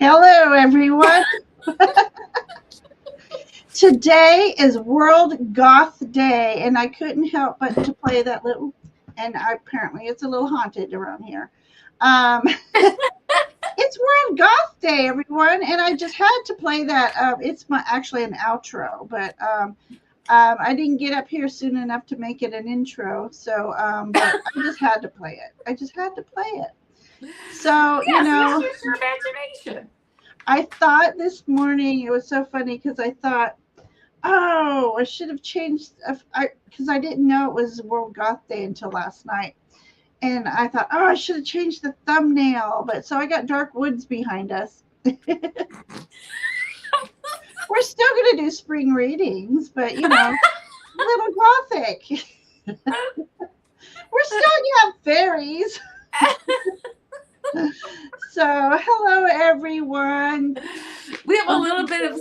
Hello, everyone. Today is World Goth Day, and I couldn't help but to play that little. And apparently, it's a little haunted around here. Um, it's World Goth Day, everyone, and I just had to play that. It's actually an outro, but I didn't get up here soon enough to make it an intro. So, but I just had to play it. I just had to play it. So, Yes, use your imagination. I thought this morning it was so funny because I thought, oh, I should have changed because I didn't know it was World Goth Day until last night, and I thought, oh, I should have changed the thumbnail, but so I got Dark Woods behind us. We're still gonna do spring readings, but little gothic. We're still gonna have fairies. So, hello everyone. We have a little bit of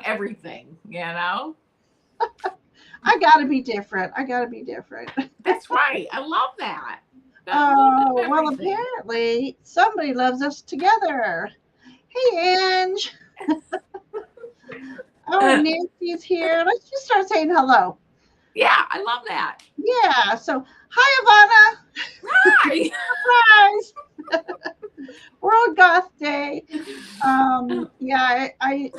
everything. I gotta be different. I gotta be different. That's right. I love that. Oh, well, apparently somebody loves us together. Hey, Ange. Oh, Nancy's here. Let's just start saying hello. Yeah, I love that. Yeah. So, hi, Avana. Hi. Surprise. World Goth Day. Yeah, I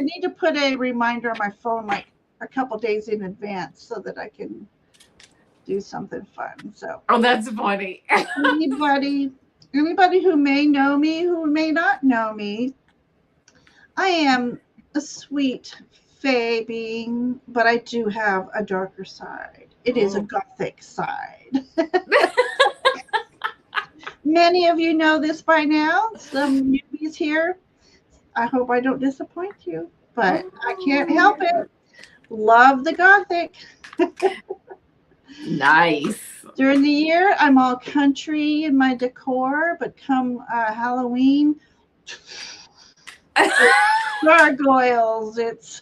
need to put a reminder on my phone like a couple days in advance so that I can do something fun. So, oh, that's funny. anybody who may know me, who may not know me, I am a sweet fae being, but I do have a darker side. It is a gothic side. Many of you know this by now. Some newbies here. I hope I don't disappoint you, but I can't help it. Love the gothic. Nice. During the year, I'm all country in my decor, but come Halloween, gargoyles, it's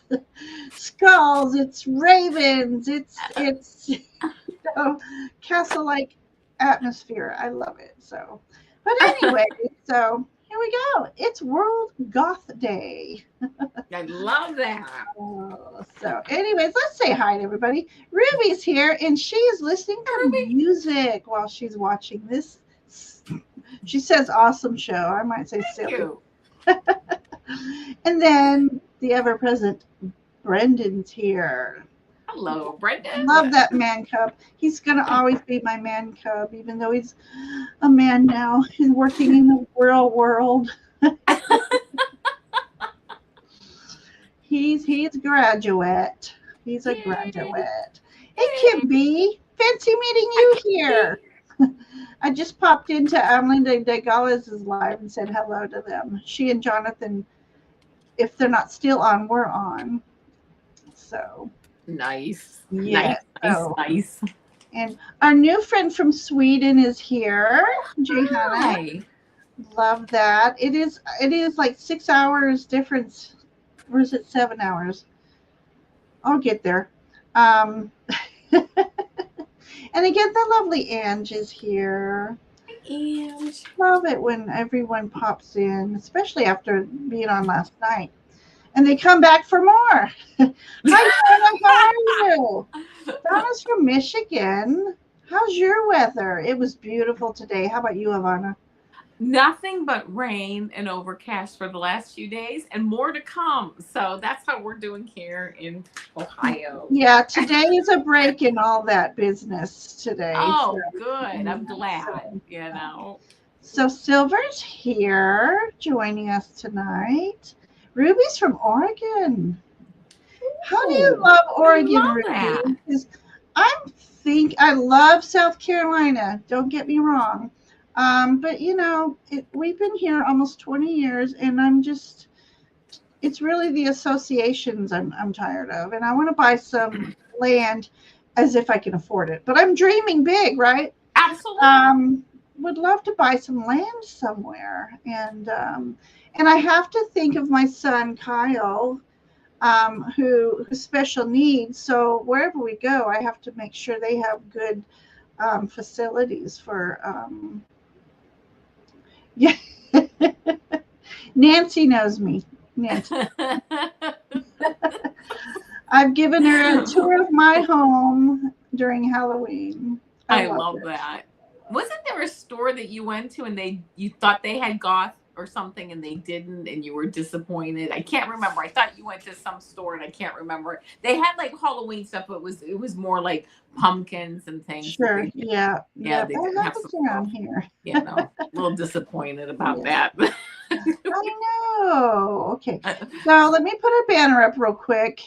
skulls, it's ravens, it's castle-like atmosphere. I love it. So, but anyway, so here we go. It's World Goth Day. I love that. So, anyways, let's say hi to everybody. Ruby's here, and she is listening to music while she's watching this. She says, "Awesome show." I might say Thank silly. you. And then the ever-present Brendan's here. Hello, Brendan. Love that man cub. He's gonna always be my man cub, even though he's a man now and working in the real world. He's a graduate. He's a graduate. Hey, Kim B. Fancy meeting you here. I just popped into Linda de Gales' live and said hello to them. She and Jonathan, if they're not still on, we're on. So nice. Yeah. Nice. And our new friend from Sweden is here, Johanna. Hi. Love that. It is like 6 hours difference, or is it 7 hours? I'll get there. And again, the lovely Ange is here. Ange. Love it when everyone pops in, especially after being on last night. And they come back for more. Hi, Donna. How are you? Donna's from Michigan. How's your weather? It was beautiful today. How about you, Avana? Nothing but rain and overcast for the last few days and more to come. So that's how we're doing here in Ohio. Yeah, today is a break in all that business today. Oh, so, good. I'm glad, So Silver's here joining us tonight. Ruby's from Oregon. How do you love Oregon, Ruby? Because I love South Carolina. Don't get me wrong. But we've been here almost 20 years, and it's really the associations I'm tired of. And I want to buy some land as if I can afford it. But I'm dreaming big, right? Absolutely. Would love to buy some land somewhere. And I have to think of my son, Kyle, who's special needs. So wherever we go, I have to make sure they have good facilities for Nancy knows me. Nancy. I've given her a tour of my home during Halloween. I I loved love it. that. Wasn't there a store that you went to and you thought they had goth or something and they didn't and you were disappointed? I can't remember. I thought you went to some store and I can't remember. They had like Halloween stuff, but it was more like pumpkins and things that Sure. they did. Yeah. Yeah, Yeah. they That didn't have happens some around goth. here. Yeah, no. A little disappointed about Yeah. that. I know. Okay. So let me put a banner up real quick.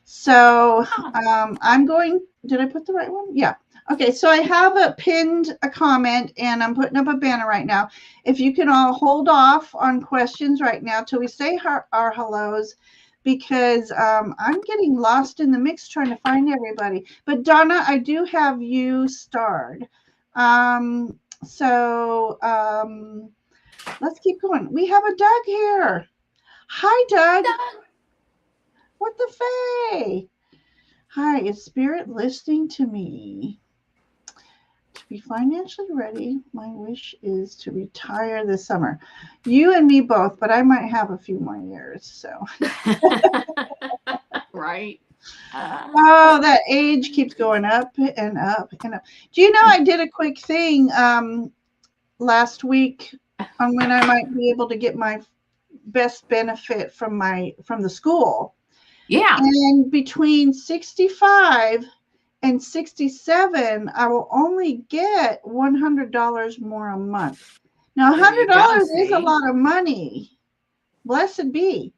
So I'm going, did I put the right one? Yeah. Okay. So I have pinned a comment and I'm putting up a banner right now. If you can all hold off on questions right now till we say our hellos, because I'm getting lost in the mix trying to find everybody. But Donna, I do have you starred. So let's keep going. We have a Doug here. Hi, Doug. What the fay? Hi, is Spirit listening to me? To be financially ready, my wish is to retire this summer. You and me both, but I might have a few more years. So, Right? oh, that age keeps going up and up and up. Do you know I did a quick thing last week on when I might be able to get my best benefit from the school? Yeah. And between 65 and 67, I will only get $100 more a month. Now, There you go. $100 is a See? lot of money. Blessed be.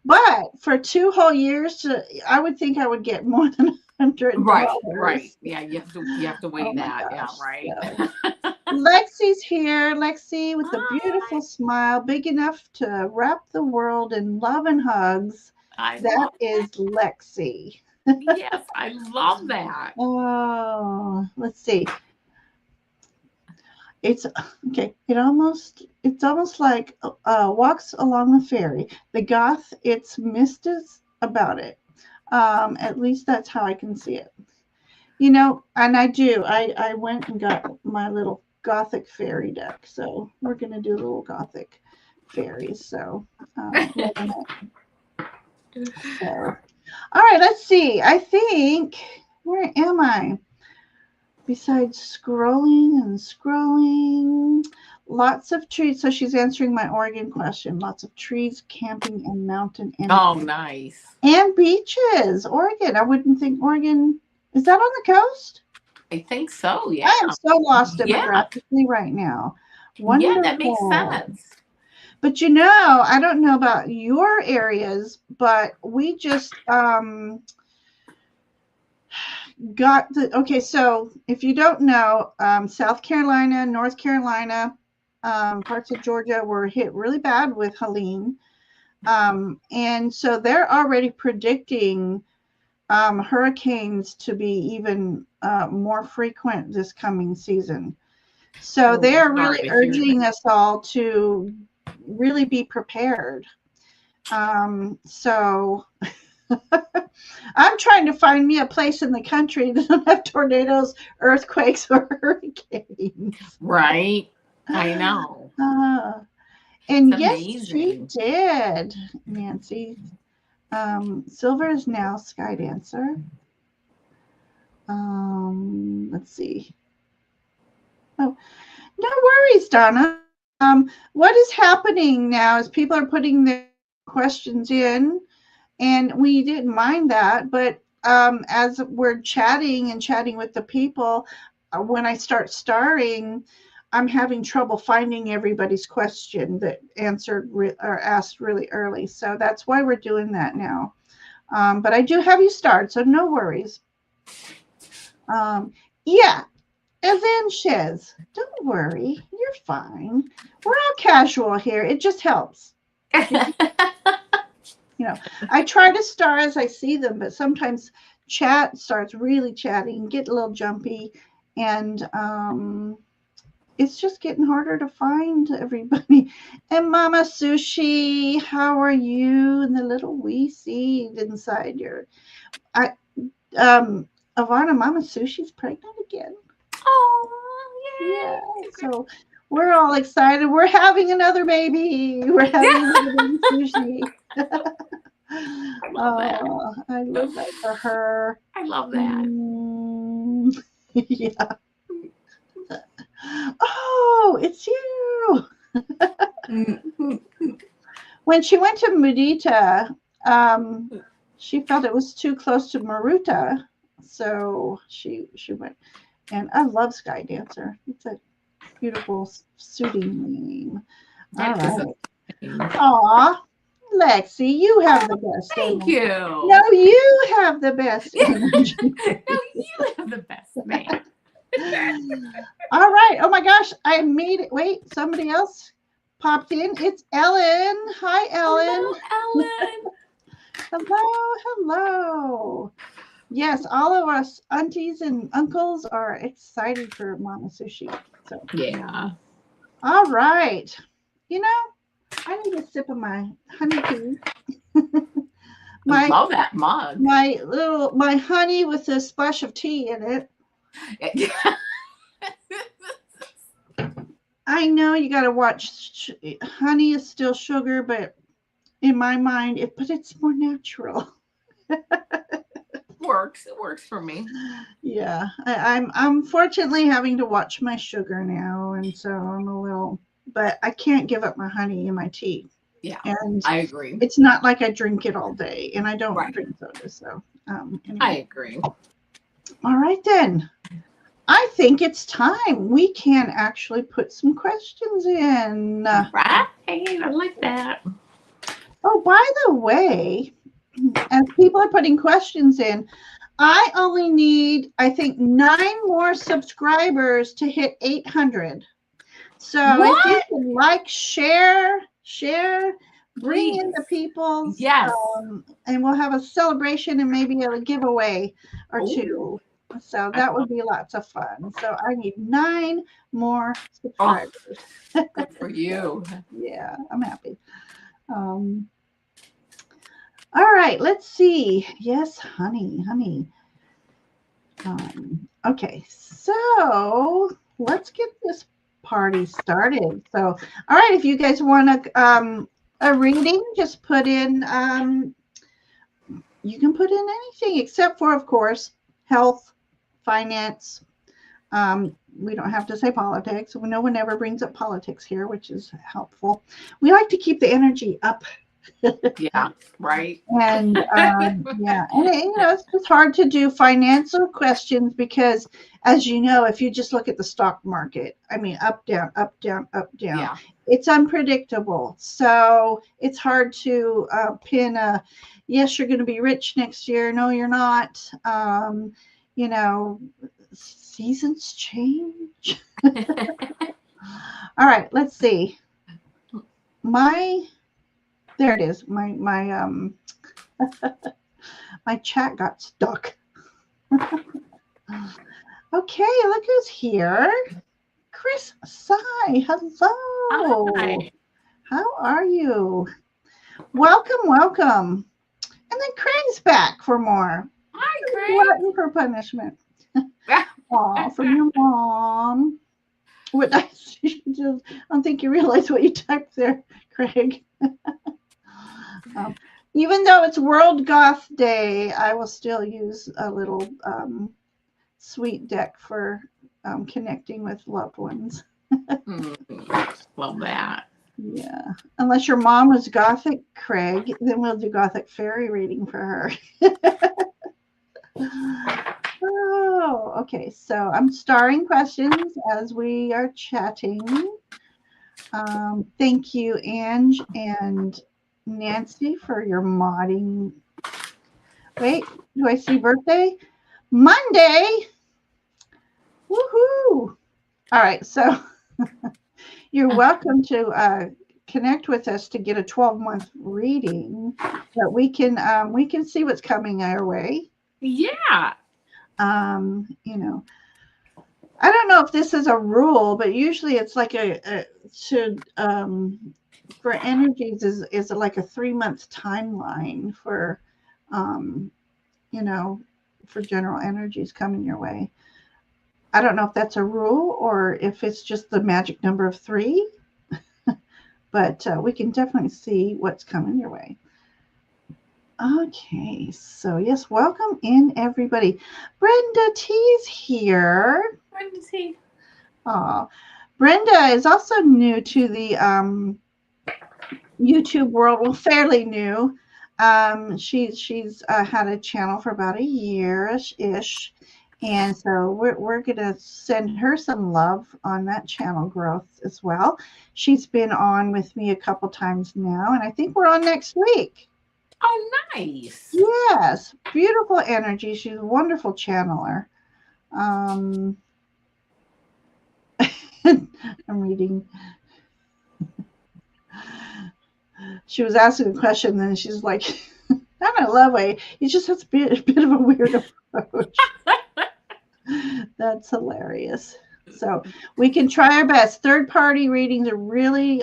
But for 2 whole years, I would think I would get more than Right, right. $100. Yeah, you have to Oh weigh my that. Yeah, gosh. right. So Lexi's here. Lexi with a Hi. beautiful smile, big enough to wrap the world in love and hugs. I That love is that. Lexi. Yes, I love that. Oh, let's see. It's okay. It's almost like walks along the ferry. The goth, it's Mistus about it. At least that's how I can see it. And I do. I went and got my little gothic fairy deck. So we're gonna do little gothic fairies. So loving it. So all right, let's see. I think where am I? Besides scrolling and scrolling, lots of trees. So she's answering my Oregon question. Lots of trees, camping, and mountain Oh, nice. and beaches. Oregon. I wouldn't think Oregon is that on the coast. I think so. Yeah. I am so lost Yeah. demographically right now. Yeah, that makes Wonderful. sense. But I don't know about your areas, but we just got okay. So if you don't know, South Carolina, North Carolina, parts of Georgia were hit really bad with Helene. And so they're already predicting hurricanes to be even more frequent this coming season. So Oh, they I'm are sorry really to hear that. urging us all to really be prepared. So I'm trying to find me a place in the country that doesn't have tornadoes, earthquakes, or hurricanes. Right. I know. Uh, It's and yes, she amazing. did, Nancy. Silver is now Sky Dancer. Let's see. Oh, no worries, Donna. What is happening now is people are putting their questions in, and we didn't mind that. But as we're chatting and chatting with the people, when I start starring, I'm having trouble finding everybody's question that answered or asked really early. So that's why we're doing that now. But I do have you start, so no worries. Yeah, and then Shiz, don't worry, you're fine. We're all casual here. It just helps. I try to star as I see them, but sometimes chat starts really chatting, get a little jumpy, and it's just getting harder to find everybody. And Mama Sushi, how are you? And the little wee seed inside your, I, Avana, Mama Sushi's pregnant again. Oh, Yeah. yay. So We're all excited. We're having another baby. We're having another baby sushi. I love that. Oh, I love that for her. I love that. Yeah. Oh, it's you. When she went to Mudita, she felt it was too close to Maruta, so she went. And I love Sky Dancer. It's a beautiful suiting name. All right. Aw, Lexi, you have the best Thank energy. you. No, you have the best energy. No, you have the best man. All right. Oh my gosh, I made it. Wait, somebody else popped in. It's Ellen. Hi, Ellen. Hello, Ellen. Hello, hello. Yes, all of us aunties and uncles are excited for Mama Sushi. So Yeah. all right. You know, I need a sip of my honey tea. I love that mug. My honey with a splash of tea in it. I know you got to watch. Honey is still sugar, but in my mind, it's more natural. It works for me. Yeah, I'm fortunately having to watch my sugar now, and so I'm a little. But I can't give up my honey in my tea. Yeah, and I agree. It's not like I drink it all day, and I don't drink soda. So anyway. I agree. All right then. I think it's time we can actually put some questions in. Right? I like that. Oh, by the way, as people are putting questions in, I only need, I think, 9 more subscribers to hit 800. So if you can like, share, bring Please. in the people. Yes. And we'll have a celebration and maybe a giveaway or two. So that would be lots of fun. So I need 9 more subscribers. Oh, good for you. Yeah, I'm happy. All right, let's see. Yes, honey. Okay, so let's get this party started. So, all right, if you guys want a reading, just put in, you can put in anything except for, of course, health, finance. We don't have to say politics. No one ever brings up politics here, which is helpful. We like to keep the energy up. Yeah, right. And yeah, and it's just hard to do financial questions because, as you know, if you just look at the stock market, I mean, up, down, up, down, up, down, Yeah. It's unpredictable. So it's hard to pin a, yes, you're going to be rich next year. No, you're not. Seasons change. All right, let's see. There it is. My chat got stuck. Okay, look who's here. Chris Sai. Hello. Hi. How are you? Welcome. And then Craig's back for more. Hi, Craig. Glutton for punishment. Aw, from your mom. What I don't think you realize what you typed there, Craig. Even though it's World Goth Day, I will still use a little sweet deck for connecting with loved ones. Love that. Yeah. Unless your mom was Gothic, Craig, then we'll do Gothic fairy reading for her. Oh, okay. So I'm starring questions as we are chatting. Thank you, Ange and Nancy, for your modding. Wait, do I see birthday? Monday. Woohoo! All right, so you're welcome to connect with us to get a 12-month reading, but we can see what's coming our way. Yeah. I don't know if this is a rule, but usually it's like for energies is like a 3-month timeline for for general energies coming your way. I don't know if that's a rule or if it's just the magic number of 3, but we can definitely see what's coming your way. Okay, so yes, welcome in everybody. Brenda T's here. Brenda T. Brenda is also new to the YouTube world. Well, fairly new. She's had a channel for about a year ish, and so we're gonna send her some love on that channel growth as well. She's been on with me a couple times now, and I think we're on next week. Oh, nice. Yes, beautiful energy. She's a wonderful channeler. I'm reading. She was asking a question, and then she's like, not in a love way. He just has a bit of a weird approach. That's hilarious. So we can try our best. Third-party readings are really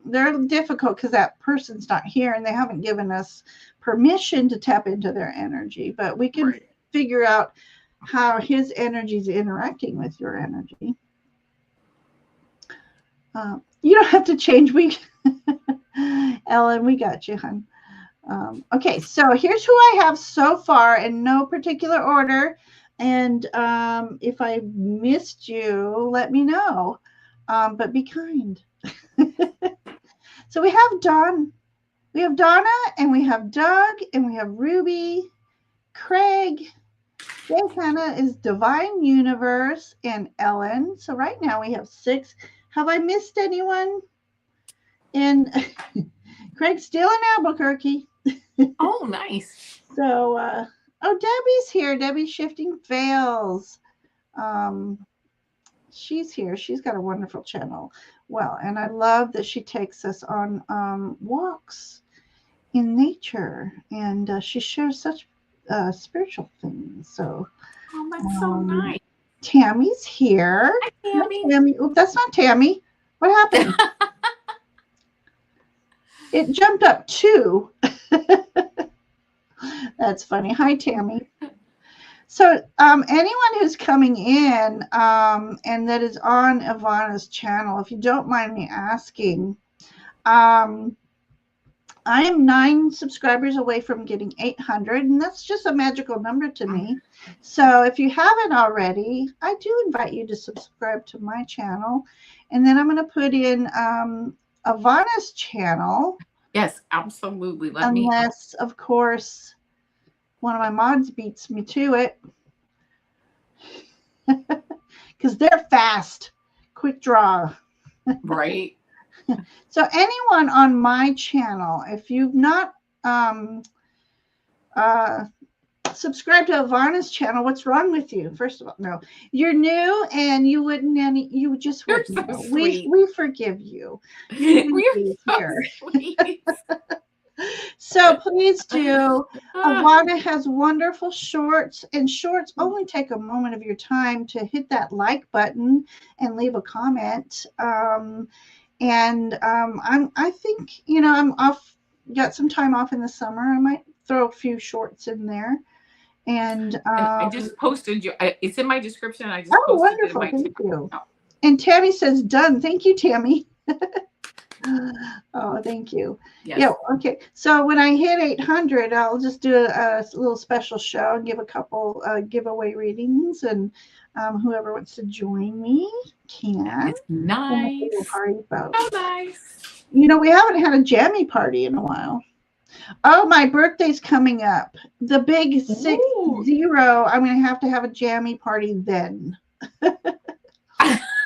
they're difficult because that person's not here and they haven't given us permission to tap into their energy. But we can figure out how his energy is interacting with your energy. You don't have to change. Ellen, we got you, hon. Okay, so here's who I have so far in no particular order. And if I missed you, let me know. But be kind. So we have Donna, and we have Doug, and we have Ruby, Craig. Hannah is Divine Universe, and Ellen. So right now we have 6. Have I missed anyone? And Craig's still in Albuquerque. Oh, nice. So, Debbie's here. Debbie's Shifting Veils. She's here. She's got a wonderful channel. Well, and I love that she takes us on walks in nature, and she shares such spiritual things. So, that's so nice. Tammy's here. Hi, Tammy. Hi, Tammy. Oh, that's not Tammy. What happened? It jumped up 2. That's funny. Hi, Tammy. So anyone who's coming in and that is on Avana's channel, if you don't mind me asking, I am 9 subscribers away from getting 800, and that's just a magical number to me. So if you haven't already, I do invite you to subscribe to my channel. And then I'm going to put in Avana's channel. Yes, absolutely. Unless, of course, one of my mods beats me to it. Because they're fast. Quick draw. Right. So anyone on my channel, if you've not subscribed to Avana's channel, what's wrong with you? First of all, no, you're new and you just wouldn't so know. Sweet. We forgive you. We're so sweet. So please do. Avana has wonderful shorts, and shorts only take a moment of your time to hit that like button and leave a comment. I think, I'm off, got some time off in the summer. I might throw a few shorts in there. And I just posted you. It's in my description. I just posted wonderful. It in my Thank you. And Tammy says done. Thank you, Tammy. Oh, thank you. Yes. Yeah. Okay. So when I hit 800, I'll just do a little special show and give a couple giveaway readings, and whoever wants to join me can. It's nice. Oh, nice. We haven't had a jammy party in a while. Oh, my birthday's coming up. The big 60. I'm going to have a jammy party then.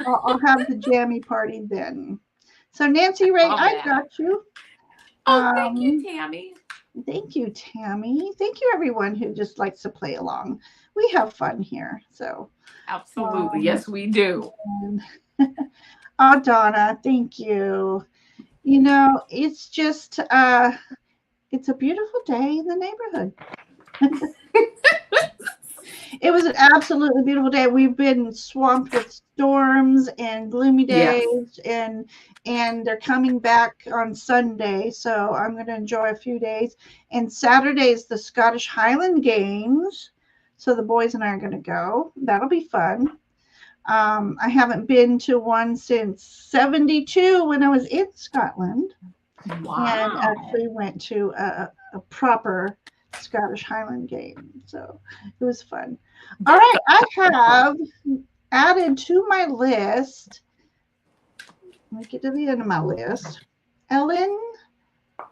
I'll have the jammy party then. So Nancy Ray, I got you. Oh, thank you, Tammy. Thank you, Tammy. Thank you, everyone who just likes to play along. We have fun here. So absolutely, yes, we do. Oh, Donna, thank you. It's just it's a beautiful day in the neighborhood. It was an absolutely beautiful day. We've been swamped with storms and gloomy days, yes. and they're coming back on Sunday, so I'm going to enjoy a few days. And Saturday is the Scottish Highland Games, So the boys and I are going to go. That'll be fun. I haven't been to one since 72 when I was in Scotland. And Wow. actually went to a proper Scottish Highland game. So it was fun. All right, I have added to my list. Let me get to the end of my list. Ellen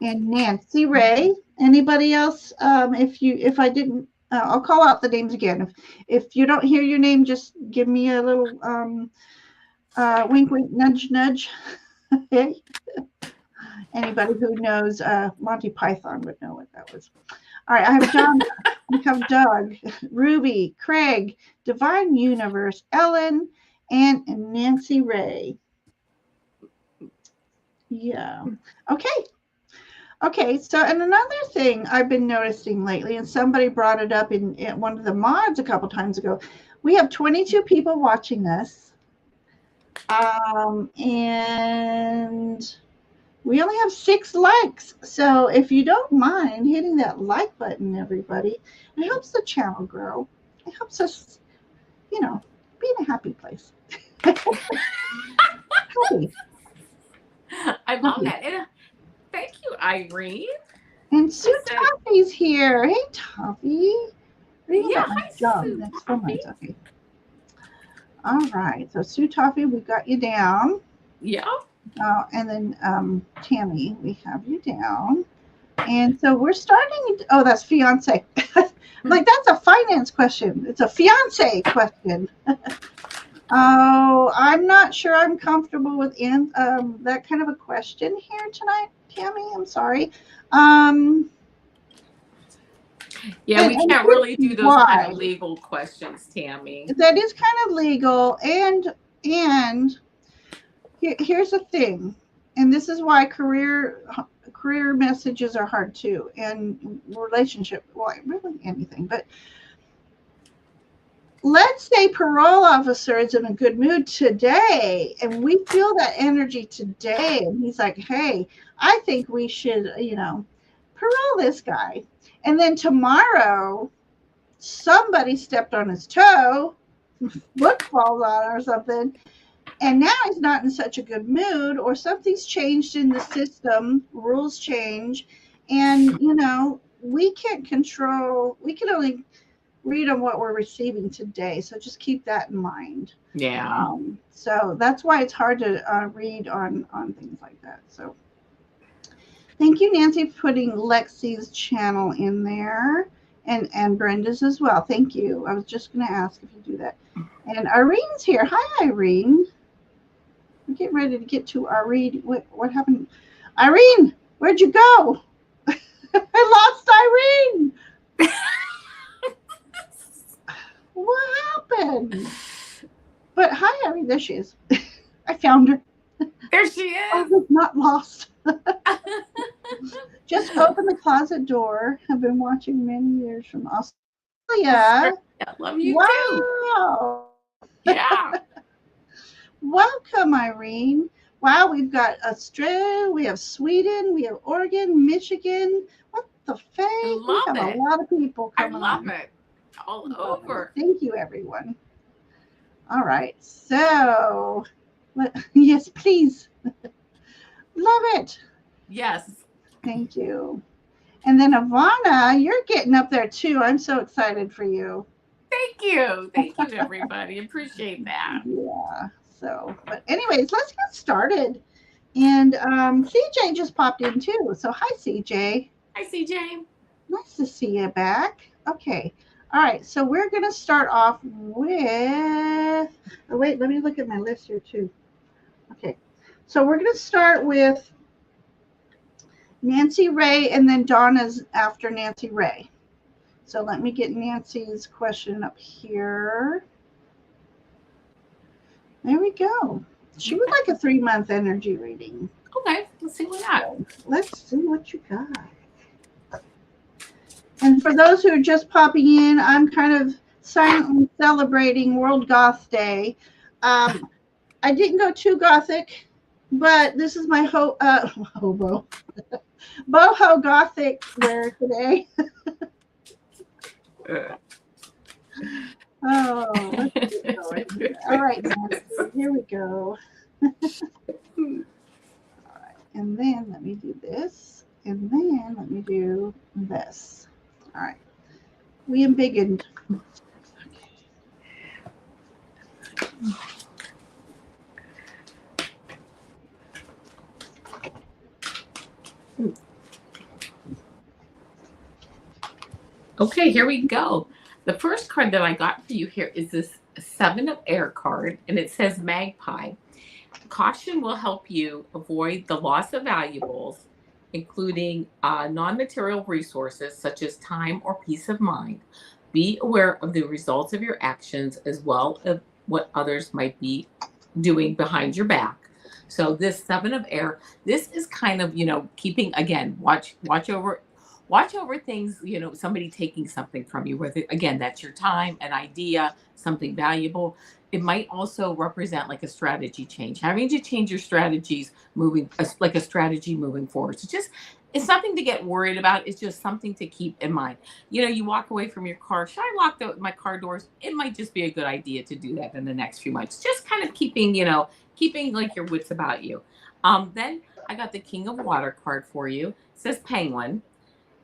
and Nancy Ray. Anybody else? If I didn't, I'll call out the names again. If you don't hear your name, just give me a little wink, wink, nudge, nudge. Okay. Anybody who knows Monty Python would know what that was. All right, I have Donna, I have Doug, Ruby, Craig, Divine Universe, Ellen, and Nancy Ray. Yeah. Okay. Okay. So, and another thing I've been noticing lately, and somebody brought it up in one of the mods a couple times ago, we have 22 people watching us. And we only have 6 likes. So if you don't mind hitting that like button, everybody, it helps the channel grow. It helps us, be in a happy place. Happy. I love that. And, thank you, Irene. And Sue Toffee's here. Hey, Toffee. Reading Yeah, about my hi, job Sue next 4 Toffee. months. Okay. All right. So Sue Toffee, we got you down. Yeah. And then Tammy, we have you down. And so we're starting. Oh, that's fiance. Like, that's a finance question. It's a fiance question. Oh, I'm not sure I'm comfortable with that kind of a question here tonight, Tammy. I'm sorry. Yeah, we can't really do those kind of legal questions, Tammy. That is kind of legal, and here's the thing, and this is why career messages are hard too, and relationship, well, really anything. But let's say parole officer is in a good mood today, and we feel that energy today, and he's like, hey, I think we should, parole this guy. And then tomorrow, somebody stepped on his toe, foot falls on or something, and now he's not in such a good mood, or something's changed in the system, rules change, and we can't control, we can only read on what we're receiving today. So just keep that in mind. Yeah. So that's why it's hard to read on things like that. So thank you, Nancy, for putting Lexi's channel in there, and Brenda's as well. Thank you. I was just going to ask if you do that. And Irene's here. Hi, Irene. We're getting ready to get to Irene. What happened? Irene, where'd you go? I lost Irene. What happened? But hi, Irene. There she is. I found her. There she is. I was not lost. Just open the closet door. Have been watching many years from Australia. I love you wow. too. Yeah. Welcome, Irene. Wow, we've got Australia, we have Sweden, we have Oregon, Michigan. What the fake? We have a lot of people coming. I love it. All over. Thank you, everyone. All right. So, yes, please. Love it. Yes. Thank you. And then Avana, you're getting up there too. I'm so excited for you. Thank you. Thank you, everybody. Appreciate that. Yeah. So, but anyways, let's get started. And CJ just popped in too. So hi, CJ. Hi, CJ. Nice to see you back. Okay. All right. So we're going to start off with, oh, wait, let me look at my list here too. Okay. So we're going to start with Nancy Ray, and then Donna's after Nancy Ray. So let me get Nancy's question up here. There we go. She would like a 3-month energy reading. Okay, let's see what that. Let's see what you got. And for those who are just popping in, I'm kind of silently celebrating World Goth Day. I didn't go too gothic, but this is my hobo boho gothic wear today. Oh, let's get going here. All right, Nancy, here we go. All right, and then let me do this, and then let me do this. All right, we embiggened. Okay, here we go. The first card that I got for you here is this Seven of Air card, and it says Magpie. Caution will help you avoid the loss of valuables, including non material resources such as time or peace of mind. Be aware of the results of your actions as well as what others might be doing behind your back. So this Seven of Air, this is kind of, keeping, again, watch over things, somebody taking something from you, whether, again, that's your time, an idea, something valuable. It might also represent like a strategy change, having to change your strategies moving, like a strategy moving forward. So just, it's nothing to get worried about. It's just something to keep in mind. You walk away from your car. Should I lock my car doors? It might just be a good idea to do that in the next few months. Just kind of keeping like your wits about you. Then I got the King of Water card for you. It says Penguin.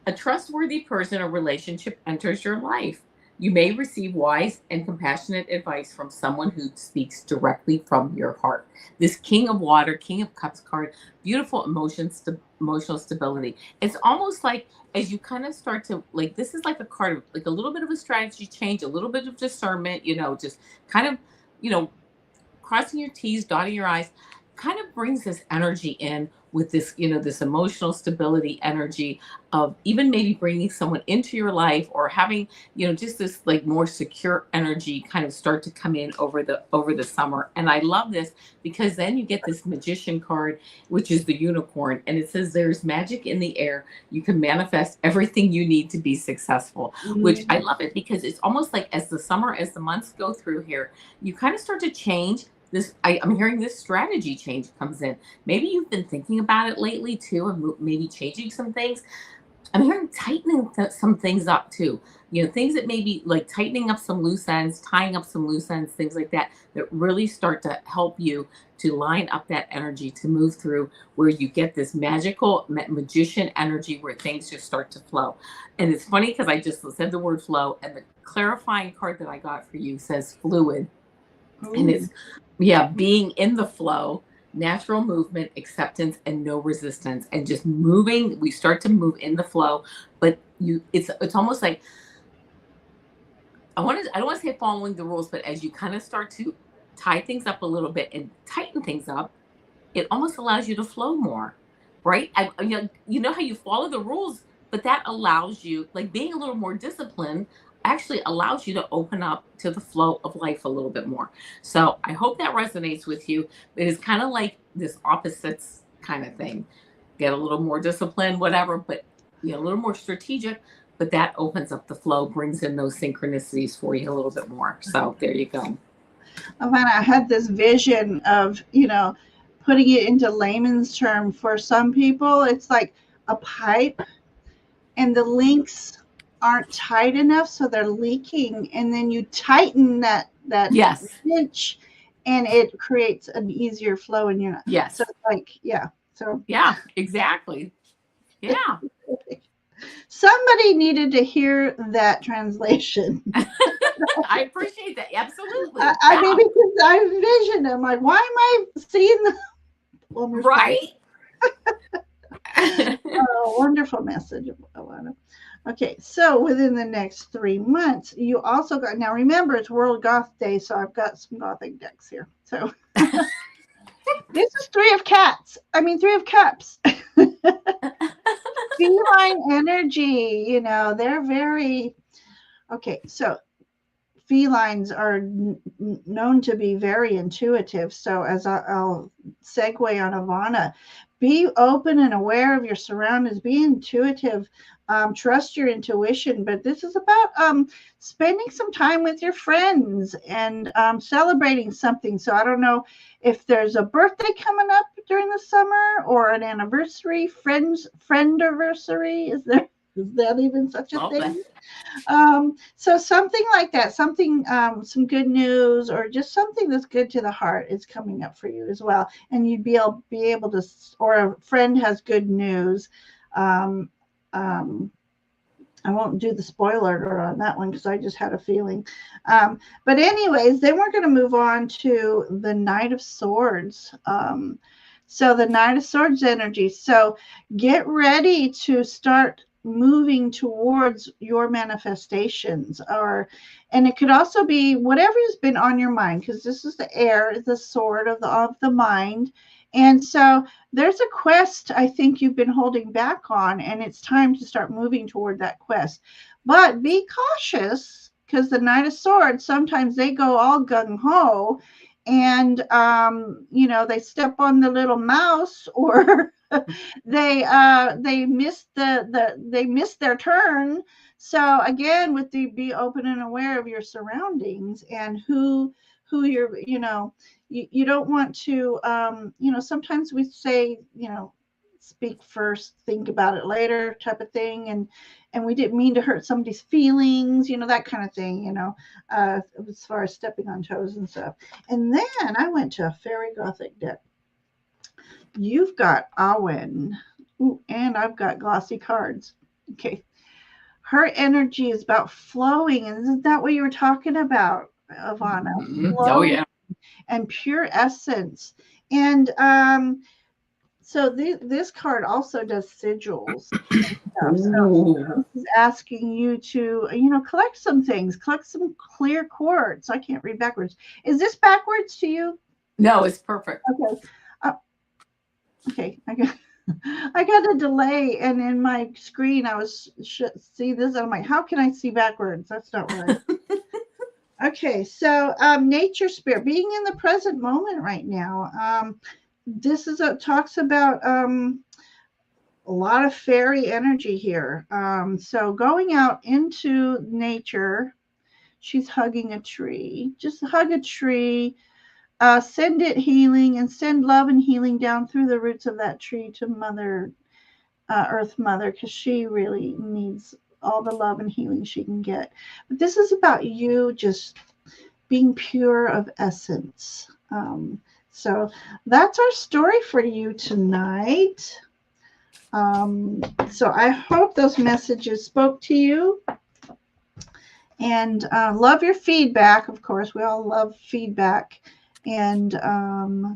A trustworthy person or relationship enters your life. You may receive wise and compassionate advice from someone who speaks directly from your heart. This King of Water, King of Cups card, beautiful emotional stability. It's almost like as you kind of start to, like, this is like a card of like a little bit of a strategy change, a little bit of discernment, just kind of, you know, crossing your T's, dotting your I's, kind of brings this energy in with this, this emotional stability energy of even maybe bringing someone into your life or having, just this like more secure energy kind of start to come in over the summer. And I love this because then you get this magician card, which is the unicorn, and it says there's magic in the air. You can manifest everything you need to be successful, which I love it because it's almost like as the months go through here, you kind of start to change this. I'm hearing this strategy change comes in. Maybe you've been thinking about it lately too, and maybe changing some things. I'm hearing tightening some things up too. Things that maybe like tightening up some loose ends, tying up some loose ends, things like that, that really start to help you to line up that energy to move through where you get this magical magician energy where things just start to flow. And it's funny because I just said the word flow, and the clarifying card that I got for you says fluid. And it's, yeah, being in the flow, natural movement, acceptance, and no resistance, and just moving. We start to move in the flow, but it's almost like I don't want to say following the rules, but as you kind of start to tie things up a little bit and tighten things up, it almost allows you to flow more, right? You know how you follow the rules, but that allows you, like being a little more disciplined, actually allows you to open up to the flow of life a little bit more. So I hope that resonates with you. It is kind of like this opposites kind of thing. Get a little more disciplined, whatever, but a little more strategic. But that opens up the flow, brings in those synchronicities for you a little bit more. So there you go. Avana, I had this vision of, putting it into layman's term. For some people, it's like a pipe and the links aren't tight enough, so they're leaking. And then you tighten that Yes. pinch and it creates an easier flow in your, yes. So like, yeah. So yeah, exactly. Yeah. Somebody needed to hear that translation. I appreciate that. Absolutely. I mean, because I envisioned, I'm like, why am I seeing the plumber's right? Oh, wonderful message, Avana. Okay, so within the next 3 months, you also got, now remember, it's World Goth Day, so I've got some Gothic decks here. So this is Three of Cups. Feline energy, they're very, okay, so felines are known to be very intuitive. So as I'll segue on Avana, be open and aware of your surroundings, be intuitive, trust your intuition. But this is about spending some time with your friends and celebrating something. So I don't know if there's a birthday coming up during the summer or an anniversary, friendiversary. Is there? Is that even such a Love that. thing? So something like that, something, some good news, or just something that's good to the heart is coming up for you as well. And you'd be able to, or a friend has good news. Um, um, I won't do the spoiler alert on that one because I just had a feeling. But anyways, then we're going to move on to the Knight of Swords. So the Knight of Swords energy. So get ready to start moving towards your manifestations, and it could also be whatever has been on your mind, because this is the air, the sword of the mind. And so there's a quest I think you've been holding back on, and it's time to start moving toward that quest. But be cautious, because the Knight of Swords, sometimes they go all gung ho, and they step on the little mouse, or they miss they miss their turn. So again, with the be open and aware of your surroundings and who you're, you don't want to, sometimes we say, speak first, think about it later type of thing. And we didn't mean to hurt somebody's feelings, that kind of thing, as far as stepping on toes and stuff. And then I went to a fairy gothic deck. You've got Awen. Ooh, and I've got glossy cards. Okay. Her energy is about flowing. And isn't that what you were talking about, Avana? Oh Flowing yeah. and pure essence. And so this card also does sigils and stuff. So this is asking you to, collect some things, collect some clear quartz. I can't read backwards. Is this backwards to you? No, it's perfect. Okay. Okay. I got a delay, and in my screen, I was see this, and I'm like, how can I see backwards? That's not right. Okay, so nature spirit, being in the present moment right now. This talks about a lot of fairy energy here. So going out into nature, she's hugging a tree. Just hug a tree. Send it healing, and send love and healing down through the roots of that tree to Mother Earth Mother, because she really needs all the love and healing she can get. But this is about you just being pure of essence. So that's our story for you tonight. So I hope those messages spoke to you. And love your feedback. Of course, we all love feedback. And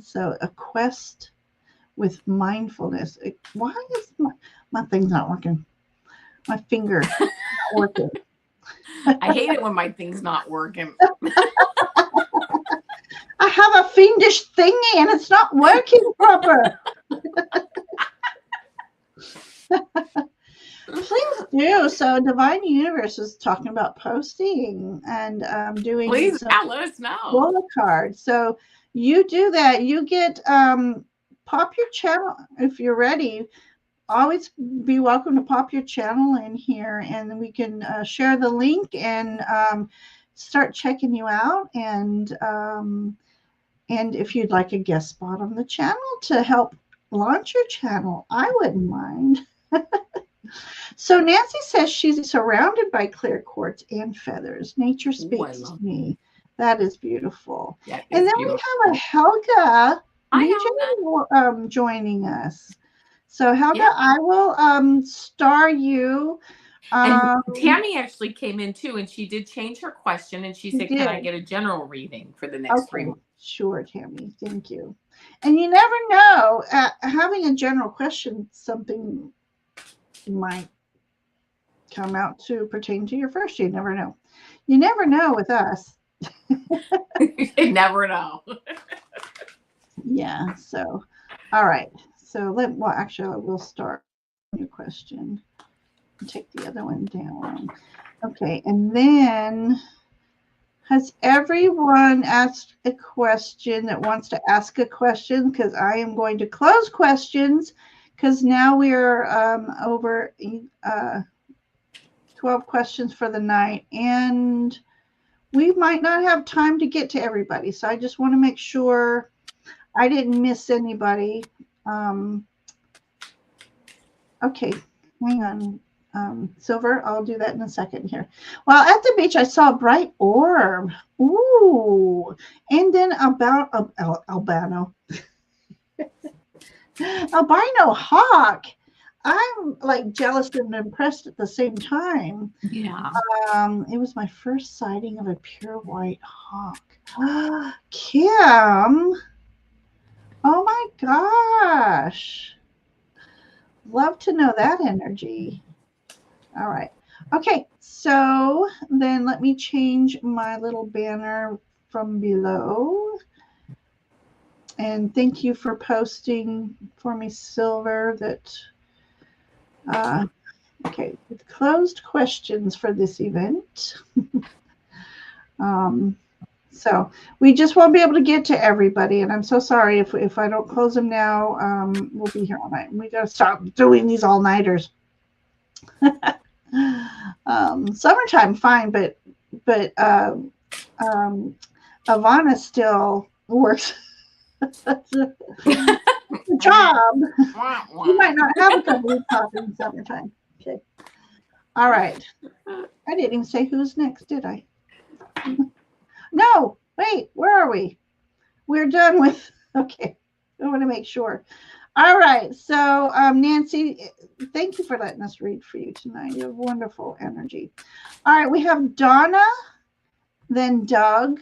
so a quest with mindfulness. Why is my thing's not working? My finger not working. I hate it when my thing's not working. I have a fiendish thingy and it's not working proper. Please do. So Divine Universe is talking about posting and doing Please, some let us know. Roller cards. So you do that. You get pop your channel if you're ready. Always be welcome to pop your channel in here, and we can share the link and start checking you out. And if you'd like a guest spot on the channel to help launch your channel, I wouldn't mind. So Nancy says she's surrounded by clear quartz and feathers. Nature speaks to me. That is beautiful. That is and then beautiful. We have a Helga DJ joining us. So Helga, yeah. I will star you. And Tammy actually came in too, and she did change her question, and she said, "Can I get a general reading for the next 3 months?" Sure, Tammy. Thank you. And you never know, having a general question, something might come out to pertain to your first. You never know. You never know with us. You never know. Yeah. So, all right. So actually, I will start your question. Take the other one down. Okay, and then has everyone asked a question that wants to ask a question? Because I am going to close questions, because now we are over 12 questions for the night, and we might not have time to get to everybody. So I just want to make sure I didn't miss anybody. Okay, hang on. Silver, I'll do that in a second here. Well, at the beach, I saw a bright orb. Ooh. And then about albino hawk. I'm like jealous and impressed at the same time. Yeah. It was my first sighting of a pure white hawk. Kim. Oh my gosh. Love to know that energy. All right. Okay. So then let me change my little banner from below. And thank you for posting for me, Silver, that, okay, with closed questions for this event. So we just won't be able to get to everybody, and I'm so sorry if I don't close them now. We'll be here all night. We got to stop doing these all-nighters. Summertime, fine, but Avana still works. The job. You might not have a couple of top in summertime. Okay. All right. I didn't even say who's next, did I? No, wait, where are we? We're done with, okay. I want to make sure. All right. So, Nancy, thank you for letting us read for you tonight. You have wonderful energy. All right. We have Donna, then Doug.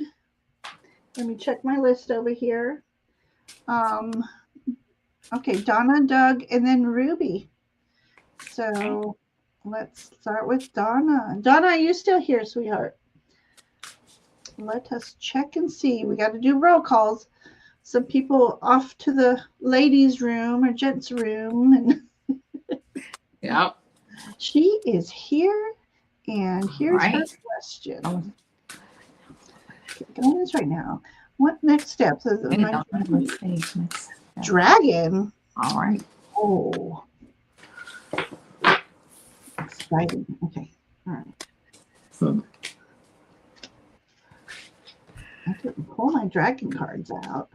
Let me check my list over here. Okay, Donna, Doug, and then Ruby. So let's start with Donna. Donna, are you still here, sweetheart? Let us check and see. We got to do roll calls. Some people off to the ladies' room or gents' room. And yep. She is here, and here's her question. Okay, going this right now. What next steps? Dragon. All right. Oh. Exciting. Okay. All right. I didn't pull my dragon cards out.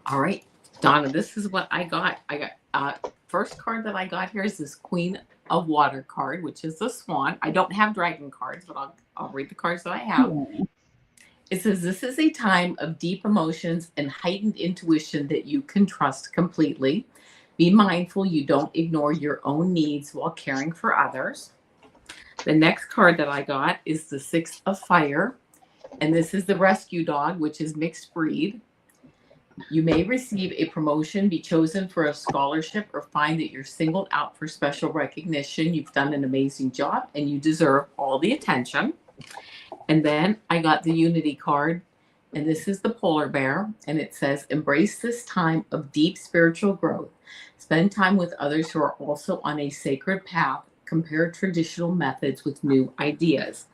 All right, Donna, this is what I got. I got first card that I got here is this Queen of Water card, which is the swan. I don't have dragon cards, but I'll read the cards that I have. Yeah. It says, this is a time of deep emotions and heightened intuition that you can trust completely. Be mindful you don't ignore your own needs while caring for others. The next card that I got is the Six of Fire, and this is the rescue dog, which is mixed breed. You may receive a promotion, be chosen for a scholarship, or find that you're singled out for special recognition. You've done an amazing job and you deserve all the attention. And then I got the Unity card, and this is the polar bear, and it says, embrace this time of deep spiritual growth. Spend time with others who are also on a sacred path. Compare traditional methods with new ideas.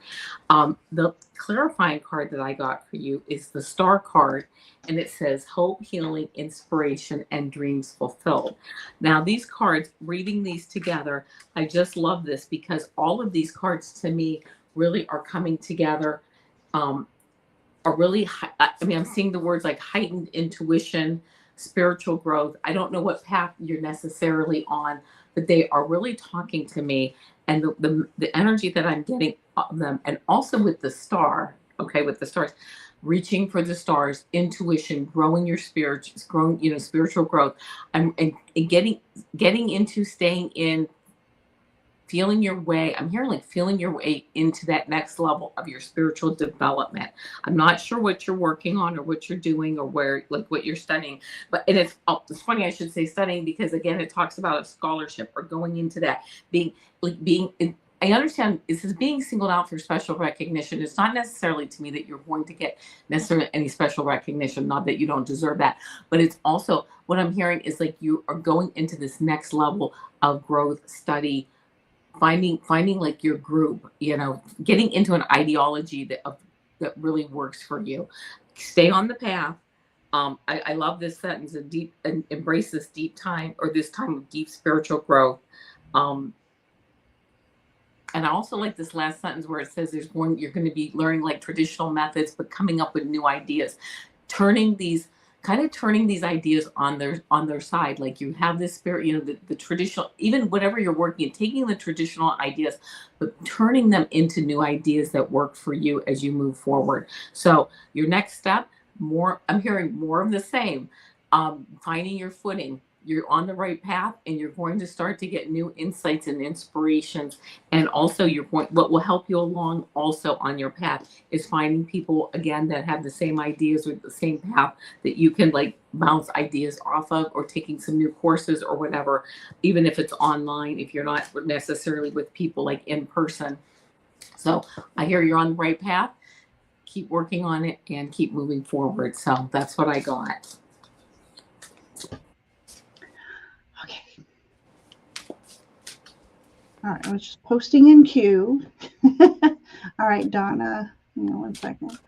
The clarifying card that I got for you is the star card, and it says hope, healing, inspiration, and dreams fulfilled. Now, these cards, reading these together, I just love this because all of these cards to me really are coming together. Are really, I'm seeing the words like heightened intuition, spiritual growth. I don't know what path you're necessarily on, but they are really talking to me, and the energy that I'm getting of them, and also with the star, okay, with the stars, reaching for the stars, intuition, growing your spirit, growing, spiritual growth, and getting into staying in, feeling your way. I'm hearing like feeling your way into that next level of your spiritual development. I'm not sure what you're working on or what you're doing or where, like what you're studying, but it's funny I should say studying, because again, it talks about a scholarship or going into that, I understand this is being singled out for special recognition. It's not necessarily to me that you're going to get necessarily any special recognition, not that you don't deserve that, but it's also what I'm hearing is like you are going into this next level of growth, study, finding like your group, getting into an ideology that really works for you. Stay on the path. I love this sentence, and embrace this deep time, or this time of deep spiritual growth. And I also like this last sentence where it says you're going to be learning like traditional methods, but coming up with new ideas, turning these turning these ideas on their side. Like you have this spirit, the traditional, even whatever you're working, taking the traditional ideas, but turning them into new ideas that work for you as you move forward. So your next step, I'm hearing more of the same. Finding your footing, you're on the right path, and you're going to start to get new insights and inspirations. And also what will help you along also on your path is finding people again that have the same ideas or the same path that you can like bounce ideas off of, or taking some new courses or whatever, even if it's online, if you're not necessarily with people like in person. So I hear you're on the right path. Keep working on it and keep moving forward. So that's what I got. Okay. All right, I was just posting in queue. All right, Donna, hang on one second.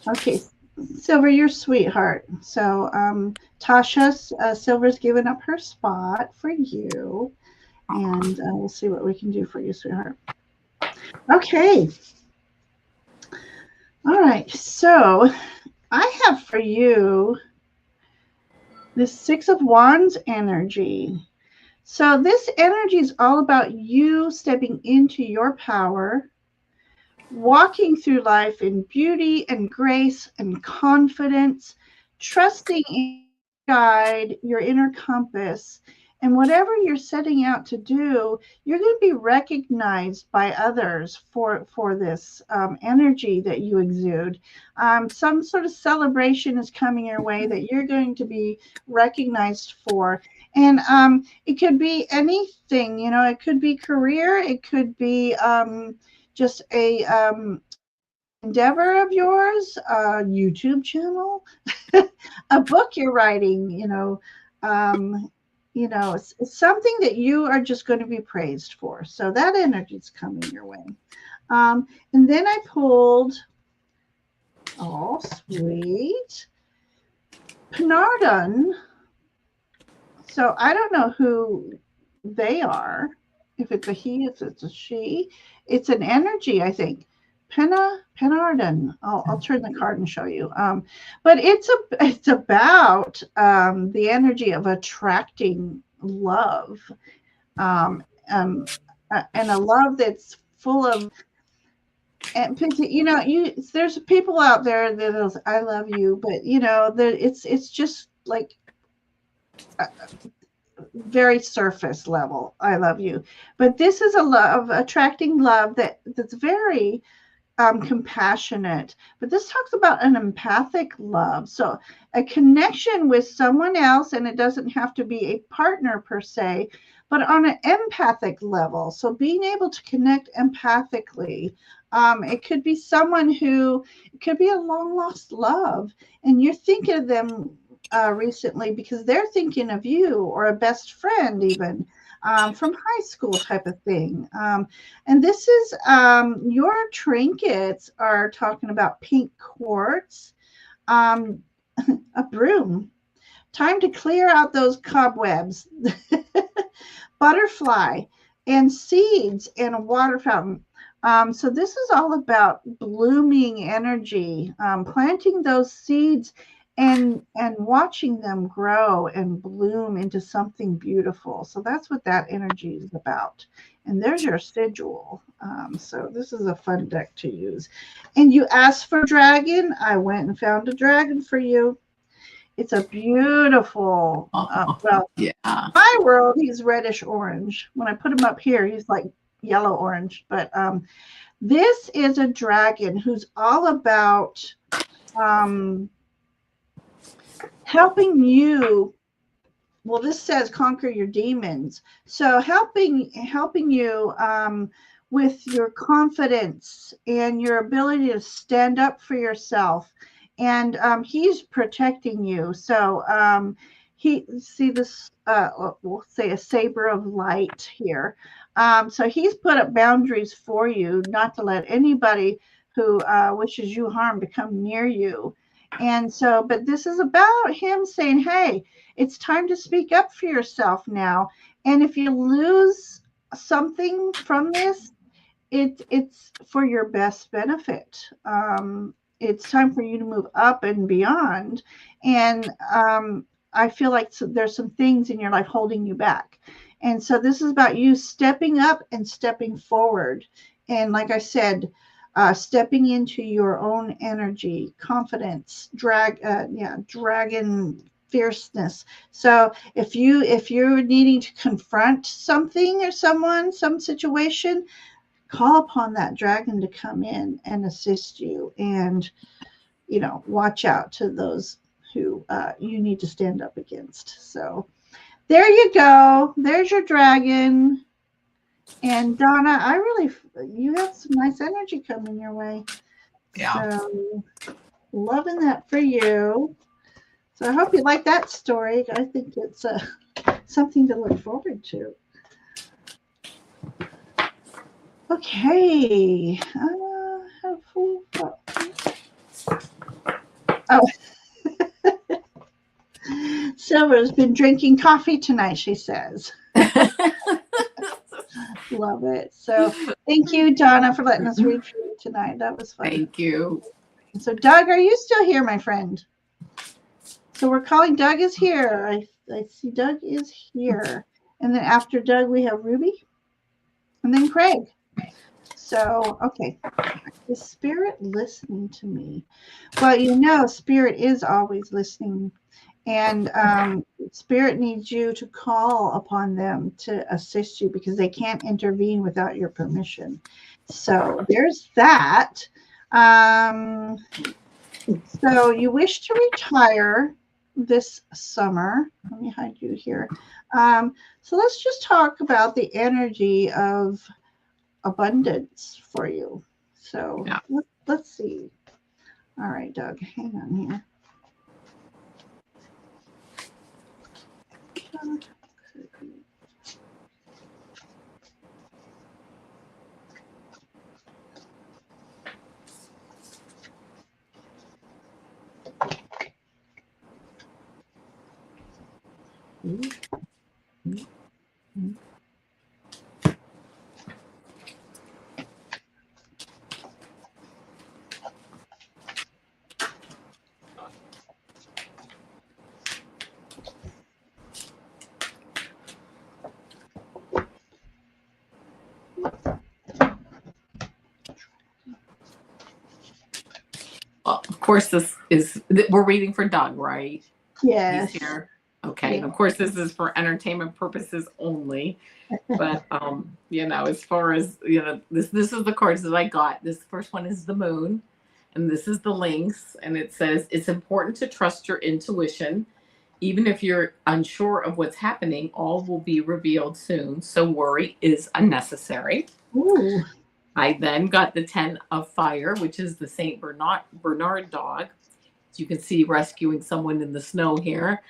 Okay, Silver, you're sweetheart. So Tasha, Silver's given up her spot for you, and we'll see what we can do for you, sweetheart. Okay. All right, so I have for you this Six of Wands energy. So this energy is all about you stepping into your power, walking through life in beauty and grace and confidence, trusting in your guide, your inner compass, and whatever you're setting out to do, you're going to be recognized by others for this energy that you exude. Some sort of celebration is coming your way that you're going to be recognized for. And it could be anything, it could be career, it could be just a endeavor of yours, a YouTube channel, a book you're writing, it's something that you are just going to be praised for. So that energy is coming your way. And then I pulled, oh, sweet, Penardon. So I don't know who they are. If it's a he, if it's a she, it's an energy, I think. Penardon. I'll turn the card and show you. But it's about the energy of attracting love, and a love that's full of. And there's people out there that I love you, but it's just like very surface level. I love you, but this is a love, attracting love that's very compassionate. But this talks about an empathic love, so a connection with someone else, and it doesn't have to be a partner per se, but on an empathic level. So being able to connect empathically. It could be someone it could be a long lost love, and you're thinking of them recently because they're thinking of you, or a best friend even from high school type of thing. And this is your trinkets are talking about pink quartz, a broom. Time to clear out those cobwebs. Butterfly and seeds and a water fountain. So this is all about blooming energy, planting those seeds and watching them grow and bloom into something beautiful. So that's what that energy is about. And there's your sigil. So this is a fun deck to use. And you asked for dragon. I went and found a dragon for you. It's a beautiful, Yeah. my world, he's reddish orange. When I put him up here, he's like yellow orange. But this is a dragon who's all about helping you. Well, this says conquer your demons. So helping you with your confidence and your ability to stand up for yourself. And he's protecting you. So see this, we'll say a saber of light here. So he's put up boundaries for you, not to let anybody who wishes you harm to come near you. And so, but this is about him saying, hey, it's time to speak up for yourself now. And if you lose something from this, it's for your best benefit. It's time for you to move up and beyond. And I feel like there's some things in your life holding you back. And so this is about you stepping up and stepping forward. And like I said, stepping into your own energy, confidence, dragon fierceness. So if you're needing to confront something or someone, some situation, call upon that dragon to come in and assist you, and watch out to those who you need to stand up against. So there you go, there's your dragon. And Donna, you have some nice energy coming your way. Yeah. So loving that for you. So I hope you like that story. I think it's something to look forward to. Okay. Oh, Silver's been drinking coffee tonight, she says. Love it. So thank you, Donna, for letting us read for you tonight. That was fun. Thank you. So Doug, are you still here, my friend? So we're calling Doug is here. I see Doug is here. And then after Doug, we have Ruby and then Craig. So, okay. Is Spirit listening to me? Well, Spirit is always listening. And Spirit needs you to call upon them to assist you because they can't intervene without your permission. So there's that. So you wish to retire this summer. Let me hide you here. So let's just talk about the energy of abundance for you. So yeah. let's see. All right, Doug, hang on here. Well, of course, we're reading for Doug, right? Yes. He's here. Okay. Yeah. And of course, this is for entertainment purposes only. But as far as this is the cards that I got. This first one is the moon, and this is the lynx, and it says it's important to trust your intuition. Even if you're unsure of what's happening, all will be revealed soon. So worry is unnecessary. Ooh. I then got the 10 of fire, which is the Saint Bernard dog. As you can see, rescuing someone in the snow here.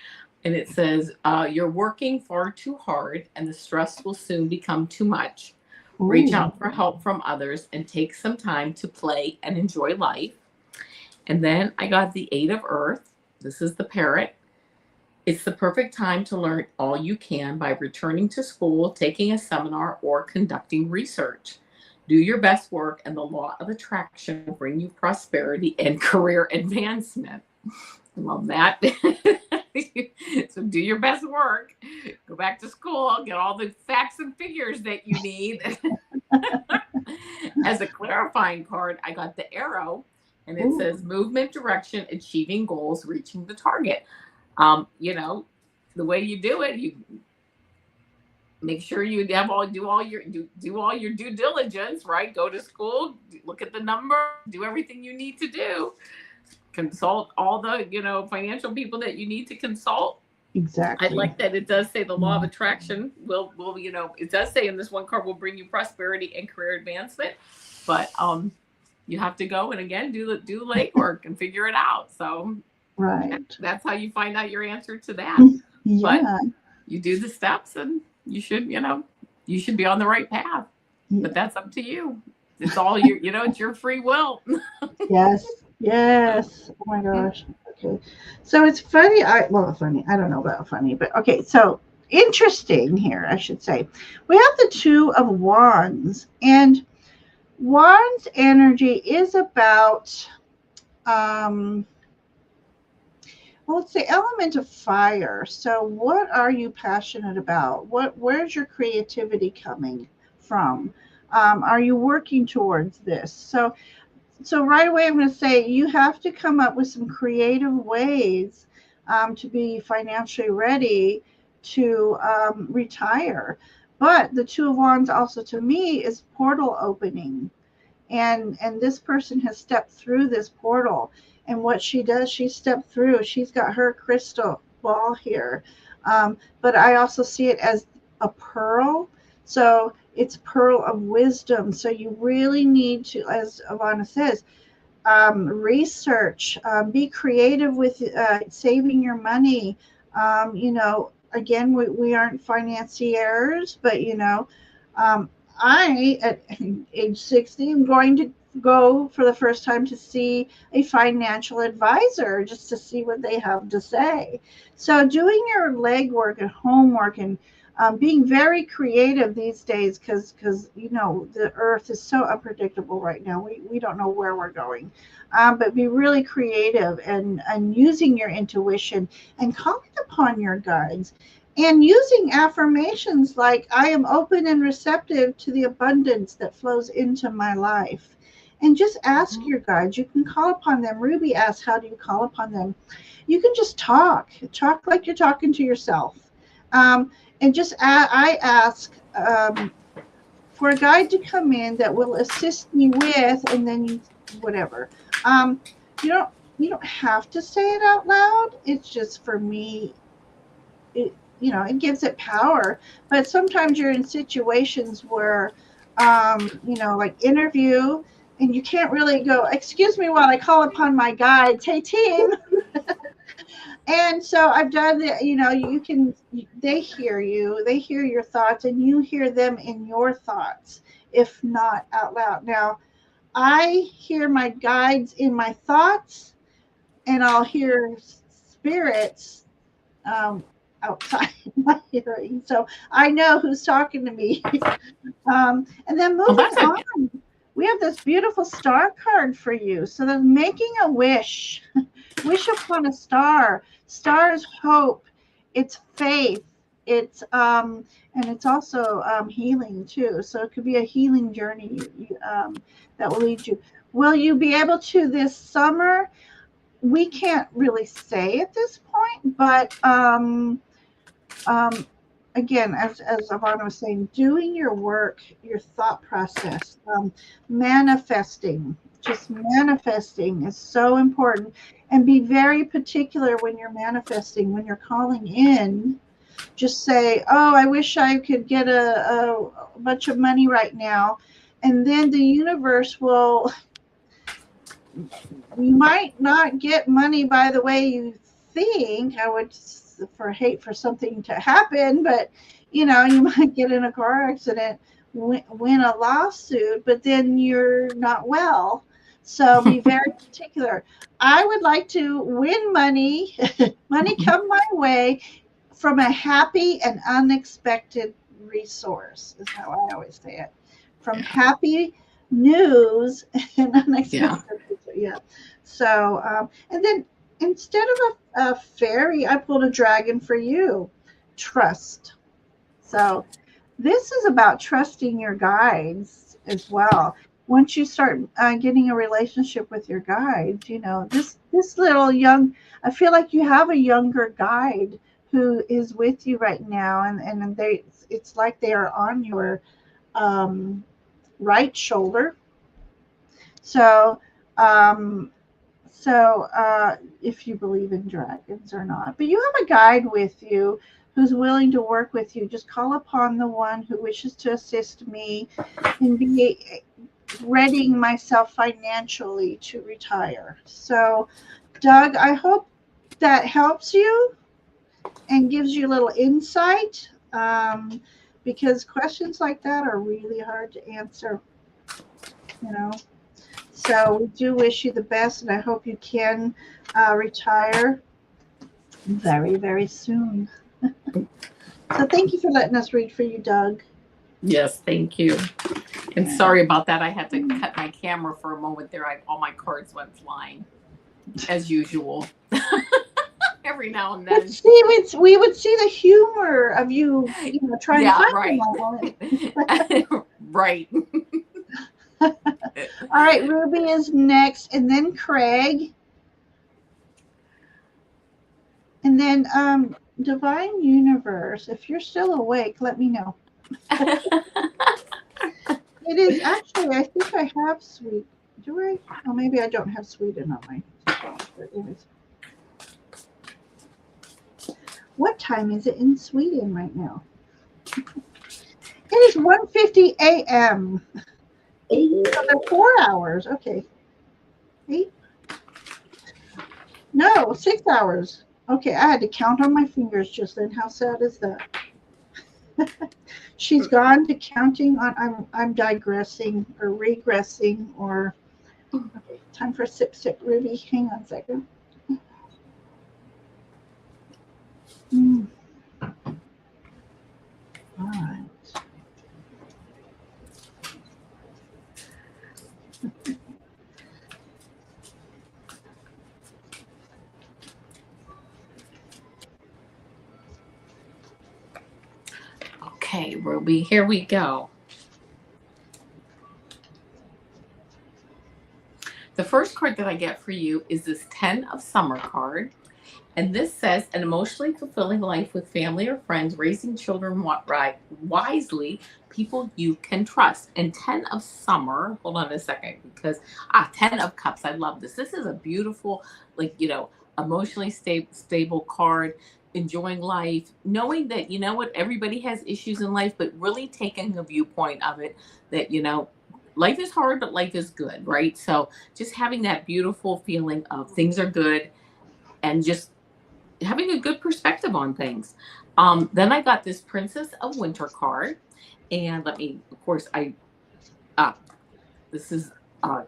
And it says, you're working far too hard and the stress will soon become too much. Ooh. Reach out for help from others and take some time to play and enjoy life. And then I got the 8 of earth. This is the parrot. It's the perfect time to learn all you can by returning to school, taking a seminar, or conducting research. Do your best work, and the law of attraction will bring you prosperity and career advancement. Love that. So do your best work. Go back to school, get all the facts and figures that you need. As a clarifying card, I got the arrow, and it says movement, direction, achieving goals, reaching the target. The way you do it, you make sure you do all your due diligence, right? Go to school, look at the number, do everything you need to do. Consult all the financial people that you need to consult. Exactly. I like that it does say the law of attraction will it does say in this one card will bring you prosperity and career advancement, but you have to go and again do the legwork and figure it out. So right, that's how you find out your answer to that. Yeah. But you do the steps and you should be on the right path. Yeah. But that's up to you. It's all it's your free will. Yes. Oh my gosh. Okay. So it's funny. I don't know about funny, but okay. So interesting here, I should say. We have the Two of Wands, and Wands energy is about, well, it's the element of fire. So what are you passionate about? Where's your creativity coming from? Are you working towards this? So right away, I'm going to say you have to come up with some creative ways to be financially ready to retire. But the Two of Wands also to me is portal opening. And this person has stepped through this portal. And what she does, she stepped through. She's got her crystal ball here. But I also see it as a pearl. So it's pearl of wisdom. So you really need to, as Avana says, research, be creative with saving your money. Again, we aren't financiers, but I, at age 60, am going to go for the first time to see a financial advisor just to see what they have to say. So doing your legwork and homework and being very creative these days, because the earth is so unpredictable right now. We don't know where we're going, but be really creative and using your intuition and calling upon your guides and using affirmations like I am open and receptive to the abundance that flows into my life. And just ask your guides. You can call upon them. Ruby asks, how do you call upon them? You can just talk like you're talking to yourself. And just I ask for a guide to come in that will assist me with, and then you whatever. You don't have to say it out loud. It's just for me. It gives it power. But sometimes you're in situations where, like interview, and you can't really go. Excuse me while I call upon my guides. Hey team. And so I've done that, they hear you, they hear your thoughts, and you hear them in your thoughts, if not out loud. Now, I hear my guides in my thoughts, and I'll hear spirits outside my hearing. So I know who's talking to me. And then moving on, we have this beautiful star card for you. So there's making a wish. Wish upon a star. Star is hope. It's faith. It's and it's also healing too. So it could be a healing journey that will lead you. Will you be able to this summer? We can't really say at this point, but again, as Avana was saying, doing your work, your thought process, manifesting, just manifesting is so important. And be very particular when you're manifesting, when you're calling in. Just say, oh, I wish I could get a bunch of money right now. And then the universe will, you might not get money by the way you think. I would hate for something to happen, but you might get in a car accident, win a lawsuit, but then you're not well. So be very particular. I would like to win money, money come my way from a happy and unexpected resource, is how I always say it. From happy news and unexpected. Yeah. So, and then instead of a fairy, I pulled a dragon for you. Trust. So this is about trusting your guides as well. Once you start getting a relationship with your guides, this little young, I feel like you have a younger guide who is with you right now, and it's like they are on your right shoulder. So if you believe in dragons or not, but you have a guide with you who's willing to work with you. Just call upon the one who wishes to assist me in be readying myself financially to retire. So, Doug, I hope that helps you and gives you a little insight, because questions like that are really hard to answer, So we do wish you the best, and I hope you can retire very, very soon. So thank you for letting us read for you, Doug. Yes, thank you. And sorry about that. I had to cut my camera for a moment there. All my cards went flying, as usual. Every now and But then. see, we would see the humor of you, trying to Yeah, find them right. all. Right. All right, Ruby is next, and then Craig, and then Divine Universe. If you're still awake, let me know. It is actually, I think I have sweet. Do I? Oh, maybe I don't have Sweden on my phone. But anyways, what time is it in Sweden right now? It is 1:50 a.m. So they're 4 hours. Okay. 8? No, 6 hours. Okay, I had to count on my fingers just then. How sad is that? She's gone to counting on. I'm digressing or regressing or. Okay, time for sip sip, Ruby. Hang on a second. Mm. All right. Okay, Ruby, here we go. The first card that I get for you is this 10 of Summer card. And this says an emotionally fulfilling life with family or friends, raising children wisely, people you can trust. And 10 of Summer, hold on a second, because 10 of Cups. I love this. This is a beautiful, emotionally stable card, enjoying life, knowing that, everybody has issues in life, but really taking a viewpoint of it that, life is hard, but life is good, right? So just having that beautiful feeling of things are good and just having a good perspective on things. Then I got this Princess of Winter card, and let me, of course, this is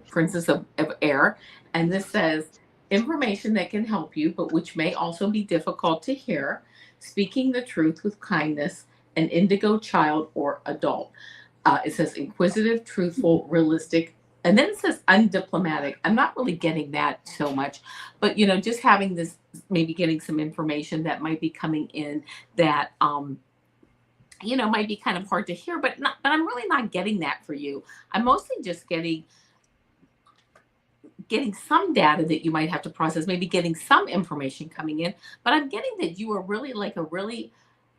Princess of Air, and this says information that can help you, but which may also be difficult to hear. Speaking the truth with kindness, an indigo child or adult. It says inquisitive, truthful, realistic, and then it says undiplomatic. I'm not really getting that so much, but just having this, maybe getting some information that might be coming in that might be kind of hard to hear, but I'm really not getting that for you. I'm mostly just getting some data that you might have to process, maybe getting some information coming in, but I'm getting that you are really like a really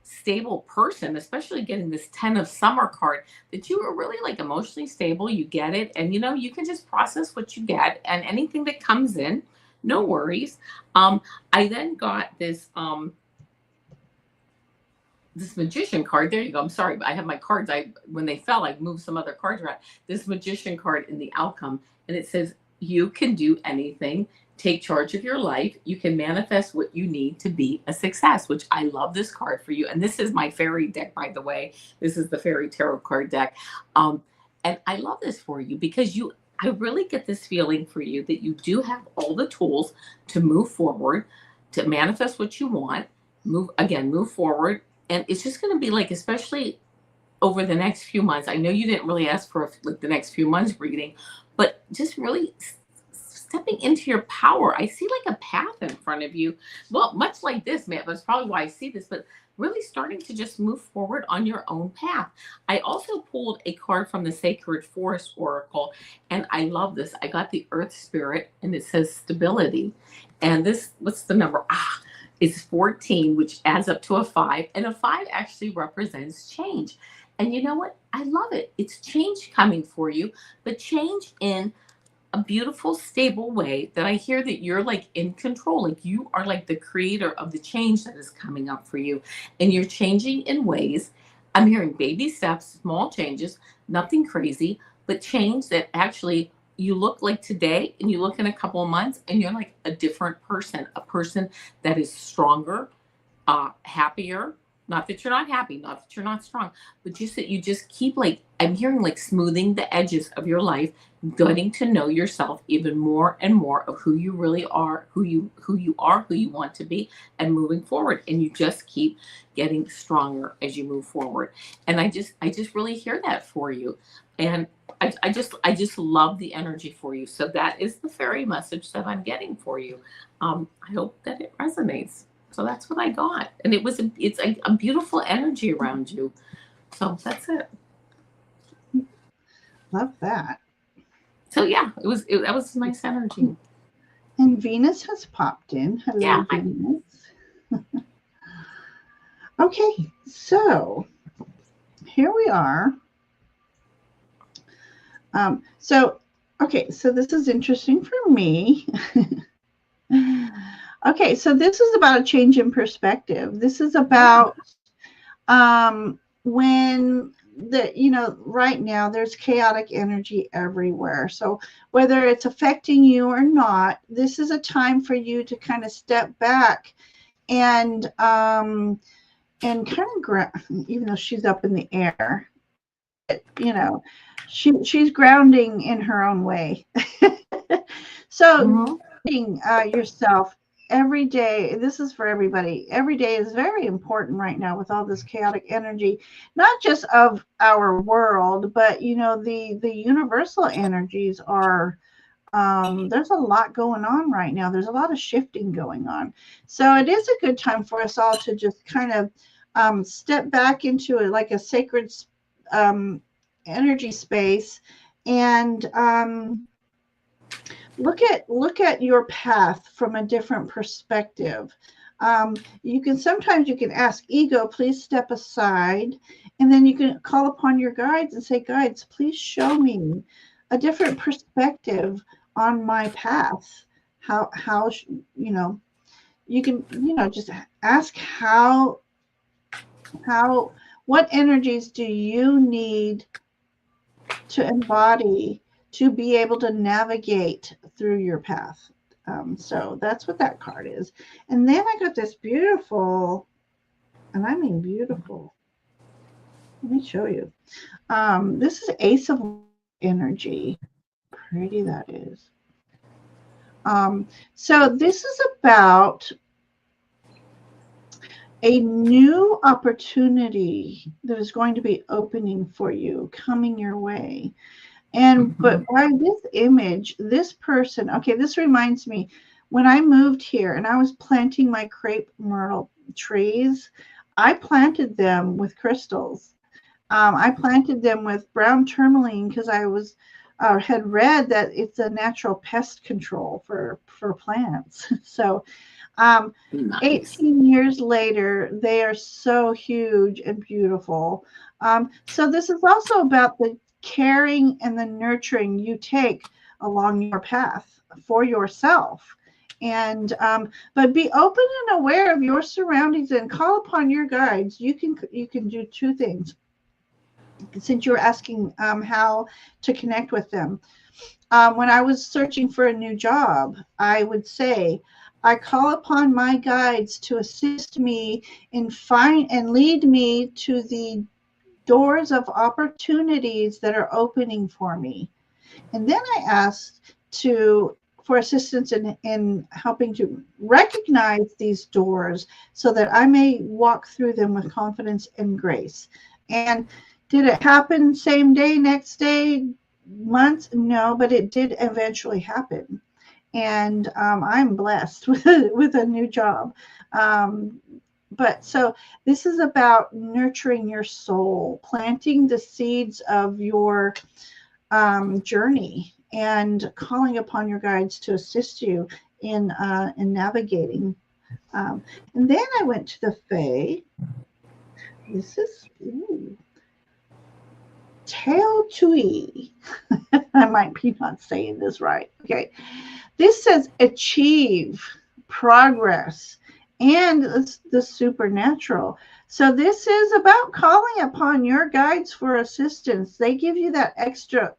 stable person, especially getting this 10 of Summer card, that you are really like emotionally stable. You get it. And you can just process what you get, and anything that comes in, no worries. I then got this Magician card. There you go. I'm sorry, but I have my cards. When they fell, I moved some other cards around. This Magician card in the outcome, and it says you can do anything. Take charge of your life. You can manifest what you need to be a success, which I love this card for you. And this is my fairy deck, by the way. This is the fairy tarot card deck. And I love this for you because I really get this feeling for you that you do have all the tools to move forward, to manifest what you want, move forward. And it's just going to be like, especially over the next few months. I know you didn't really ask for like the next few months reading, but just really stepping into your power. I see like a path in front of you. Well, much like this, man. That's probably why I see this, but really starting to just move forward on your own path. I also pulled a card from the Sacred Forest Oracle, and I love this. I got the Earth Spirit, and it says stability. And this, what's the number? It's 14, which adds up to a 5, and a 5 actually represents change. And you know what? I love it. It's change coming for you, but change in a beautiful, stable way that I hear that you're like in control. Like you are like the creator of the change that is coming up for you. And you're changing in ways. I'm hearing baby steps, small changes, nothing crazy, but change that actually you look like today and you look in a couple of months and you're like a different person, a person that is stronger, happier, Not that you're not happy, not that you're not strong, but just that you just keep, like, I'm hearing, like, smoothing the edges of your life, getting to know yourself even more and more of who you really are, who you want to be, and moving forward. And you just keep getting stronger as you move forward. And I just really hear that for you. And I just love the energy for you. So that is the fairy message that I'm getting for you. I hope that it resonates. So that's what I got, and it's a beautiful energy around you. So that's it. Love that. So yeah, that was nice energy. And Venus has popped in. Hello, Yeah, Venus. Okay, so here we are. So this is interesting for me. Okay, so this is about a change in perspective. This is about when right now there's chaotic energy everywhere. So whether it's affecting you or not, this is a time for you to kind of step back and kind of even though she's up in the air, she's grounding in her own way. So mm-hmm. yourself every day. This is for everybody. Every day is very important right now with all this chaotic energy, not just of our world, but the universal energies are. There's a lot going on right now. There's a lot of shifting going on. So it is a good time for us all to just kind of step back into it like a sacred um, energy space and look at your path from a different perspective. Sometimes you can ask ego, please step aside, and then you can call upon your guides and say, guides, please show me a different perspective on my path. How you can just ask how what energies do you need to embody to be able to navigate through your path. So that's what that card is. And then I got this beautiful, and I mean beautiful. Let me show you. This is Ace of Energy. Pretty that is. So this is about a new opportunity that is going to be opening for you, coming your way. And but by this image, this person, okay, this reminds me when I moved here and I was planting my crepe myrtle trees, I planted them with crystals. I planted them with brown tourmaline because I was had read that it's a natural pest control for plants. So Nice. 18 years later, they are so huge and beautiful. So this is also about the caring and the nurturing you take along your path for yourself. And but be open and aware of your surroundings and call upon your guides. You can do two things. Since you're asking how to connect with them, when I was searching for a new job, I would say, I call upon my guides to assist me in find and lead me to the doors of opportunities that are opening for me. And then I asked for assistance in helping to recognize these doors so that I may walk through them with confidence and grace. And did it happen same day, next day, months? No, but it did eventually happen. And I'm blessed with a new job. But so this is about nurturing your soul, planting the seeds of your journey, and calling upon your guides to assist you in navigating. And then I went to the Fae. This is Tail Tui. I might be not saying this right. Okay. This says achieve, progress, and the supernatural. So this is about calling upon your guides for assistance. They give you that extra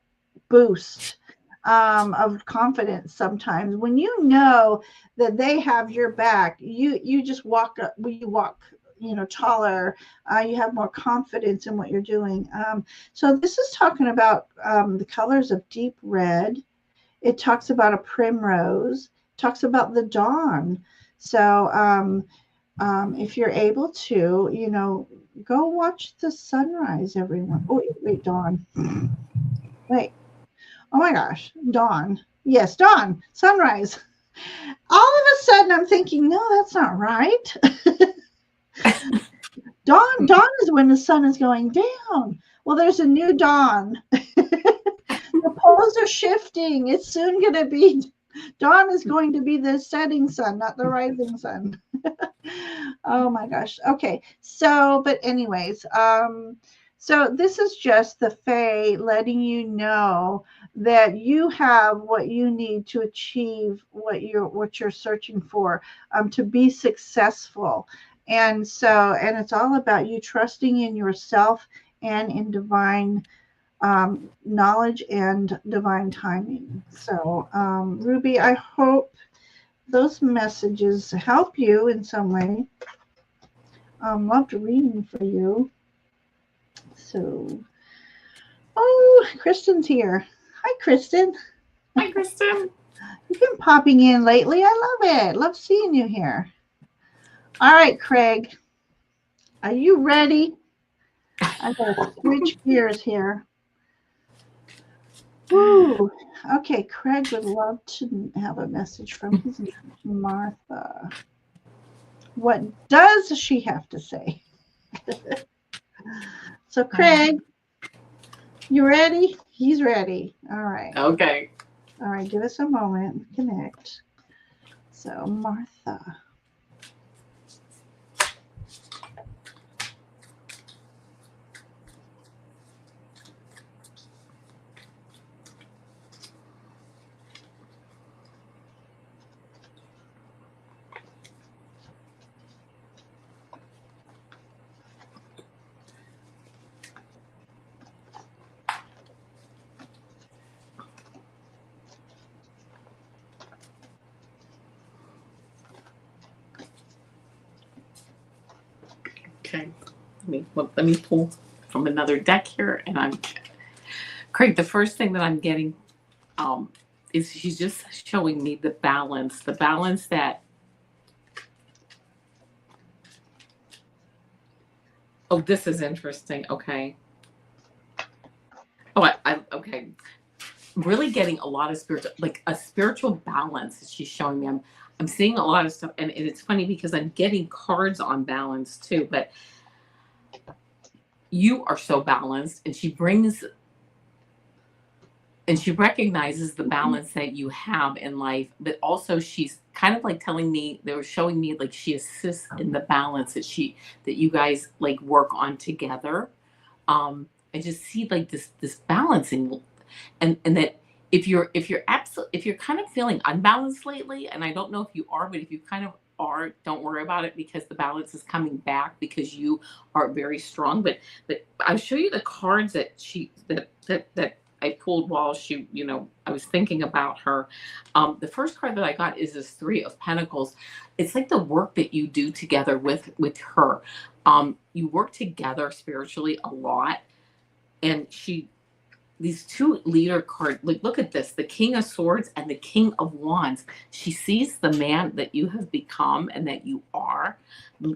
boost of confidence sometimes when you know that they have your back. You just walk up, you walk taller. You have more confidence in what you're doing. So this is talking about the colors of deep red. It talks about a primrose, talks about the dawn. So if you're able to, go watch the sunrise, everyone. Oh, wait, dawn. Wait. Oh my gosh, dawn. Yes, dawn, sunrise. All of a sudden, I'm thinking, no, that's not right. Dawn is when the sun is going down. Well, there's a new dawn. The poles are shifting. It's soon going to be dawn is going to be the setting sun, not the rising sun. Oh my gosh. Okay. So, but anyways, so this is just the Fae letting you know that you have what you need to achieve what you're searching for, to be successful. And so, and it's all about you trusting in yourself and in divine knowledge and divine timing. So, Ruby, I hope those messages help you in some way. Loved reading for you. So, oh, Kristen's here. Hi, Kristen. Hi, Kristen. You've been popping in lately. I love it. Love seeing you here. All right, Craig. Are you ready? I'm going to switch gears here. Woo. Okay, Craig would love to have a message from his Martha. What does she have to say? So, Craig, you ready? He's ready. All right. Okay. All right, give us a moment. Connect. So, Martha. Okay. Let me pull from another deck here, and I'm Craig. The first thing that I'm getting is she's just showing me the balance that. Oh, this is interesting. Okay. Oh, I okay. Really getting a lot of spiritual balance. She's showing me. I'm seeing a lot of stuff, and it's funny because I'm getting cards on balance too. But you are so balanced, and she recognizes the balance that you have in life, but also she's kind of like telling me, they were showing me like she assists in the balance that you guys like work on together. I just see like this balancing, and that if you're kind of feeling unbalanced lately, and I don't know if you are, but if you kind of are, don't worry about it, because the balance is coming back because you are very strong. But I'll show you the cards that I pulled while I was thinking about her. The first card that I got is this Three of Pentacles. It's like the work that you do together with her. You work together spiritually a lot, and these two leader cards, like, look at this, the King of Swords and the King of Wands. She sees the man that you have become and that you are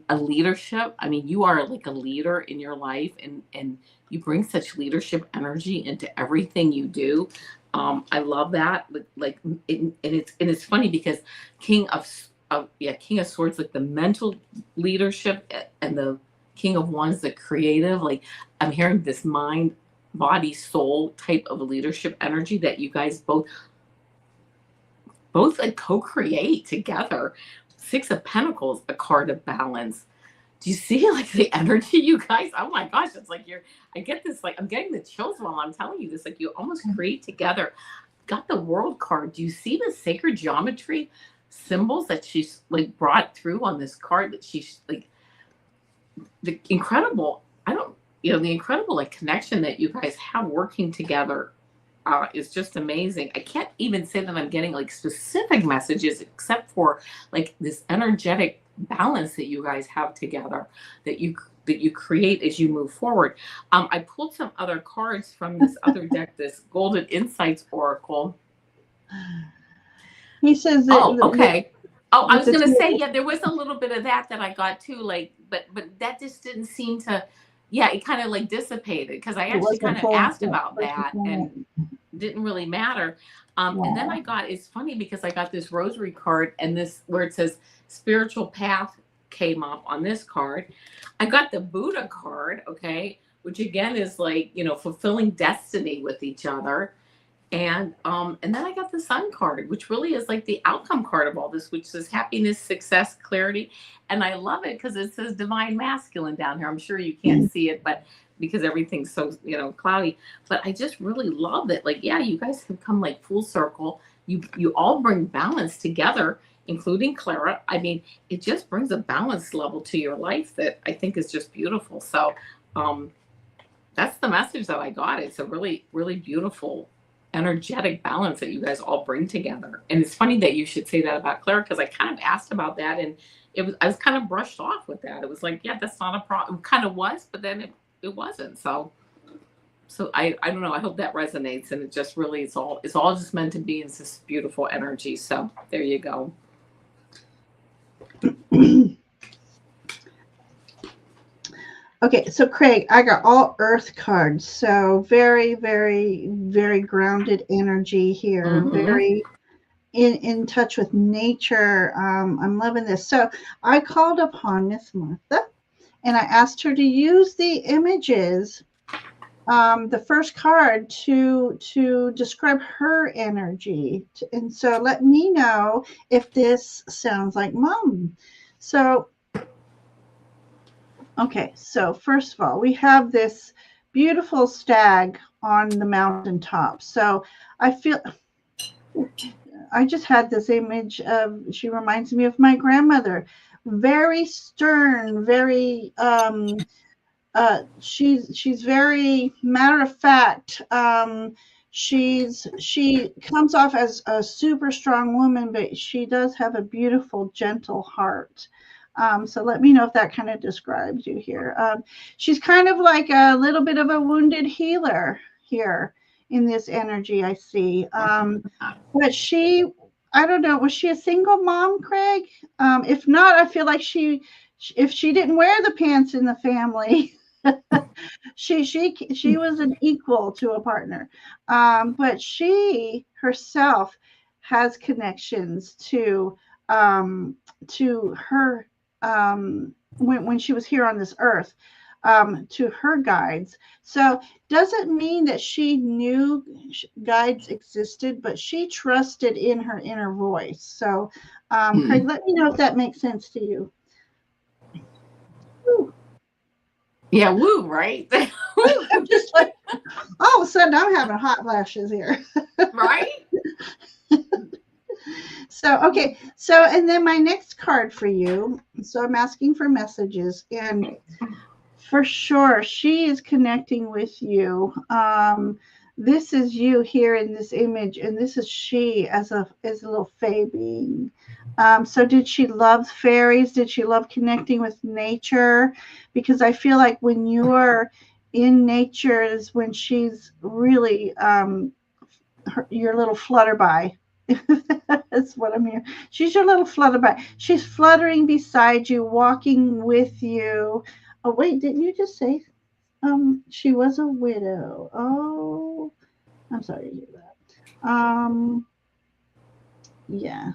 a leadership. I mean, you are like a leader in your life, and you bring such leadership energy into everything you do. I love that. And it's funny because King of Swords, like the mental leadership, and the King of Wands, the creative. Like, I'm hearing this mind, body, soul type of leadership energy that you guys both like co-create together. Six of Pentacles, a card of balance. Do you see like the energy, you guys? Oh my gosh, it's like I get this, like, I'm getting the chills while I'm telling you this. Like, you almost create together. Got the World card. Do you see the sacred geometry symbols that she's like brought through on this card? That she's like, the incredible, the incredible like connection that you guys have working together is just amazing. I can't even say that I'm getting like specific messages, except for like this energetic balance that you guys have together, that you create as you move forward. I pulled some other cards from this other deck, this Golden Insights Oracle. He says Oh, that okay. Oh, I with was the gonna say, table. yeah, there was a little bit of that I got too, like, but that just didn't seem to, yeah, it kind of like dissipated because I It actually kind wasn't of pulling. asked Yeah, about person that and pulling didn't really matter. it. And then Wow. I got, it's funny because I got this rosary card and this where it says spiritual path came up on this card. I got the Buddha card, okay, which again is like, fulfilling destiny with each other. And then I got the Sun card, which really is like the outcome card of all this, which says happiness, success, clarity. And I love it because it says divine masculine down here. I'm sure you can't see it, but because everything's so, cloudy. But I just really love it. Like, yeah, you guys have come like full circle. You all bring balance together, including Clara. I mean, it just brings a balance level to your life that I think is just beautiful. So that's the message that I got. It's a really, really beautiful energetic balance that you guys all bring together. And it's funny that you should say that about Claire because I kind of asked about that and I was kind of brushed off with that. It was like, yeah, that's not a problem. It kind of was, but then it wasn't. So I don't know. I hope that resonates and it just really it's all just meant to be. It's this beautiful energy. So there you go. Okay, so Craig, I got all earth cards. So very, very, very grounded energy here. Mm-hmm. Very in touch with nature. I'm loving this. So I called upon Miss Martha and I asked her to use the images, the first card to describe her energy. And so let me know if this sounds like Mom. So okay, so first of all, we have this beautiful stag on the mountaintop. So I feel I just had this image of she reminds me of my grandmother. Very stern, very she's very matter of fact. She comes off as a super strong woman, but she does have a beautiful, gentle heart. So let me know if that kind of describes you here. She's kind of like a little bit of a wounded healer here in this energy I see. But I don't know, was she a single mom, Craig? If not, I feel like if she didn't wear the pants in the family, she was an equal to a partner. But she herself has connections to her when she was here on this earth, to her guides. So doesn't mean that she knew guides existed, but she trusted in her inner voice. So Craig, let me know if that makes sense to you. Woo. Yeah, woo, right? I'm just like, all of a sudden I'm having hot flashes here. Right? So, okay. So, and then my next card for you. So I'm asking for messages and for sure she is connecting with you. This is you here in this image and this is she as a little fae being. So did she love fairies? Did she love connecting with nature? Because I feel like when you are in nature is when she's really your little flutterby. That's what I'm hearing. She's your little flutterby. She's fluttering beside you, walking with you. Oh wait, didn't you just say she was a widow? Oh, I'm sorry to hear that. Yeah.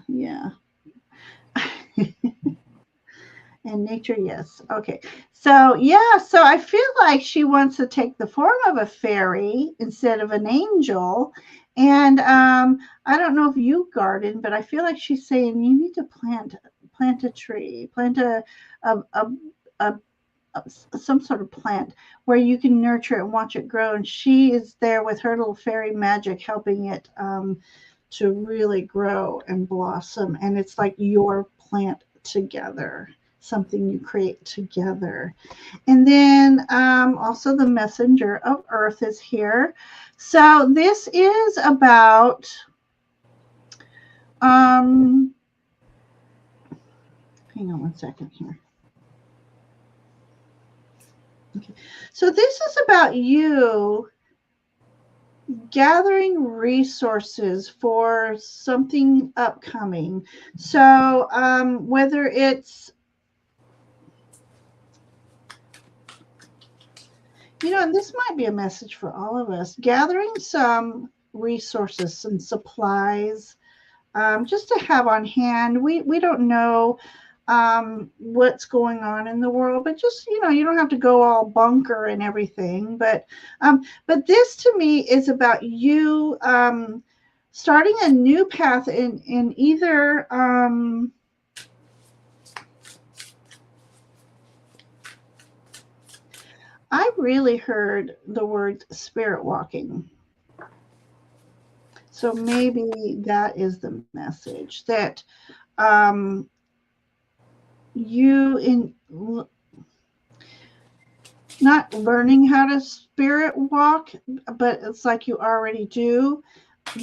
And nature, yes. Okay. So yeah, so I feel like she wants to take the form of a fairy instead of an angel. And I don't know if you garden, but I feel like she's saying you need to plant a tree, plant a, a, some sort of plant where you can nurture it and watch it grow. And she is there with her little fairy magic helping it to really grow and blossom. And it's like your plant together, something you create together. And then also the messenger of earth is here. So this is about, hang hang on one second here. Okay. So this is about you gathering resources for something upcoming. So whether it's, and this might be a message for all of us, gathering some resources, some supplies, just to have on hand. We don't know what's going on in the world, but just, you don't have to go all bunker and everything. But this to me is about you starting a new path in either I really heard the word spirit walking. So maybe that is the message, that you in not learning how to spirit walk, but it's like you already do.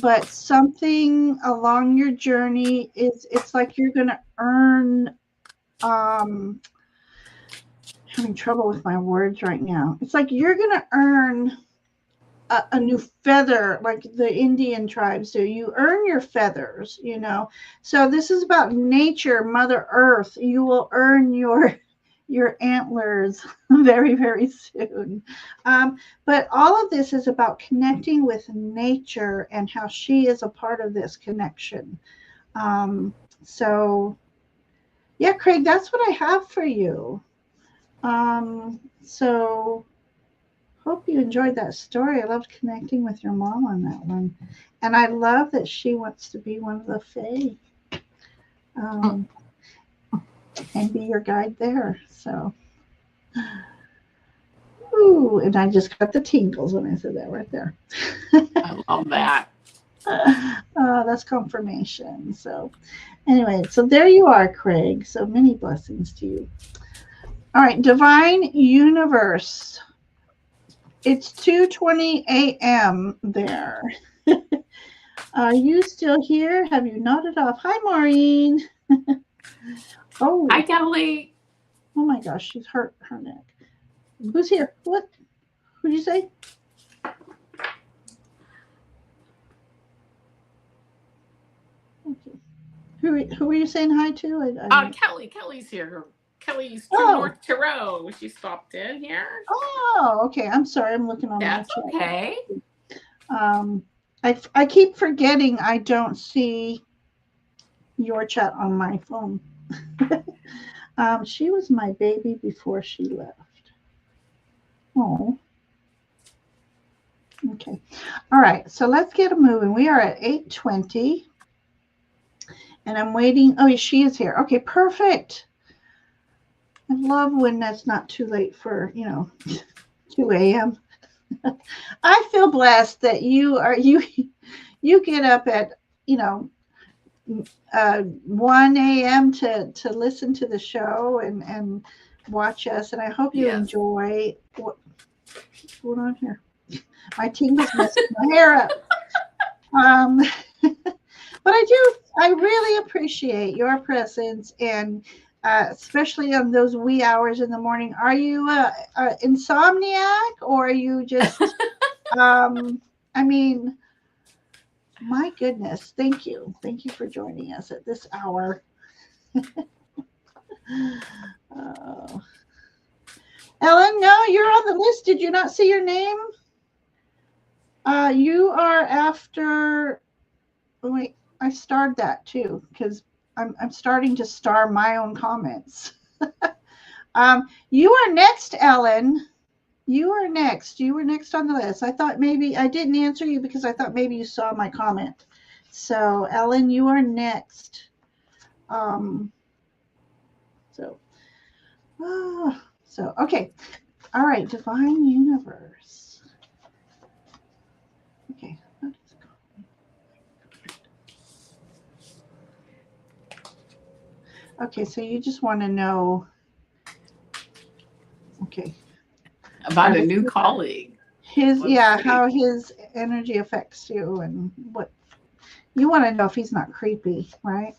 But something along your journey it's like you're going to earn, having trouble with my words right now. It's like you're going to earn a new feather, like the Indian tribes do. You earn your feathers, So this is about nature, Mother Earth. You will earn your antlers very, very soon. But all of this is about connecting with nature and how she is a part of this connection. So, yeah, Craig, that's what I have for you. So hope you enjoyed that story. I loved connecting with your mom on that one. And I love that she wants to be one of the Fae. And be your guide there. So, ooh, and I just got the tingles when I said that right there. I love that. That's confirmation. So, anyway, so there you are, Craig. So many blessings to you. All right, Divine Universe. It's 2:20 a.m. there. Are you still here? Have you nodded off? Hi, Maureen. Oh. Hi, Kelly. Oh my gosh, she's hurt her neck. Who's here? What? Who'd you say? Okay. Who are you saying hi to? Kelly. Kelly's here. Kelly's True North Tarot. She stopped in here. Oh, okay. I'm sorry. I'm looking on That's my chat. Okay. I keep forgetting I don't see your chat on my phone. She was my baby before she left. Oh. Okay. All right. So let's get moving. We are at 8:20. And I'm waiting. Oh, she is here. Okay, perfect. I love when that's not too late for, 2 a.m. I feel blessed that you get up at, 1 a.m. to listen to the show and watch us. And I hope you enjoy what's going on here. My tingles messing my hair up. But I really appreciate your presence, and especially on those wee hours in the morning. Are you a insomniac, or are you just, I mean, my goodness, thank you. Thank you for joining us at this hour. Ellen, no, you're on the list. Did you not see your name? You are after, wait, I starred that too, because I'm starting to star my own comments. You are next, Ellen. You are next. You were next on the list. I thought maybe I didn't answer you because I thought maybe you saw my comment. So, Ellen, you are next. So okay. All right, Divine Universe. Okay. Okay, so you just want to know. Okay. About a new colleague. How his energy affects you, and what you want to know if he's not creepy, right?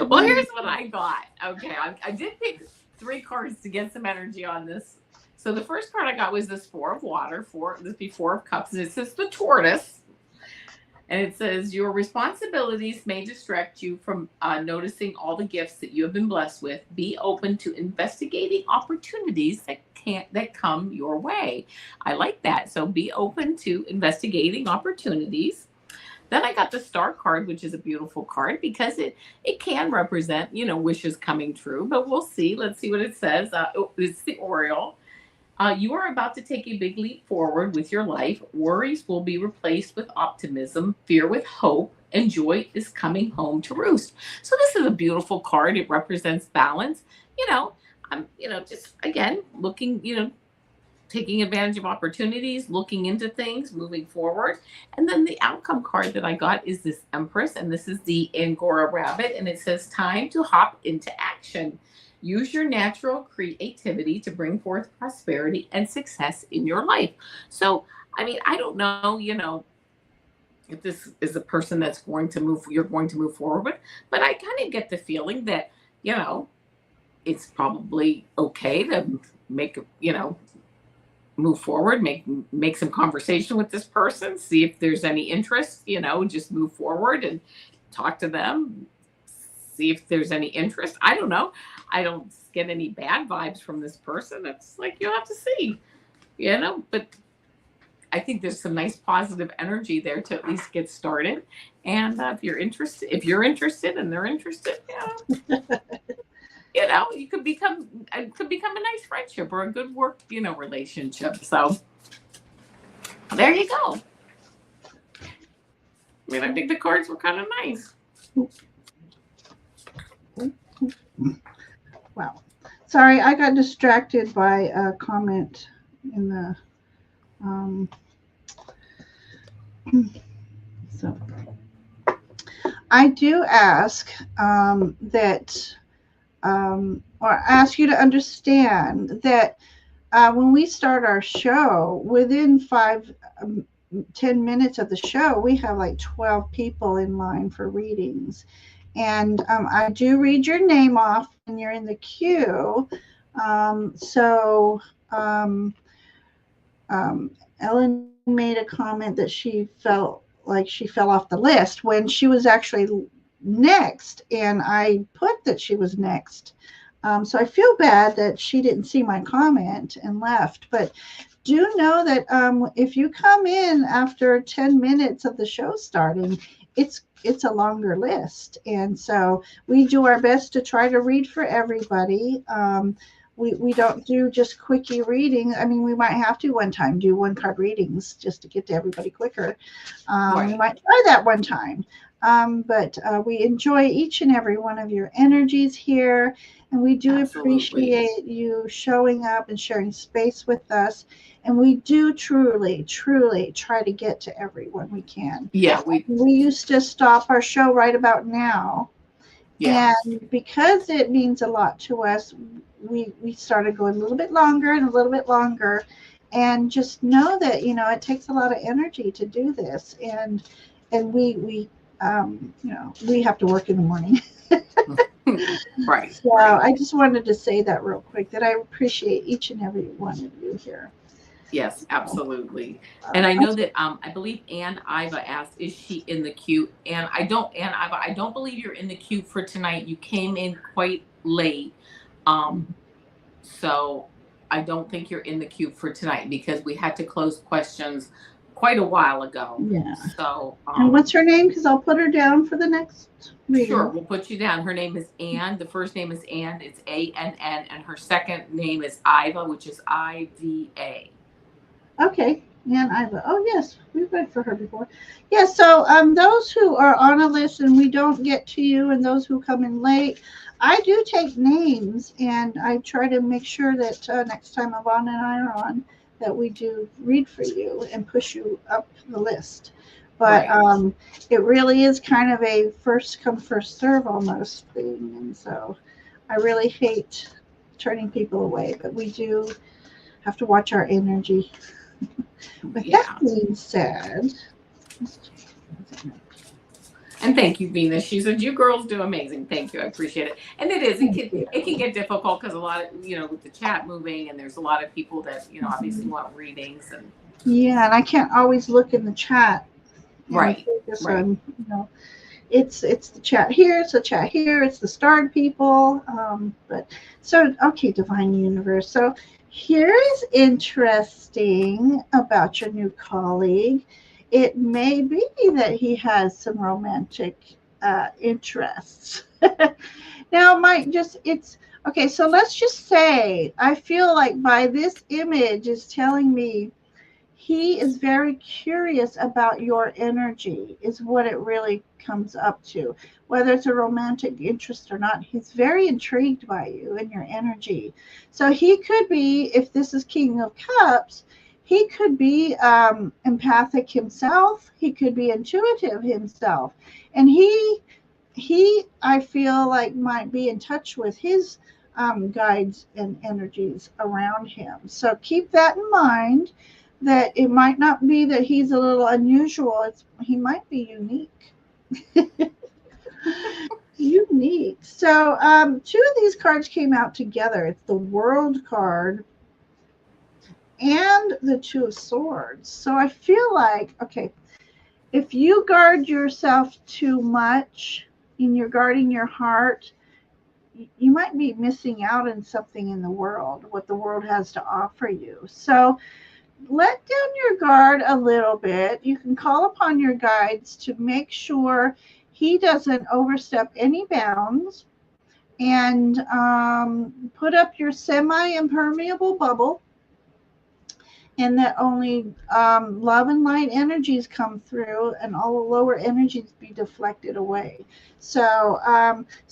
Well, here's what I got. Okay, I did pick 3 cards to get some energy on this. So the first card I got was this Four of Water, this be Four of Cups, and it says the Tortoise. And it says, your responsibilities may distract you from noticing all the gifts that you have been blessed with. Be open to investigating opportunities that come your way. I like that. So be open to investigating opportunities. Then I got the Star card, which is a beautiful card because it can represent, wishes coming true. But we'll see. Let's see what it says. It's the Oriole. You are about to take a big leap forward with your life. Worries will be replaced with optimism, fear with hope, and joy is coming home to roost. So this is a beautiful card. It represents balance. I'm, just again looking, taking advantage of opportunities, looking into things, moving forward. And then the outcome card that I got is this Empress, and this is the Angora rabbit, and it says, time to hop into action. Use your natural creativity to bring forth prosperity and success in your life. So, I don't know, if this is a person you're going to move forward with, but I kind of get the feeling that, it's probably okay to make, move forward, make some conversation with this person, see if there's any interest, just move forward and talk to them, see if there's any interest. I don't know. I don't get any bad vibes from this person. It's like, you'll have to see, but I think there's some nice positive energy there to at least get started. And if you're interested and they're interested, it could become a nice friendship or a good work, relationship. So there you go. I think the cards were kind of nice. Wow. Sorry, I got distracted by a comment in the so I do ask that or ask you to understand that when we start our show, within 10 minutes of the show, we have like 12 people in line for readings. And I do read your name off when you're in the queue. Ellen made a comment that she felt like she fell off the list when she was actually next, and I put that she was next. So I feel bad that she didn't see my comment and left. But do know that if you come in after 10 minutes of the show starting, it's a longer list. And so we do our best to try to read for everybody. We don't do just quickie reading. We might have to one time do 1-card readings just to get to everybody quicker. Right. We might try that one time. But we enjoy each and every one of your energies here. And we do appreciate you showing up and sharing space with us. And we do truly, truly try to get to everyone we can. Yeah. We used to stop our show right about now. Yeah. And because it means a lot to us, we started going a little bit longer and a little bit longer. And just know that, it takes a lot of energy to do this. And we have to work in the morning. Right. So I just wanted to say that real quick, that I appreciate each and every one of you here. Yes, absolutely. And I know that I believe Ann Iva asked, is she in the queue? And Ann Iva, I don't believe you're in the queue for tonight. You came in quite late. So I don't think you're in the queue for tonight because we had to close questions quite a while ago. Yeah. So and what's her name? Because I'll put her down for the next reading. Sure, we'll put you down. Her name is Ann. The first name is Ann. It's Ann, and her second name is Iva, which is IVA. Okay, Ann Iva. Oh yes, we've read for her before. Yeah. So those who are on a list and we don't get to you, and those who come in late, I do take names, and I try to make sure that next time Avana and I are on, that we do read for you and push you up the list. But right. It really is kind of a first come, first serve almost thing. And so I really hate turning people away, but we do have to watch our energy. With that being said, And thank you, Venus. She said, "You girls do amazing. Thank you. I appreciate it." And it is. Thank you. It can get difficult because a lot of with the chat moving, and there's a lot of people that obviously Mhm. want readings and. Yeah, and I can't always look in the chat and Right. focus Right. on, it's the chat here, it's the chat here, it's the starred people. But so okay, divine universe. So here is interesting about your new colleague. It may be that he has some romantic interests. Now, it might just it's okay. So let's just say I feel like by this image is telling me he is very curious about your energy, is what it really comes up to. Whether it's a romantic interest or not, he's very intrigued by you and your energy. So he could be, if this is King of Cups, he could be empathic himself. He could be intuitive himself. And I feel like might be in touch with his guides and energies around him. So keep that in mind, that it might not be that he's a little unusual. He might be unique. Unique. So two of these cards came out together. It's the World card and the Two of Swords. So I feel like, okay, if you guard yourself too much and you're guarding your heart, you might be missing out on something in the world, what the world has to offer you. So let down your guard a little bit. You can call upon your guides to make sure he doesn't overstep any bounds, and put up your semi-impermeable bubble, and that only love and light energies come through, and all the lower energies be deflected away. So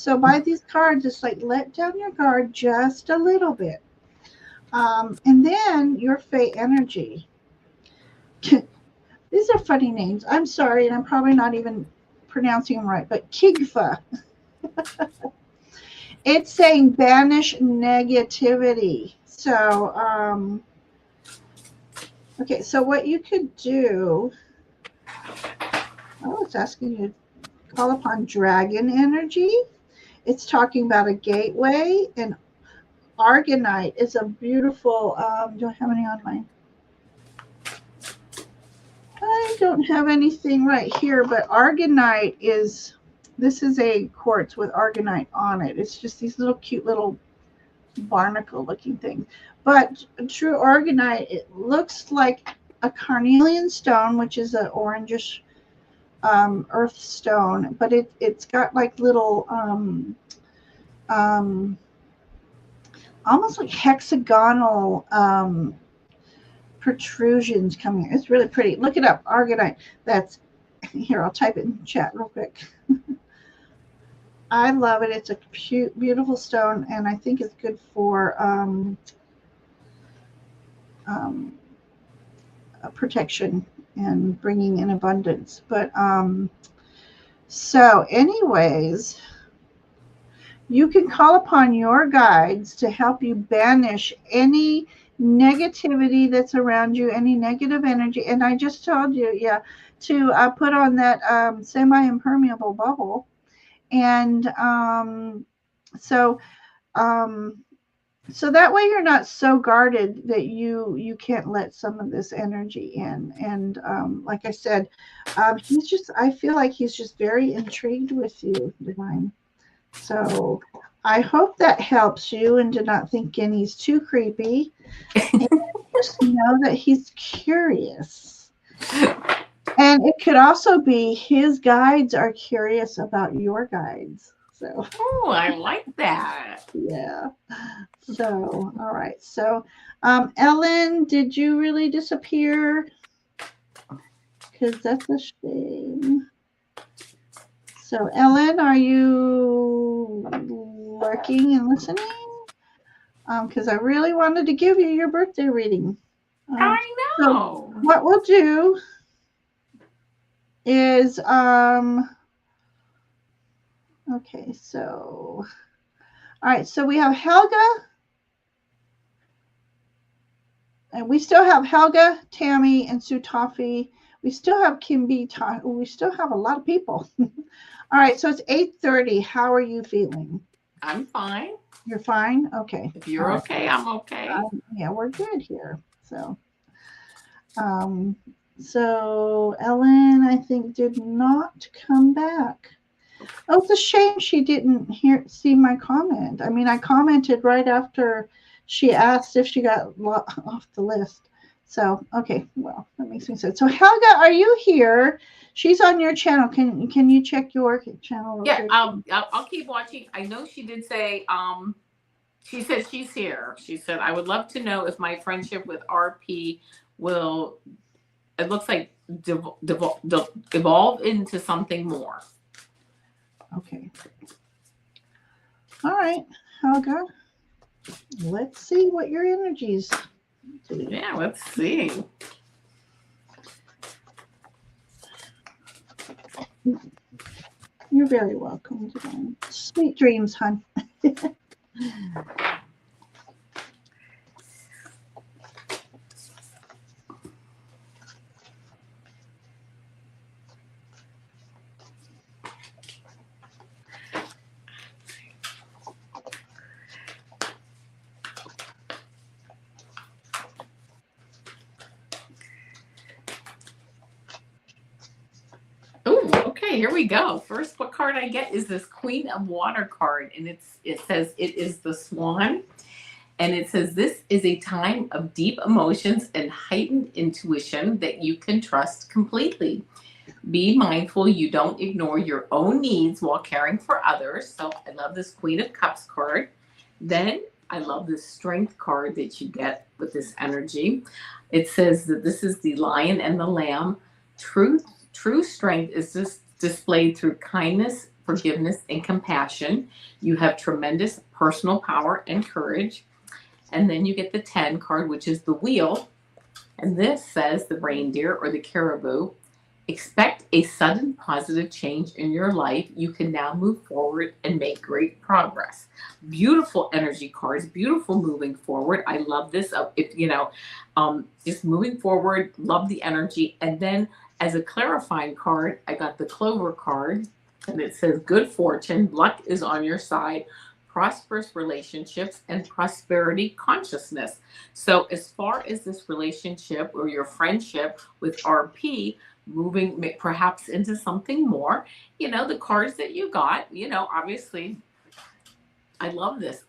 by these cards, it's like let down your guard just a little bit, and then your fey energy. These are funny names. I'm sorry, and I'm probably not even pronouncing them right, but Kigfa. It's saying banish negativity. So, okay, so what you could do, it's asking you to call upon dragon energy. It's talking about a gateway, and Argonite is a beautiful, do I have any on mine? I don't have anything right here, but Argonite this is a quartz with Argonite on it. It's just these little cute little barnacle looking things. But true Argonite, it looks like a carnelian stone, which is an orangish earth stone, but it's got like little almost like hexagonal protrusions coming. It's really pretty. Look it up, Argonite. That's here. I'll type it in chat real quick. I love it. It's a beautiful stone, and I think it's good for protection and bringing in abundance. But so, anyways, you can call upon your guides to help you banish any negativity that's around you, any negative energy. And I just told you, to put on that semi-impermeable bubble. And so so that way you're not so guarded that you can't let some of this energy in. And like I said, I feel like he's just very intrigued with you, Divine. So I hope that helps you, and to not think Kenny's too creepy. And just know that he's curious. And it could also be his guides are curious about your guides. So, oh, I like that. Yeah. So, all right. So, Ellen, did you really disappear? Because that's a shame. So, Ellen, are you lurking and listening? Because I really wanted to give you your birthday reading. I know. So what we'll do is, okay, so, all right, so we have Helga, and we still have Helga, Tammy, and Sutafi We still have Kim B. We still have a lot of people. All right, so it's 8:30. How are you feeling? I'm fine. You're fine? Okay. If All you're right. okay, I'm okay. Yeah, we're good here. Um, so Ellen, I think, did not come back. Oh, it's a shame she didn't see my comment. I mean, I commented right after she asked if she got off the list. So, okay, well, that makes me sad. So, Helga, are you here? She's on your channel. Can you check your channel real Yeah, quick? I'll keep watching. I know she did say she said she's here. She said I would love to know if my friendship with RP will, it looks like, evolve into something more. Okay. All right, Helga. Let's see what your energies do. Yeah, let's see. You're very welcome, Divine. Sweet dreams, hon. Okay, here we go. First, what card I get is this Queen of Water card, and it says it is the Swan, and it says this is a time of deep emotions and heightened intuition that you can trust completely. Be mindful you don't ignore your own needs while caring for others. So I love this Queen of Cups card. Then I love this Strength card that you get with this energy. It says that this is the Lion and the Lamb. True strength is displayed through kindness, forgiveness, and compassion. You have tremendous personal power and courage. And then you get the 10 card, which is the Wheel. And this says the reindeer or the caribou. Expect a sudden positive change in your life. You can now move forward and make great progress. Beautiful energy cards, beautiful moving forward. I love this. Just moving forward, love the energy. And then as a clarifying card, I got the Clover card, and it says good fortune, luck is on your side, prosperous relationships, and prosperity consciousness. So as far as this relationship or your friendship with RP, moving perhaps into something more, the cards that you got, obviously I love this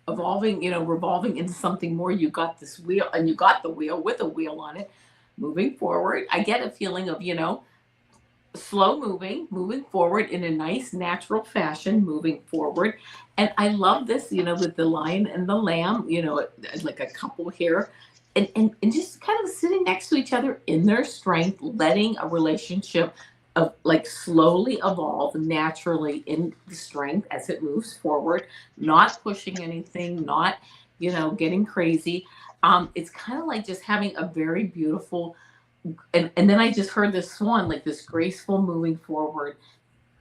evolving, revolving into something more. You got this wheel, and you got the wheel with a wheel on it. Moving forward, I get a feeling of, slow moving forward in a nice natural fashion, moving forward. And I love this, with the lion and the lamb, like a couple here, and just kind of sitting next to each other in their strength, letting a relationship of like slowly evolve naturally in the strength as it moves forward, not pushing anything, not getting crazy. It's kind of like just having a very beautiful, and then I just heard this swan, like this graceful moving forward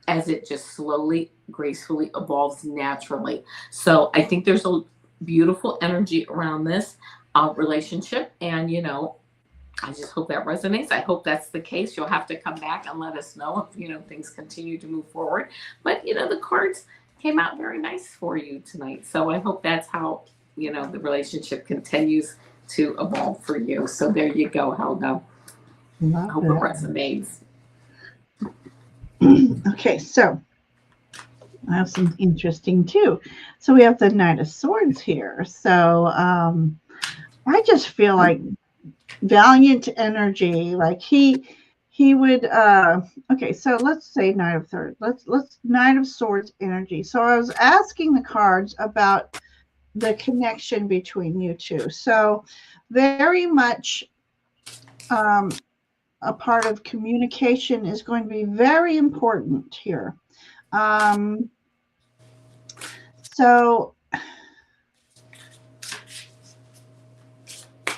as it just slowly, gracefully evolves naturally. So I think there's a beautiful energy around this relationship. And, I just hope that resonates. I hope that's the case. You'll have to come back and let us know if, things continue to move forward. But, the cards came out very nice for you tonight. So I hope that's how, the relationship continues to evolve for you. So there you go, Helga. I hope it resonates. Okay, so I have some interesting too. So we have the Knight of Swords here. So I just feel like valiant energy. Like he would. Okay, so let's say Knight of Swords. Let's Knight of Swords energy. So I was asking the cards about the connection between you two. So very much. A part of communication is going to be very important here. So,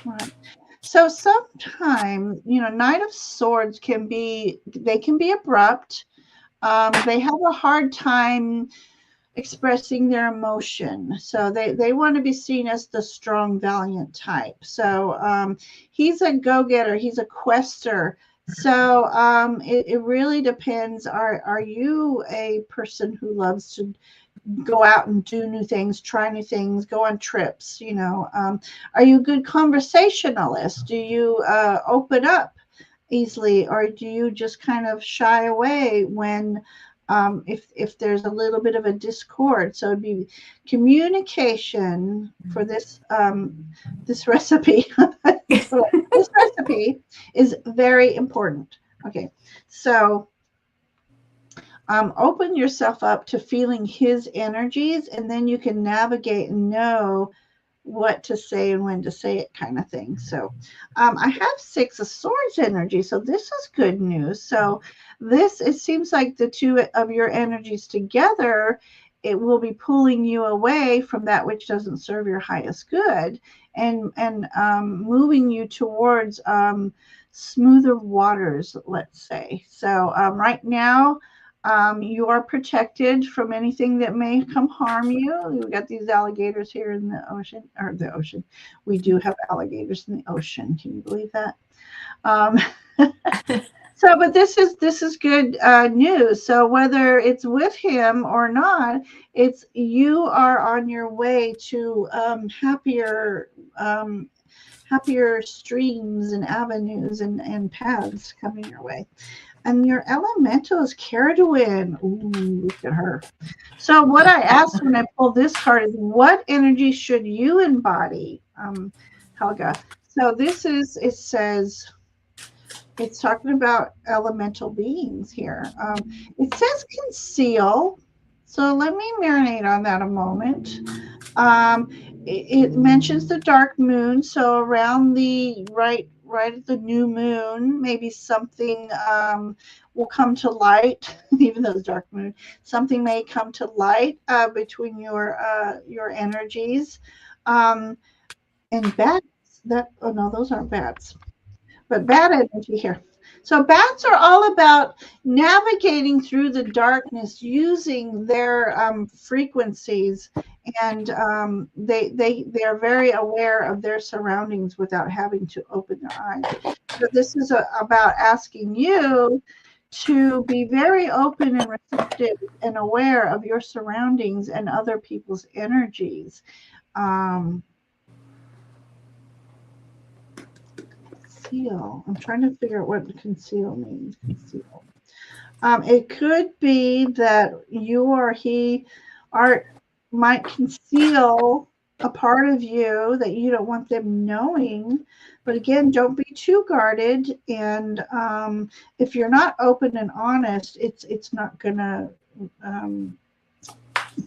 right. So sometimes, Knight of Swords can be abrupt. They have a hard time expressing their emotion. So they want to be seen as the strong, valiant type. So he's a go-getter. He's a quester. So it really depends. Are you a person who loves to go out and do new things, try new things, go on trips? Are you a good conversationalist? Do you open up easily, or do you just kind of shy away when if there's a little bit of a discord? So it'd be communication for this recipe. This recipe is very important. Okay, so open yourself up to feeling his energies, and then you can navigate and know what to say and when to say it, kind of thing. So I have Six of Swords energy, so this is good news. So it seems like the two of your energies together, it will be pulling you away from that which doesn't serve your highest good, and moving you towards smoother waters, let's say. So right now, you are protected from anything that may come harm you. We've got these alligators here in the ocean, or the ocean. We do have alligators in the ocean. Can you believe that? Um, so, but this is good news. So whether it's with him or not, it's you are on your way to happier streams and avenues and paths coming your way. And your elemental is Caradwin. Ooh, look at her. So what I asked when I pulled this card is, what energy should you embody, Helga? So it says, it's talking about elemental beings here. It says conceal. So let me marinate on that a moment. Um, it mentions the dark moon, so around the right at the new moon, maybe something will come to light. Even though it's dark moon, something may come to light between your energies. Um, and bats. That oh no, those aren't bats, but bad energy here. So bats are all about navigating through the darkness using their frequencies, and they are very aware of their surroundings without having to open their eyes. So this is about asking you to be very open and receptive and aware of your surroundings and other people's energies. Um, Conceal. I'm trying to figure out what conceal means. Conceal. It could be that you or he are might conceal a part of you that you don't want them knowing. But again, don't be too guarded. And if you're not open and honest, it's not gonna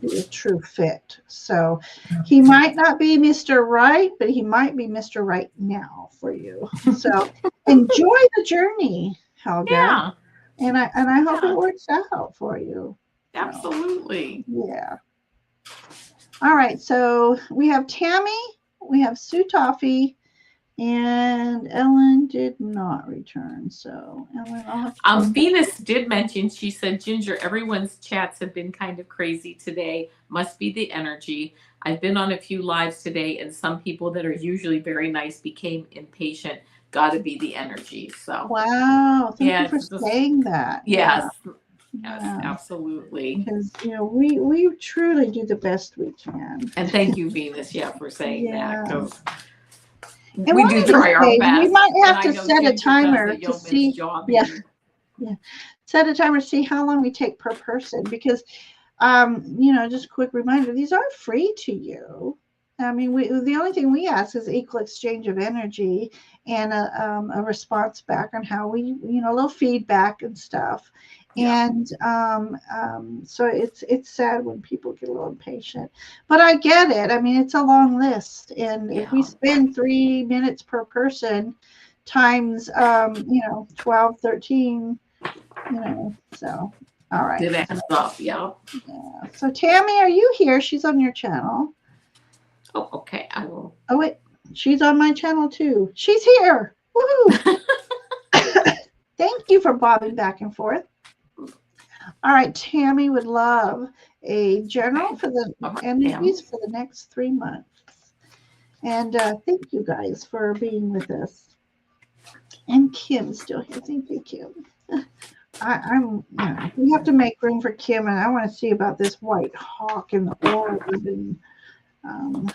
be a true fit. So he might not be Mr. Right, but he might be Mr. Right now for you. So enjoy the journey, Helga. Yeah. And I hope it works out for you. Absolutely. So, yeah. All right. So we have Tammy, we have Sue Toffee, and Ellen did not return. So Ellen, I'll have to Venus did mention, she said, Ginger, everyone's chats have been kind of crazy today. Must be the energy. I've been on a few lives today, and some people that are usually very nice became impatient. Gotta be the energy. So wow. Thank you for saying that. Yes. Yeah. Yes, Yeah. absolutely. Because we truly do the best we can. And thank you, Venus, for saying that, because we do try our best. We might have to set a timer to see. Yeah. Set a timer to see how long we take per person, because just a quick reminder, these are free to you. I mean, the only thing we ask is equal exchange of energy and a response back on how we, a little feedback and stuff. Yeah. And so it's sad when people get a little impatient, but I get it. I mean, it's a long list, and if we spend 3 minutes per person times 12, 13, so all right. It adds up, yeah. So Tammy, are you here? She's on your channel. Oh, okay. I will. Oh wait, she's on my channel too. She's here. Woohoo! Thank you for bobbing back and forth. All right, Tammy would love a general for the energies for the next 3 months. And thank you guys for being with us. And Kim's still here. Thank you, Kim. We have to make room for Kim, and I want to see about this white hawk in the orb. And um,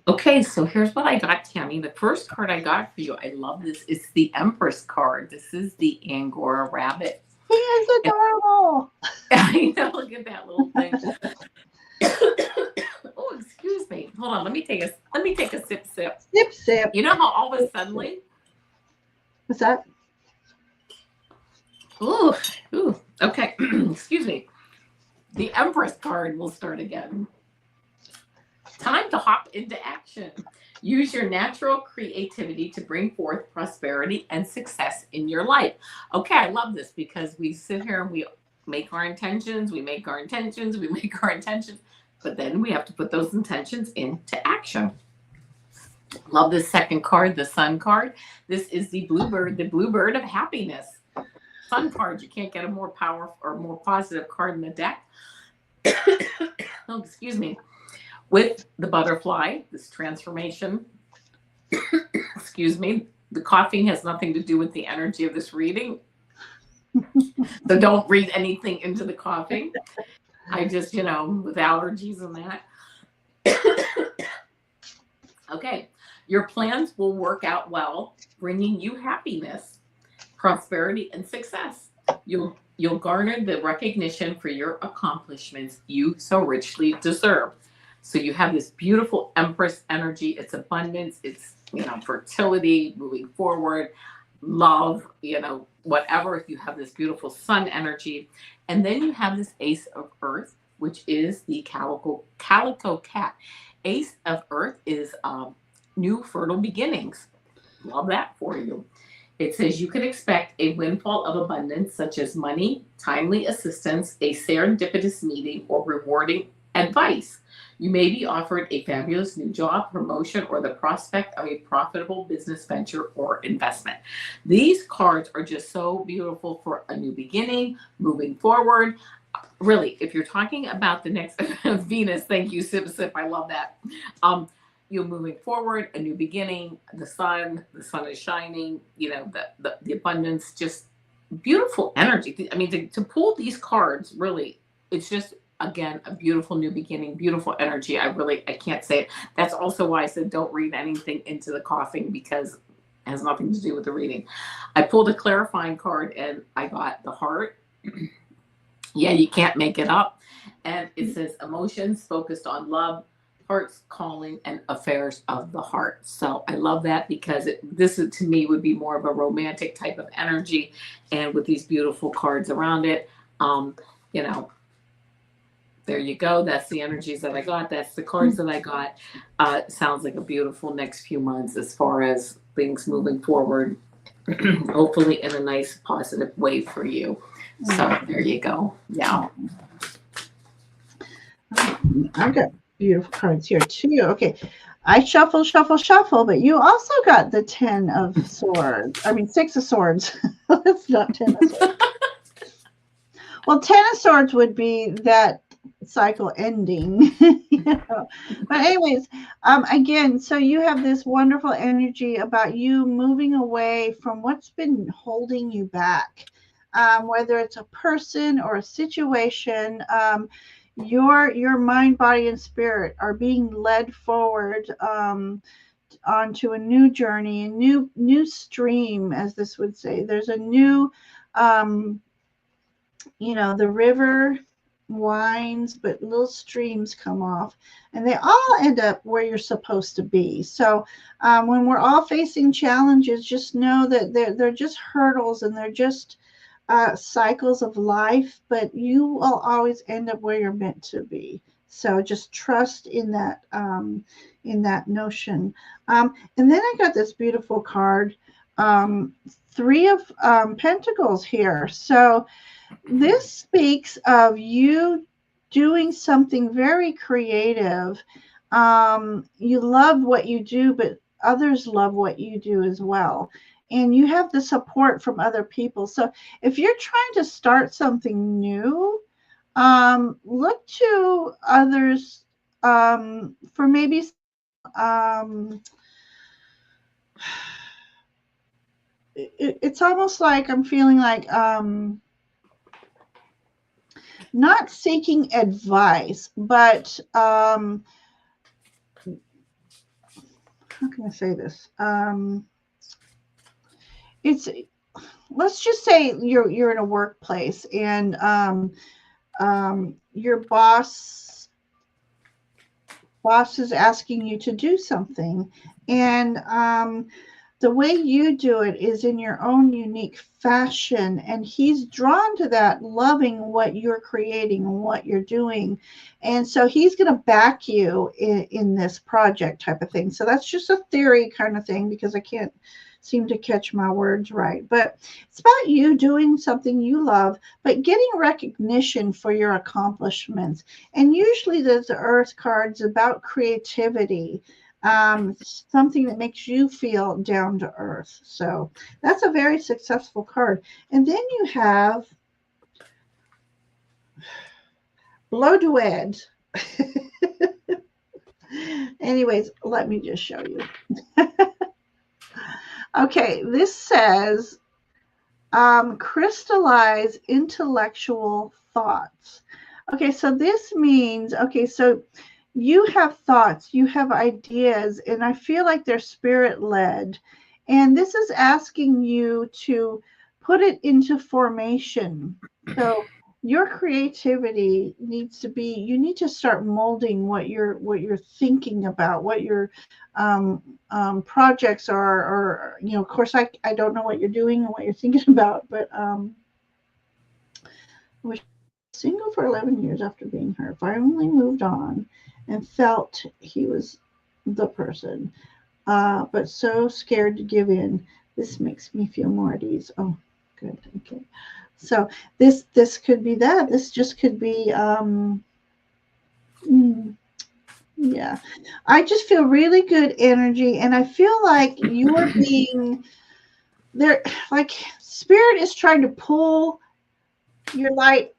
Okay, so here's what I got, Tammy. The first card I got for you, I love this. It's the Empress card. This is the Angora rabbit. he is adorable. I know, look at that little thing. Oh, excuse me. Hold on, let me take a sip. Sip. You know how all of a sudden, What's that? ooh, okay. Excuse me. The Empress card will start again. Time to hop into action. Use your natural creativity to bring forth prosperity and success in your life. Okay, I love this because we sit here and we make our intentions, but then we have to put those intentions into action. Love this second card, the Sun card. This is the bluebird of happiness. Sun card. You can't get a more powerful or more positive card in the deck. Oh, excuse me. With the butterfly, this transformation, excuse me, the coughing has nothing to do with the energy of this reading. So don't read anything into the coughing. I just, with allergies and that. Okay, your plans will work out well, bringing you happiness, prosperity, and success. You'll garner the recognition for your accomplishments you so richly deserve. So you have this beautiful Empress energy. It's abundance. It's, fertility, moving forward, love, whatever. You have this beautiful Sun energy. And then you have this Ace of Earth, which is the calico cat. Ace of Earth is new fertile beginnings. Love that for you. It says you can expect a windfall of abundance, such as money, timely assistance, a serendipitous meeting, or rewarding advice. You may be offered a fabulous new job, promotion, or the prospect of a profitable business venture or investment. These cards are just so beautiful for a new beginning, moving forward. Really, if you're talking about the next Venus, thank you, Sip. I love that. You're moving forward, a new beginning, the sun is shining, the abundance, just beautiful energy. I mean, to pull these cards, really, it's just, again, a beautiful new beginning, beautiful energy. I can't say it. That's also why I said don't read anything into the coughing, because it has nothing to do with the reading. I pulled a clarifying card and I got the heart. Yeah, you can't make it up. And it says emotions focused on love, heart's calling, and affairs of the heart. So I love that because this is, to me, would be more of a romantic type of energy. And with these beautiful cards around it, there you go. That's the energies that I got. That's the cards that I got. Sounds like a beautiful next few months as far as things moving forward, hopefully in a nice, positive way for you. So there you go. Yeah. I've got beautiful cards here too. Okay. I shuffle, but you also got the 10 of swords. I mean, 6 of swords. It's not 10 of swords. Well, 10 of swords would be that cycle ending. But anyways, again, so you have this wonderful energy about you moving away from what's been holding you back, whether it's a person or a situation. Your mind, body, and spirit are being led forward onto a new journey, a new stream, as this would say. There's a new, the river winds, but little streams come off, and they all end up where you're supposed to be. So when we're all facing challenges, just know that they're just hurdles, and they're just cycles of life, but you will always end up where you're meant to be. So just trust in that notion. And then I got this beautiful card, 3 of Pentacles here. So This speaks of you doing something very creative. You love what you do, but others love what you do as well. And you have the support from other people. So if you're trying to start something new, look to others for maybe it's almost like I'm feeling like not seeking advice, but how can I say this? It's let's just say you're in a workplace and your boss is asking you to do something, and the way you do it is in your own unique fashion, and he's drawn to that, loving what you're creating and what you're doing, and so he's going to back you in this project type of thing. So that's just a theory kind of thing, because I can't seem to catch my words right, but it's about you doing something you love but getting recognition for your accomplishments. And usually the earth cards about creativity, something that makes you feel down to earth. So that's a very successful card. And then you have Blow Duet. Anyways, let me just show you. Okay, this says crystallize intellectual thoughts. Okay, so this means, okay, so you have thoughts, you have ideas, and I feel like they're spirit led. And this is asking you to put it into formation. So your creativity needs to be, you need to start molding what you're thinking about, what your projects are, or, you know, of course, I don't know what you're doing and what you're thinking about, but was single for 11 years after being hurt, finally moved on and felt he was the person, but so scared to give in. This makes me feel more at ease. Oh, good. Okay. So this could be that. This just could be yeah. I just feel really good energy, and I feel like you're being there, like spirit is trying to pull your light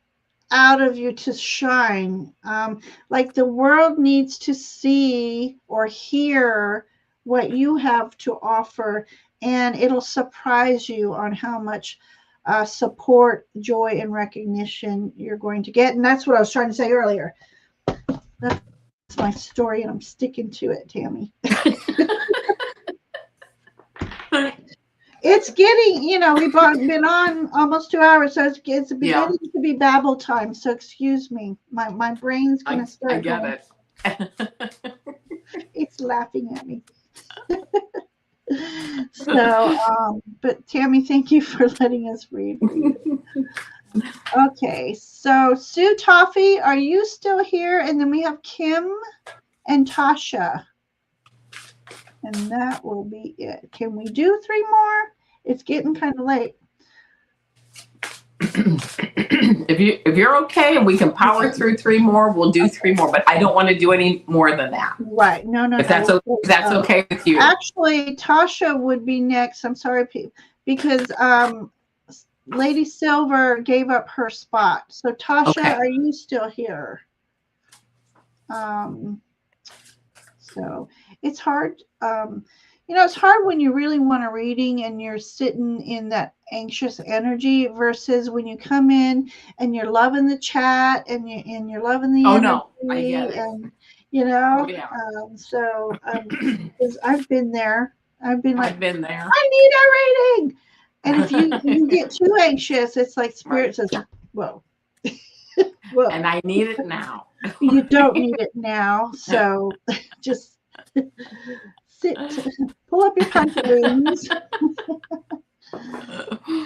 out of you to shine. Like the world needs to see or hear what you have to offer, and it'll surprise you on how much support, joy, and recognition you're going to get. And that's what I was trying to say earlier. That's my story, and I'm sticking to it, Tammy. It's getting, you know, we've been on almost 2 hours, so it's beginning to be babble time. So excuse me, my brain's gonna start. I get it. It's laughing at me. So, but Tammy, thank you for letting us read. Okay, so Sue Toffee, are you still here? And then we have Kim and Tasha. And that will be it. Can we do 3 more? It's getting kind of late. If you're okay and we can power through 3 more, we'll do 3 more. But I don't want to do any more than that. Right? No. If that's okay with you. Actually, Tasha would be next. I'm sorry, because Lady Silver gave up her spot. So Tasha, okay. Are you still here? So it's hard. You know, it's hard when you really want a reading and you're sitting in that anxious energy versus when you come in and you're loving the chat and you're loving the energy. No, I get it. And you know, yeah. because I've been there. I've been there. I need a reading. And if you get too anxious, it's like spirit says, whoa. Whoa. And I need it now. You don't need it now. So just sit, pull up your pantaloons.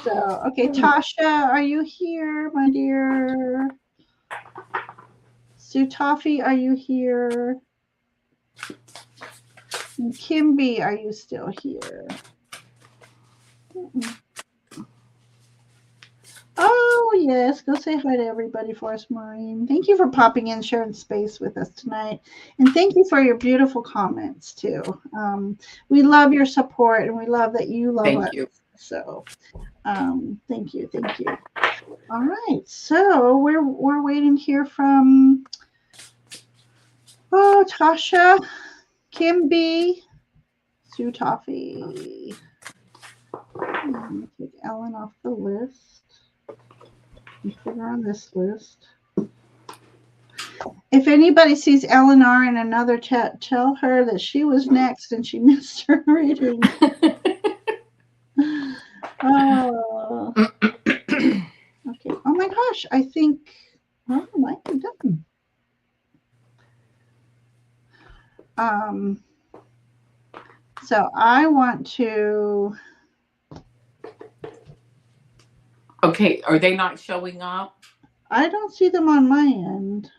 So, okay, Tasha, are you here, my dear? Sue Toffee, are you here? And Kimby, are you still here? Oh, yes. Yes, go say hi to everybody for us, Maureen. Thank you for popping in, sharing space with us tonight. And thank you for your beautiful comments, too. We love your support and we love that you love us. Thank you. So thank you. Thank you. All right. So we're waiting to hear from Tasha, Kim B, Sue Toffee. I'm going to take Ellen off the list and put her on this list. If anybody sees Eleanor in another chat, tell her that she was next and she missed her reading. Oh. Okay. Oh my gosh. I think, well, I might be done. So I want to. Okay. Are they not showing up? I don't see them on my end.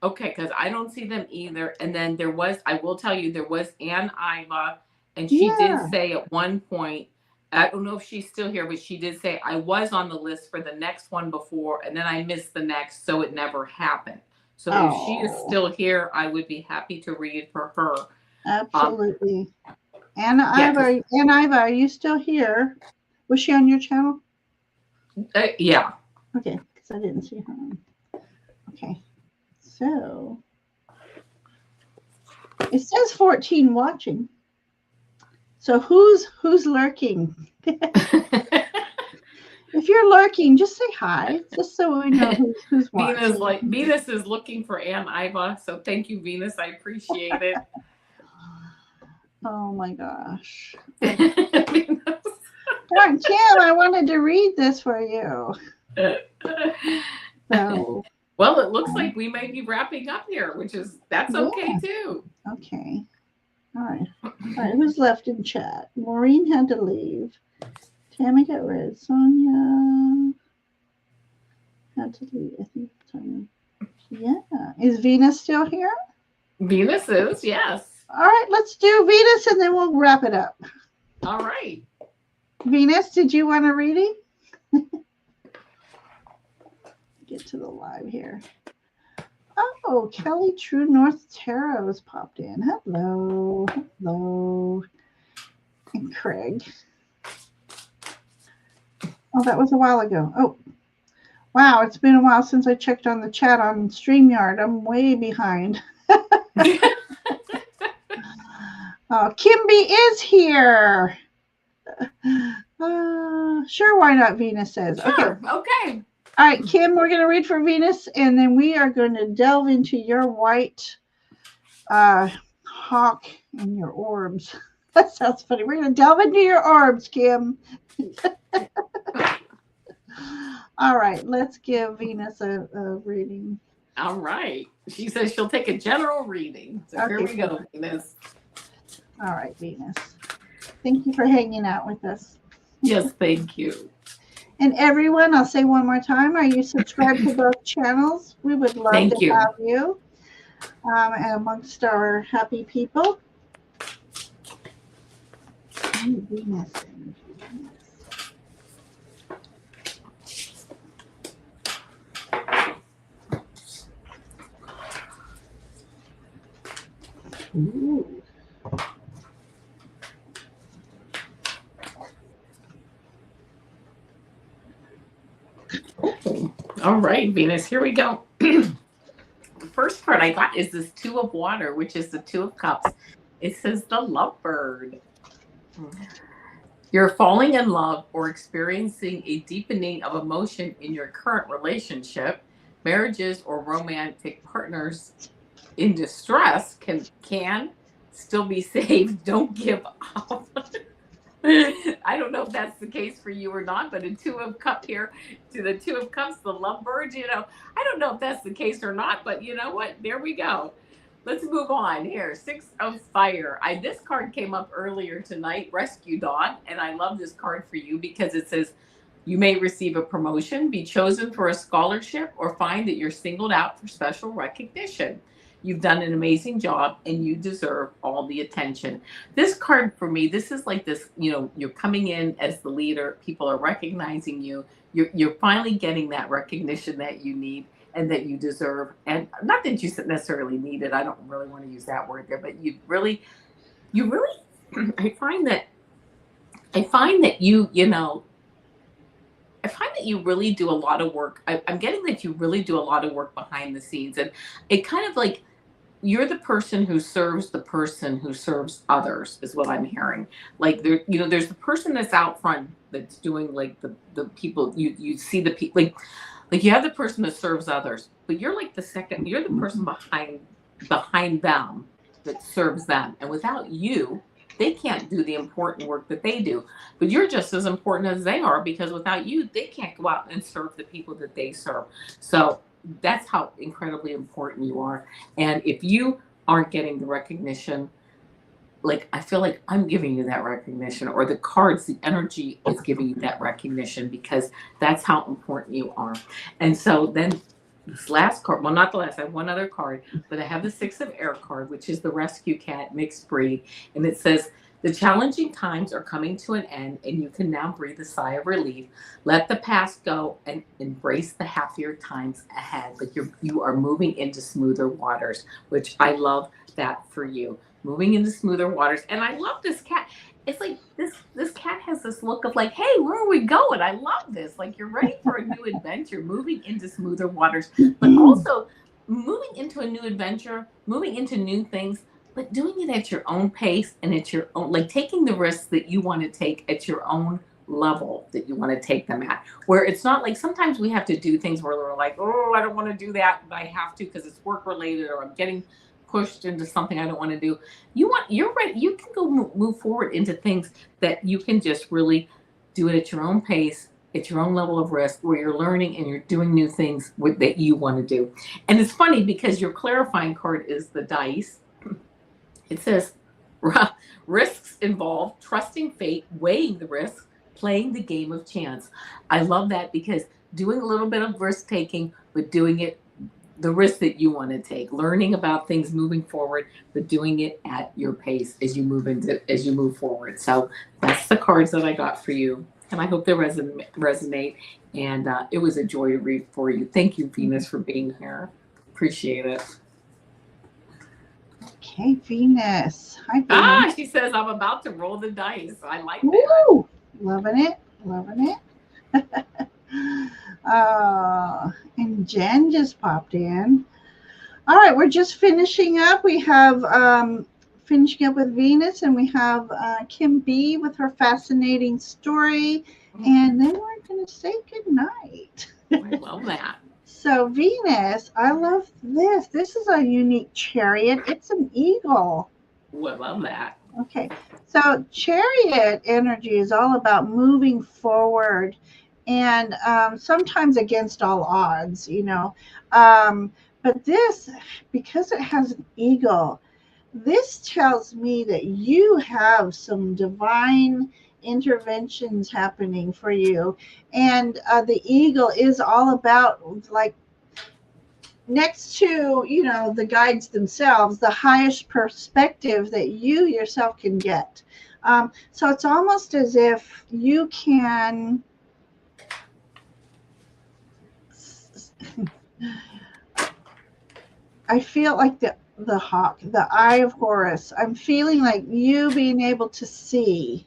Okay, because I don't see them either. And then I will tell you, there was Ann Iva, and she did say at one point, I don't know if she's still here, but she did say, I was on the list for the next one before, and then I missed the next, so it never happened. So if she is still here, I would be happy to read for her. Absolutely. Anna Iva, are you still here? Was she on your channel? Yeah. Okay, because I didn't see her. Okay. So it says 14 watching. So who's lurking? If you're lurking, just say hi, just so we know who's watching. Venus is looking for Ann Iva, so thank you, Venus. I appreciate it. Oh my gosh. Darn, Kim, I wanted to read this for you. So. Well, it looks like we may be wrapping up here, that's okay too. Okay. All right. Who's left in chat? Maureen had to leave. Tammy got rid. Sonia had to leave. I think Sonia. Yeah. Is Venus still here? Venus is, yes. All right, let's do Venus and then we'll wrap it up. All right. Venus, did you want a reading? Get to the live here. Oh, Kelly True North Tarot has popped in. Hello. Hello. And Craig. Oh, that was a while ago. Oh, wow. It's been a while since I checked on the chat on StreamYard. I'm way behind. Oh, Kimby is here. Sure, why not, Venus says. Sure, okay. All right, Kim, we're going to read for Venus, and then we are going to delve into your white hawk and your orbs. That sounds funny. We're going to delve into your orbs, Kim. All right, let's give Venus a reading. All right. She says she'll take a general reading. So okay, here we go, Venus. All right, Venus. Thank you for hanging out with us. Yes, thank you. And everyone, I'll say one more time, are you subscribed to both channels? We would love to have you amongst our happy people. Venus. Ooh. All right, Venus, here we go. The first part I got is this Two of Water, which is the Two of Cups. It says the lovebird. You're falling in love or experiencing a deepening of emotion in your current relationship. Marriages or romantic partners in distress can still be saved. Don't give up. I don't know if that's the case for you or not, but a Two of Cups here, to the Two of Cups, the lovebird, I don't know if that's the case or not, but you know what? There we go. Let's move on here. Six of Fire. This card came up earlier tonight, Rescue Dog, and I love this card for you because it says you may receive a promotion, be chosen for a scholarship, or find that you're singled out for special recognition. You've done an amazing job and you deserve all the attention. This card for me, this is like this, you're coming in as the leader. People are recognizing you. You're finally getting that recognition that you need and that you deserve. And not that you necessarily need it. I don't really want to use that word there, but you really, I find that I find that you really do a lot of work. I'm getting that you really do a lot of work behind the scenes. And it kind of like you're the person who serves the person who serves others, is what I'm hearing. Like there's the person that's out front that's doing like the people you see the people like you have the person that serves others, but you're like you're the person behind them that serves them. And without you, they can't do the important work that they do. But you're just as important as they are, because without you, they can't go out and serve the people that they serve. So that's how incredibly important you are. And if you aren't getting the recognition, like I feel like I'm giving you that recognition, or the cards, the energy is giving you that recognition, because that's how important you are. And so then this last card, well, not the last, I have one other card, but I have the Six of Air card, which is the rescue cat, mixed breed. And it says, the challenging times are coming to an end, and you can now breathe a sigh of relief. Let the past go and embrace the happier times ahead. Like you are moving into smoother waters, which I love that for you. Moving into smoother waters. And I love this cat. It's like this cat has this look of like, hey, where are we going? I love this. Like you're ready for a new adventure, moving into smoother waters, but also moving into a new adventure, moving into new things, but doing it at your own pace and at your own, like taking the risks that you want to take at your own level that you want to take them at. Where it's not like sometimes we have to do things where we're like, oh, I don't want to do that, but I have to because it's work related, or I'm getting pushed into something I don't want to do. You're right. You can go move forward into things that you can just really do it at your own pace, at your own level of risk, where you're learning and you're doing new things that you want to do. And it's funny because your clarifying card is the dice. It says risks involve trusting fate, weighing the risks, playing the game of chance. I love that, because doing a little bit of risk taking, but doing it the risk that you want to take, learning about things, moving forward, but doing it at your pace as you move forward. So that's the cards that I got for you, and I hope they resonate. And it was a joy to read for you. Thank you, Venus, for being here. Appreciate it. Okay, Venus. Hi, Venus. She says I'm about to roll the dice. I like Woo! that. Loving it. Loving it. And Jen just popped in. All right, we're just finishing up. We have finishing up with Venus, and we have Kim B with her fascinating story, and then we're going to say goodnight. I love that. So Venus, I love this. This is a unique chariot. It's an eagle. Ooh, I love that. Okay, so chariot energy is all about moving forward, and sometimes against all odds, but this, because it has an eagle, this tells me that you have some divine interventions happening for you. And the eagle is all about, like, next to, the guides themselves, the highest perspective that you yourself can get. So it's almost as if you can I feel like the hawk, the eye of Horus. I'm feeling like you being able to see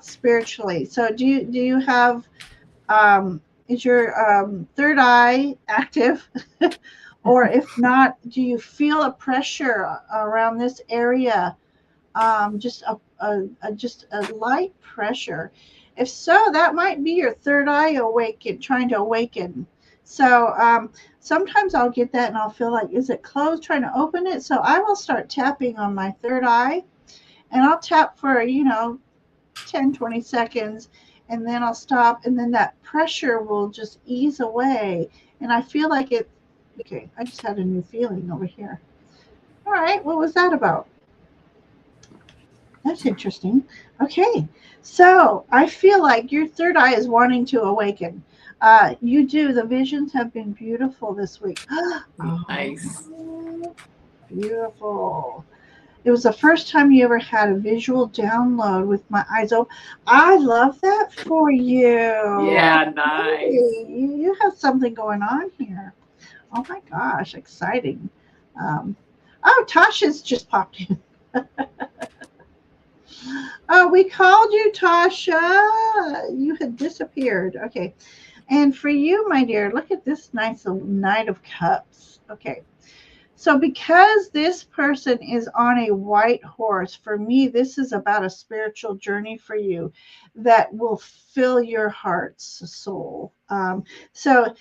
spiritually. So do you have is your third eye active? Or if not, do you feel a pressure around this area? Just a light pressure. If so, that might be your third eye trying to awaken. So sometimes I'll get that and I'll feel like, is it closed, trying to open it? So I will start tapping on my third eye, and I'll tap for 10, 20 seconds, and then I'll stop, and then that pressure will just ease away. And I feel like it. Okay, I just had a new feeling over here. All right, what was that about? That's interesting. Okay, so I feel like your third eye is wanting to awaken. You do. The visions have been beautiful this week. Nice. Beautiful. It was the first time you ever had a visual download with my eyes open. I love that for you. Yeah, nice. Okay, you have something going on here. Oh my gosh, exciting. Um, oh, Tasha's just popped in. Oh, we called you, Tasha. You had disappeared. Okay. And for you, my dear, look at this nice little Knight of Cups. Okay. So, because this person is on a white horse, for me, this is about a spiritual journey for you that will fill your heart's soul. So,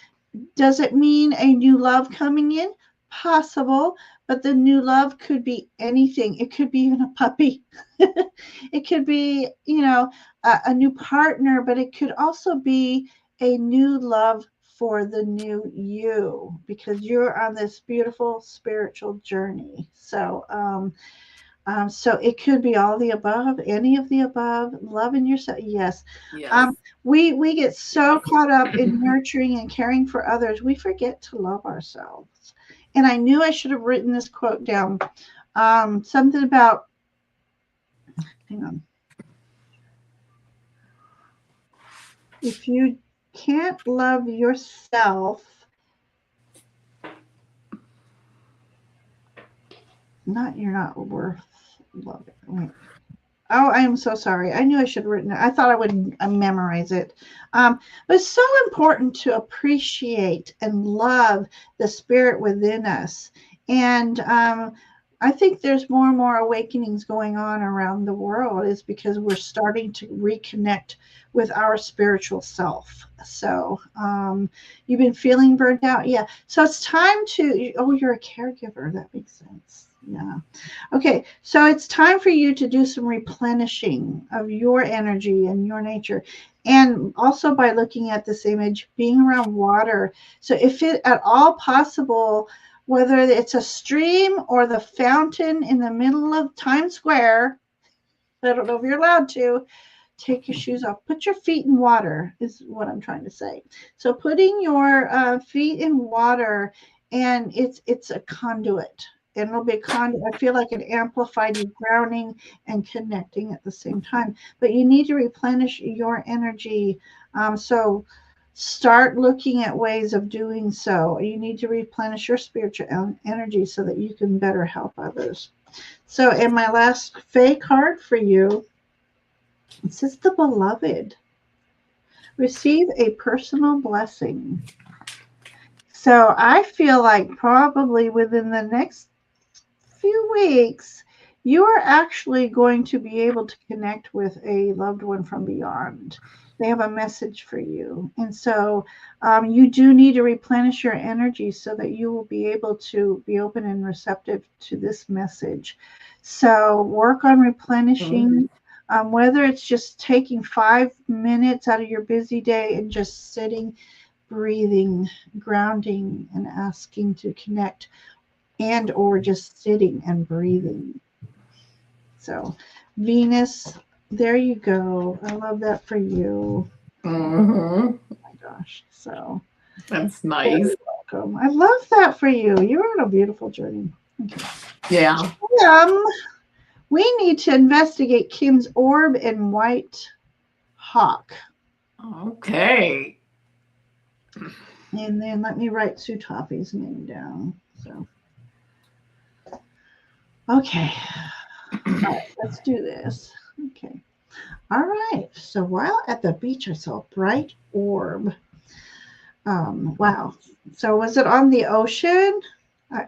does it mean a new love coming in? Possible, but the new love could be anything. It could be even a puppy. It could be, a new partner, but it could also be a new love for the new you because you're on this beautiful spiritual journey. So it could be all the above, any of the above, loving yourself. Yes. Yes. We get so caught up in nurturing and caring for others, we forget to love ourselves. And I knew I should have written this quote down. Something about, hang on. If you can't love yourself, you're not worth loving. Wait. Oh, I am so sorry. I knew I should have written it. I thought I would memorize it. But it's so important to appreciate and love the spirit within us. And I think there's more and more awakenings going on around the world is because we're starting to reconnect with our spiritual self. So you've been feeling burnt out? Yeah. So it's time to, oh, you're a caregiver. That makes sense. Yeah. Okay, so it's time for you to do some replenishing of your energy and your nature. And also by looking at this image, being around water. So if it at all possible, whether it's a stream or the fountain in the middle of Times Square, I don't know if you're allowed to, take your shoes off. Put your feet in water is what I'm trying to say. So putting your feet in water, and it's a conduit. And it'll be a conduit. I feel like it amplified you grounding and connecting at the same time. But you need to replenish your energy. So start looking at ways of doing so. You need to replenish your spiritual energy so that you can better help others. So, in my last Fae card for you, it says the beloved. Receive a personal blessing. So I feel like probably within the next few weeks, you are actually going to be able to connect with a loved one from beyond. They have a message for you. And so you do need to replenish your energy so that you will be able to be open and receptive to this message. So work on replenishing, whether it's just taking 5 minutes out of your busy day and just sitting, breathing, grounding, and asking to connect and or just sitting and breathing. So Venus, there you go. I love that for you. Mm-hmm. Oh my gosh. So That's nice. welcome. I love that for you. You're on a beautiful journey. Okay. Yeah. We need to investigate Kim's orb and white hawk. Okay. And then let me write Sue Toffee's name down. So okay. All right, let's do this. Okay. All right. So while at the beach, I saw a bright orb. Wow. So was it on the ocean? I,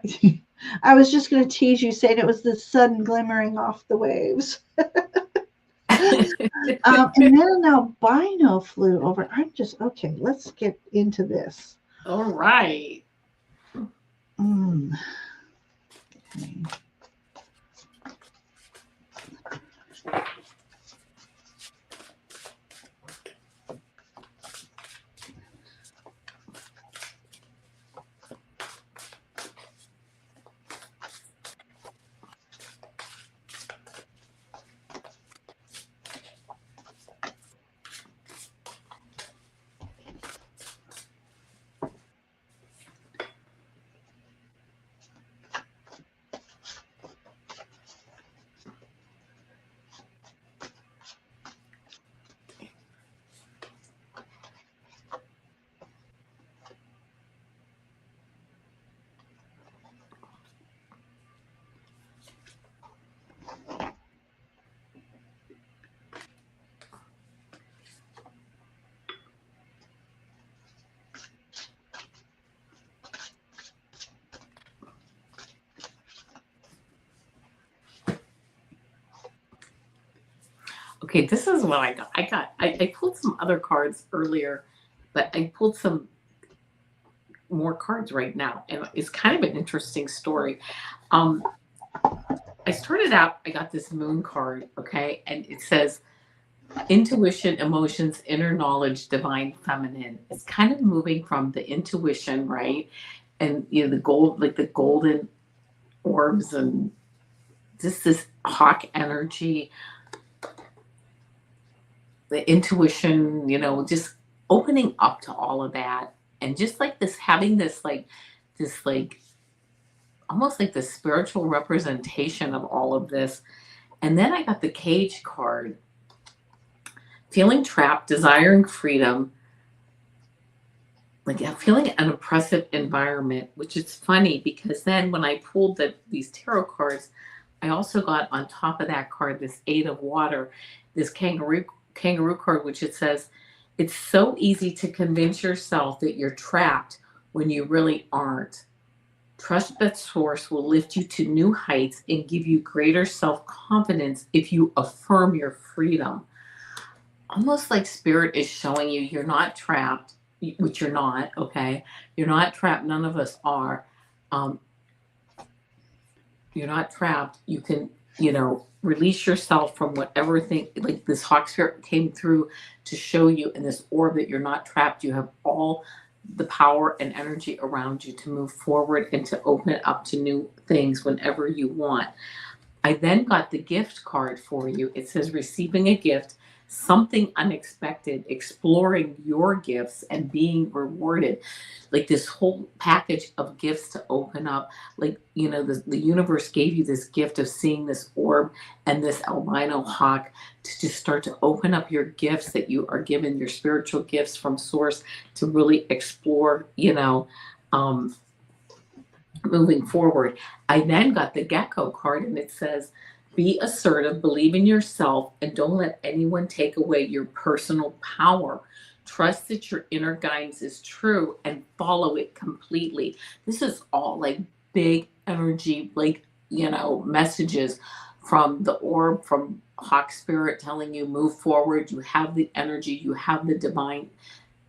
I was just going to tease you saying it was the sun glimmering off the waves. And then an albino flew over. I'm just, okay, let's get into this. All right. Mm. Okay. Okay, this is what I got. I pulled some other cards earlier, but I pulled some more cards right now, and it's kind of an interesting story. Um, I started out, I got this moon card, okay, and it says intuition, emotions, inner knowledge, divine feminine. It's kind of moving from the intuition, right? And the gold, like the golden orbs, and this hawk energy, the intuition, just opening up to all of that. And just like this, having this almost like the spiritual representation of all of this. And then I got the cage card, feeling trapped, desiring freedom, like feeling an oppressive environment, which is funny because then when I pulled these tarot cards, I also got on top of that card this Eight of Water, this kangaroo card, which it says, it's so easy to convince yourself that you're trapped when you really aren't. Trust that source will lift you to new heights and give you greater self-confidence if you affirm your freedom. Almost like spirit is showing you you're not trapped, which you're not, okay? You're not trapped. None of us are. Um, you're not trapped. You can, release yourself from whatever thing, like this hawk spirit came through to show you in this orb that you're not trapped. You have all the power and energy around you to move forward and to open it up to new things whenever you want. I then got the gift card for you. It says receiving a gift, something unexpected, exploring your gifts and being rewarded. Like this whole package of gifts to open up. Like, the universe gave you this gift of seeing this orb and this albino hawk to just start to open up your gifts that you are given, your spiritual gifts from source, to really explore, um, moving forward. I then got the gecko card, and it says, be assertive, believe in yourself, and don't let anyone take away your personal power. Trust that your inner guidance is true and follow it completely. This is all like big energy, like, messages from the orb, from Hawk Spirit telling you move forward. You have the energy, you have the divine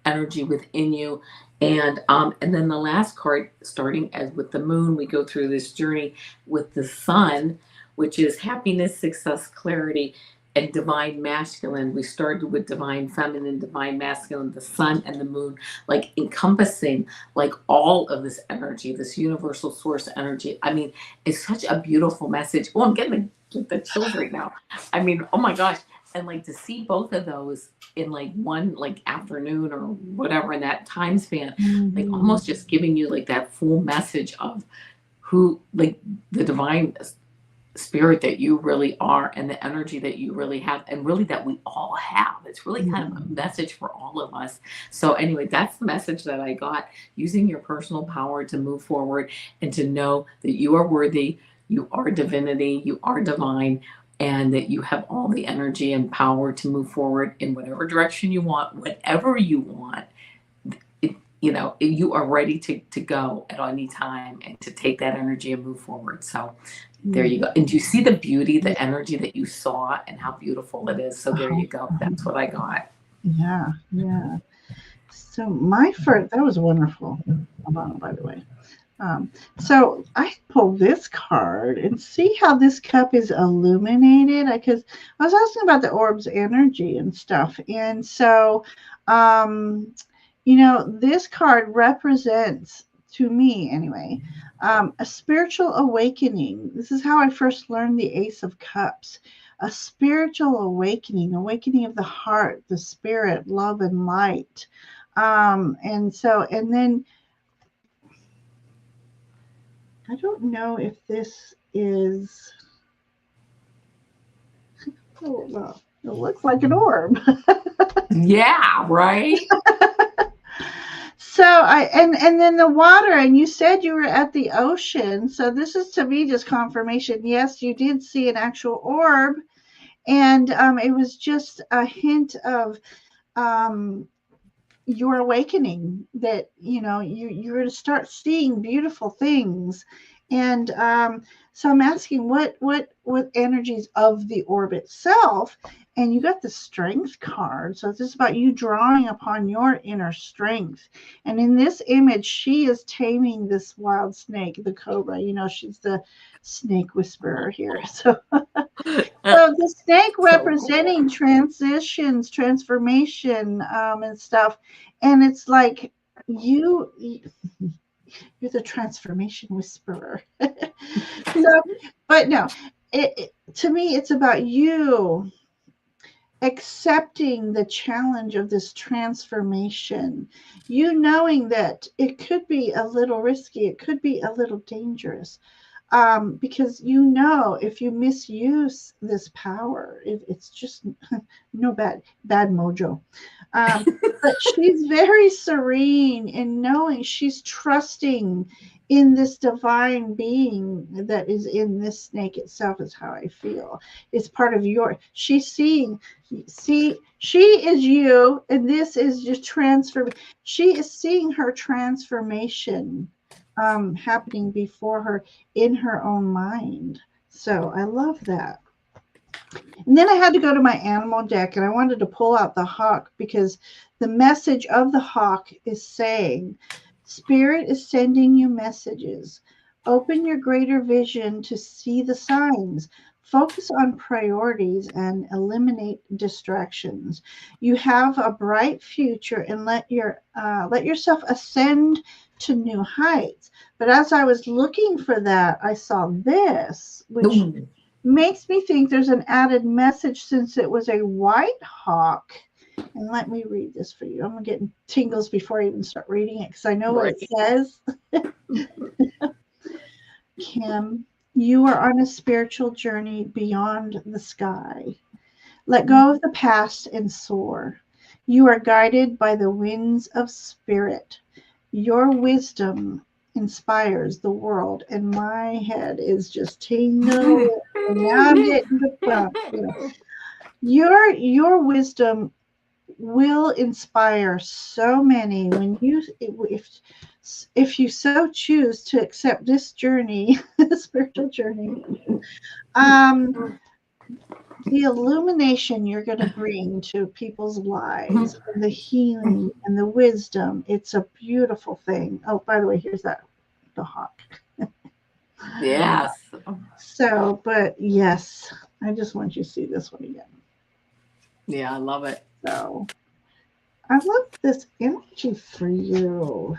energy within you. And then the last card, starting as with the moon, we go through this journey with the sun, which is happiness, success, clarity, and divine masculine. We started with divine feminine, divine masculine, the sun and the moon, like encompassing like all of this energy, this universal source energy. I mean, it's such a beautiful message. Oh, I'm getting the chills right now. I mean, oh my gosh. And like to see both of those in like one like afternoon or whatever in that time span, like almost just giving you like that full message of who, like the divine spirit that you really are and the energy that you really have and really that we all have. It's really kind of a message for all of us. So anyway, that's the message that I got, using your personal power to move forward and to know that you are worthy, you are divinity, you are divine, and that you have all the energy and power to move forward in whatever direction you want, whatever you want. You are ready to go at any time and to take that energy and move forward. So there you go. And do you see the beauty, the energy that you saw and how beautiful it is? So there you go. That's what I got. Yeah, yeah. So my first, that was wonderful, Avana, by the way. So I pulled this card and see how this cup is illuminated, because I was asking about the orb's energy and stuff. And so, this card represents, to me anyway, a spiritual awakening. This is how I first learned the Ace of Cups. A spiritual awakening of the heart, the spirit, love, and light. And then I don't know if this is, oh, well, it looks like an orb. Yeah, right? So and then the water, and you said you were at the ocean. So this is to me just confirmation. Yes, you did see an actual orb, and it was just a hint of um, your awakening, that you're going to start seeing beautiful things. And so I'm asking what energies of the orb itself. And you got the strength card. So this is about you drawing upon your inner strength. And in this image, she is taming this wild snake, the cobra. She's the snake whisperer here. So the snake representing cool. transitions, transformation, and stuff. And it's like you're the transformation whisperer. So, but no, to me, it's about you accepting the challenge of this transformation, you knowing that it could be a little risky, it could be a little dangerous, because if you misuse this power, it's just no bad mojo. But she's very serene in knowing, she's trusting in this divine being that is in this snake itself, is how I feel. It's part of she's seeing, she is you, and this is just she is seeing her transformation happening before her in her own mind. So I love that. And then I had to go to my animal deck, and I wanted to pull out the hawk, because the message of the hawk is saying, Spirit is sending you messages. Open your greater vision to see the signs. Focus on priorities and eliminate distractions. You have a bright future, and let yourself ascend to new heights. But as I was looking for that, I saw this, which makes me think there's an added message, since it was a white hawk. And let me read this for you. I'm getting tingles before I even start reading it, because I know what it says. Kim, you are on a spiritual journey beyond the sky. Let go of the past and soar. You are guided by the winds of spirit. Your wisdom inspires the world, and my head is just tingling. And now I'm getting the bump. Your wisdom will inspire so many when if you so choose to accept this journey, the spiritual journey. The illumination you're going to bring to people's lives, and the healing and the wisdom, it's a beautiful thing. Oh, by the way, here's the hawk. Yes. So, but yes, I just want you to see this one again. Yeah, I love it. So I love this energy for you.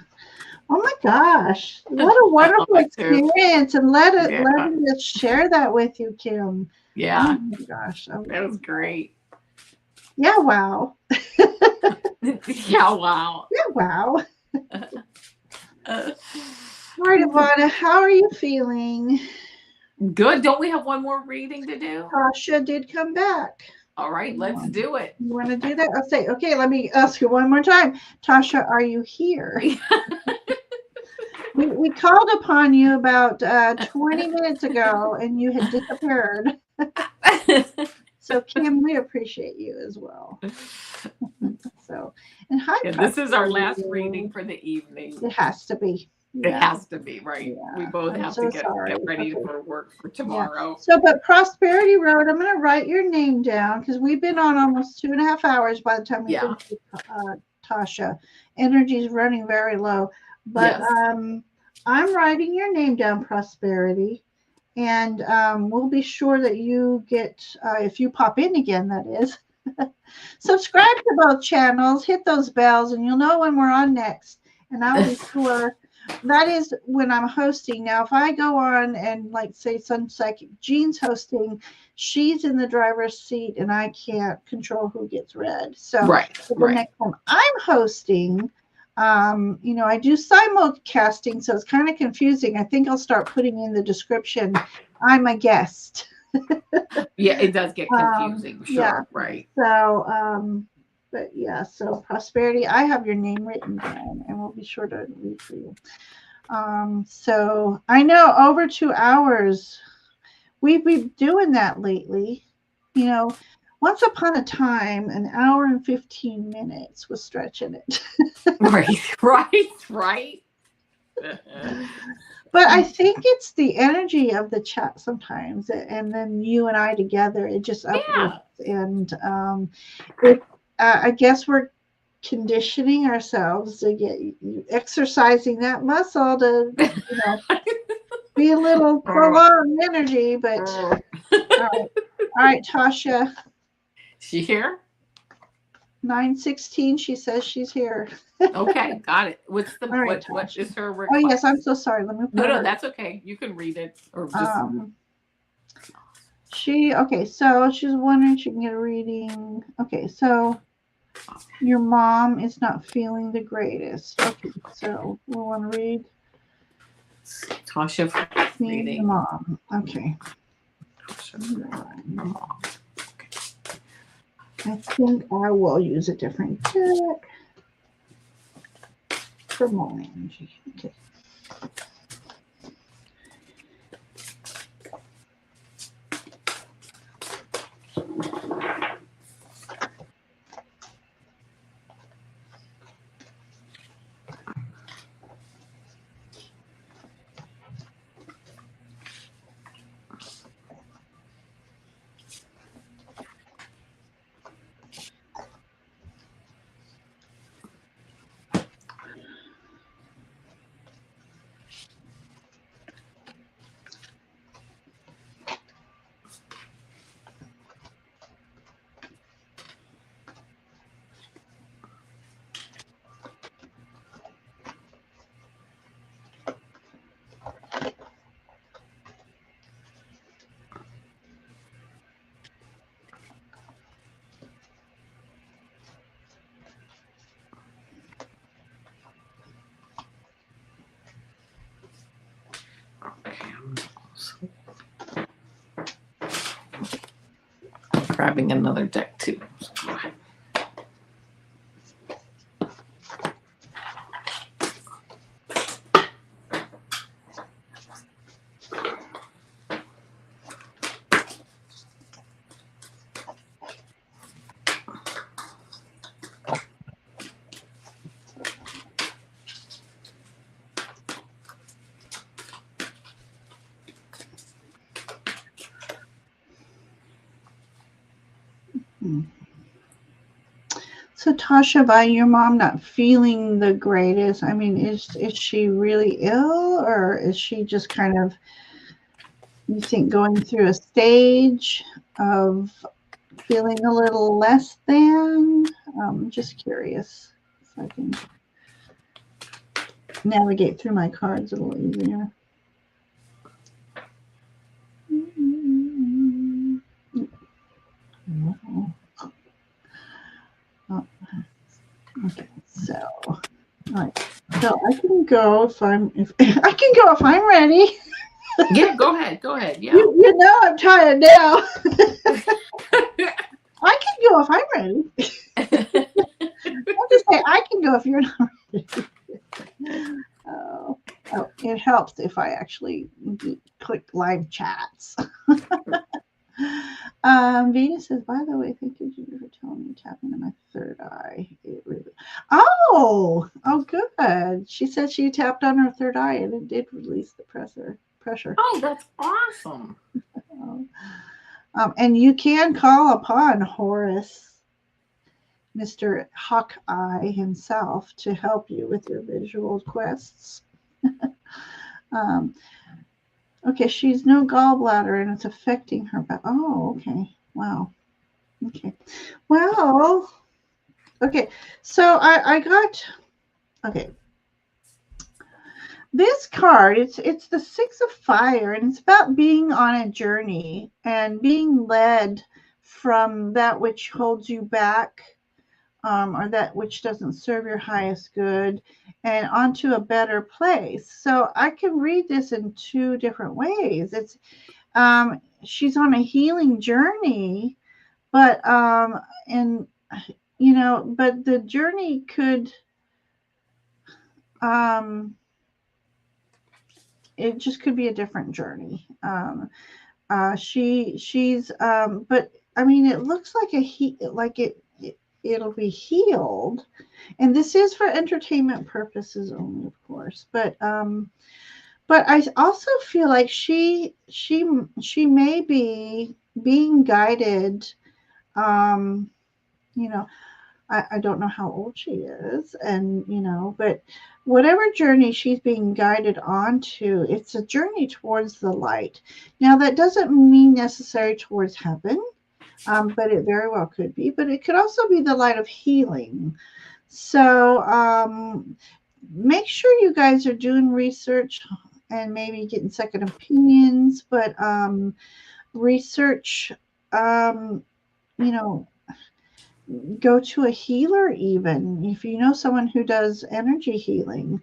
Oh my gosh, what a wonderful experience. And let us share that with you, Kim. Yeah. Oh my gosh. That was great. Yeah, wow. Yeah, wow. Yeah, wow. All right, Avana, how are you feeling? Good. Don't we have one more reading to do? Tasha did come back. All right, let's do it. You want to do that? I'll say, okay, let me ask you one more time. Tasha, are you here? We called upon you about 20 minutes ago, and you had disappeared. So, Kim, we appreciate you as well. So, and hi. Yeah, this is our last reading for the evening. It has to be. It has to be, right? Yeah. We both have to get ready for work for tomorrow. Yeah. So, but Prosperity Road, I'm going to write your name down, because we've been on almost 2.5 hours by the time we finish with Tasha. Energy's running very low. But I'm writing your name down, Prosperity. And we'll be sure that you get, if you pop in again, that is, subscribe to both channels, hit those bells, and you'll know when we're on next. And I'll be sure. That is when I'm hosting. Now, if I go on and, like, say Sun Psychic Jean's hosting, she's in the driver's seat, and I can't control who gets read. So the next time I'm hosting, I do simulcasting, so it's kind of confusing. I think I'll start putting in the description, I'm a guest. Yeah, it does get confusing. Sure, right. So, but yeah, so Prosperity, I have your name written down, and we'll be sure to read for you. So I know over 2 hours, we've been doing that lately. Once upon a time, an hour and 15 minutes was stretching it. Right. But I think it's the energy of the chat sometimes, and then you and I together, it just uplifts. And it, I guess we're conditioning ourselves to get exercising that muscle to, be a little prolonged energy. But all right, Tasha. She here? 9:16. She says she's here. Okay, got it. What's the Right, what is her Oh request? yes, I'm so sorry. Let me put No, her. that's okay. You can read it or just. So she's wondering if she can get a reading. Okay, so your mom is not feeling the greatest. Okay, so we want to read Tasha seeing the mom. Okay. I think I will use a different deck for mom energy. Okay. Grabbing another deck too. So Tasha, by your mom not feeling the greatest, I mean, is she really ill, or is she just kind of, you think, going through a stage of feeling a little less than? Just curious if I can navigate through my cards a little easier. Okay, so all right, so I can go if I'm ready. Yeah, go ahead. Go ahead. Yeah. You know I'm tired now. I can go if I'm ready. I'll just say I can go if you're not ready. Oh, it helps if I actually click live chats. Venus says, by the way, thank you for telling me to tap into my third eye. It really. Oh, good. She said she tapped on her third eye and it did release the pressure. Oh, that's awesome. And you can call upon Horus, Mr. Hawkeye himself, to help you with your visual quests. Okay, she's no gallbladder and it's affecting her. But okay, wow. Okay, well, okay. So I got this card. It's the Six of Fire, and it's about being on a journey and being led from that which holds you back, or that which doesn't serve your highest good, and onto a better place. So I can read this in two different ways. It's she's on a healing journey, but but the journey could it just could be a different journey. She's but I mean, it looks like it'll be healed. And this is for entertainment purposes only, of course. But I also feel like she may be being guided. Um, you know, I don't know how old she is, and but whatever journey she's being guided onto, it's a journey towards the light. Now, that doesn't mean necessary towards heaven, but it very well could be. But it could also be the light of healing. So make sure you guys are doing research and maybe getting second opinions, but research, um, you know, go to a healer, even if you know someone who does energy healing.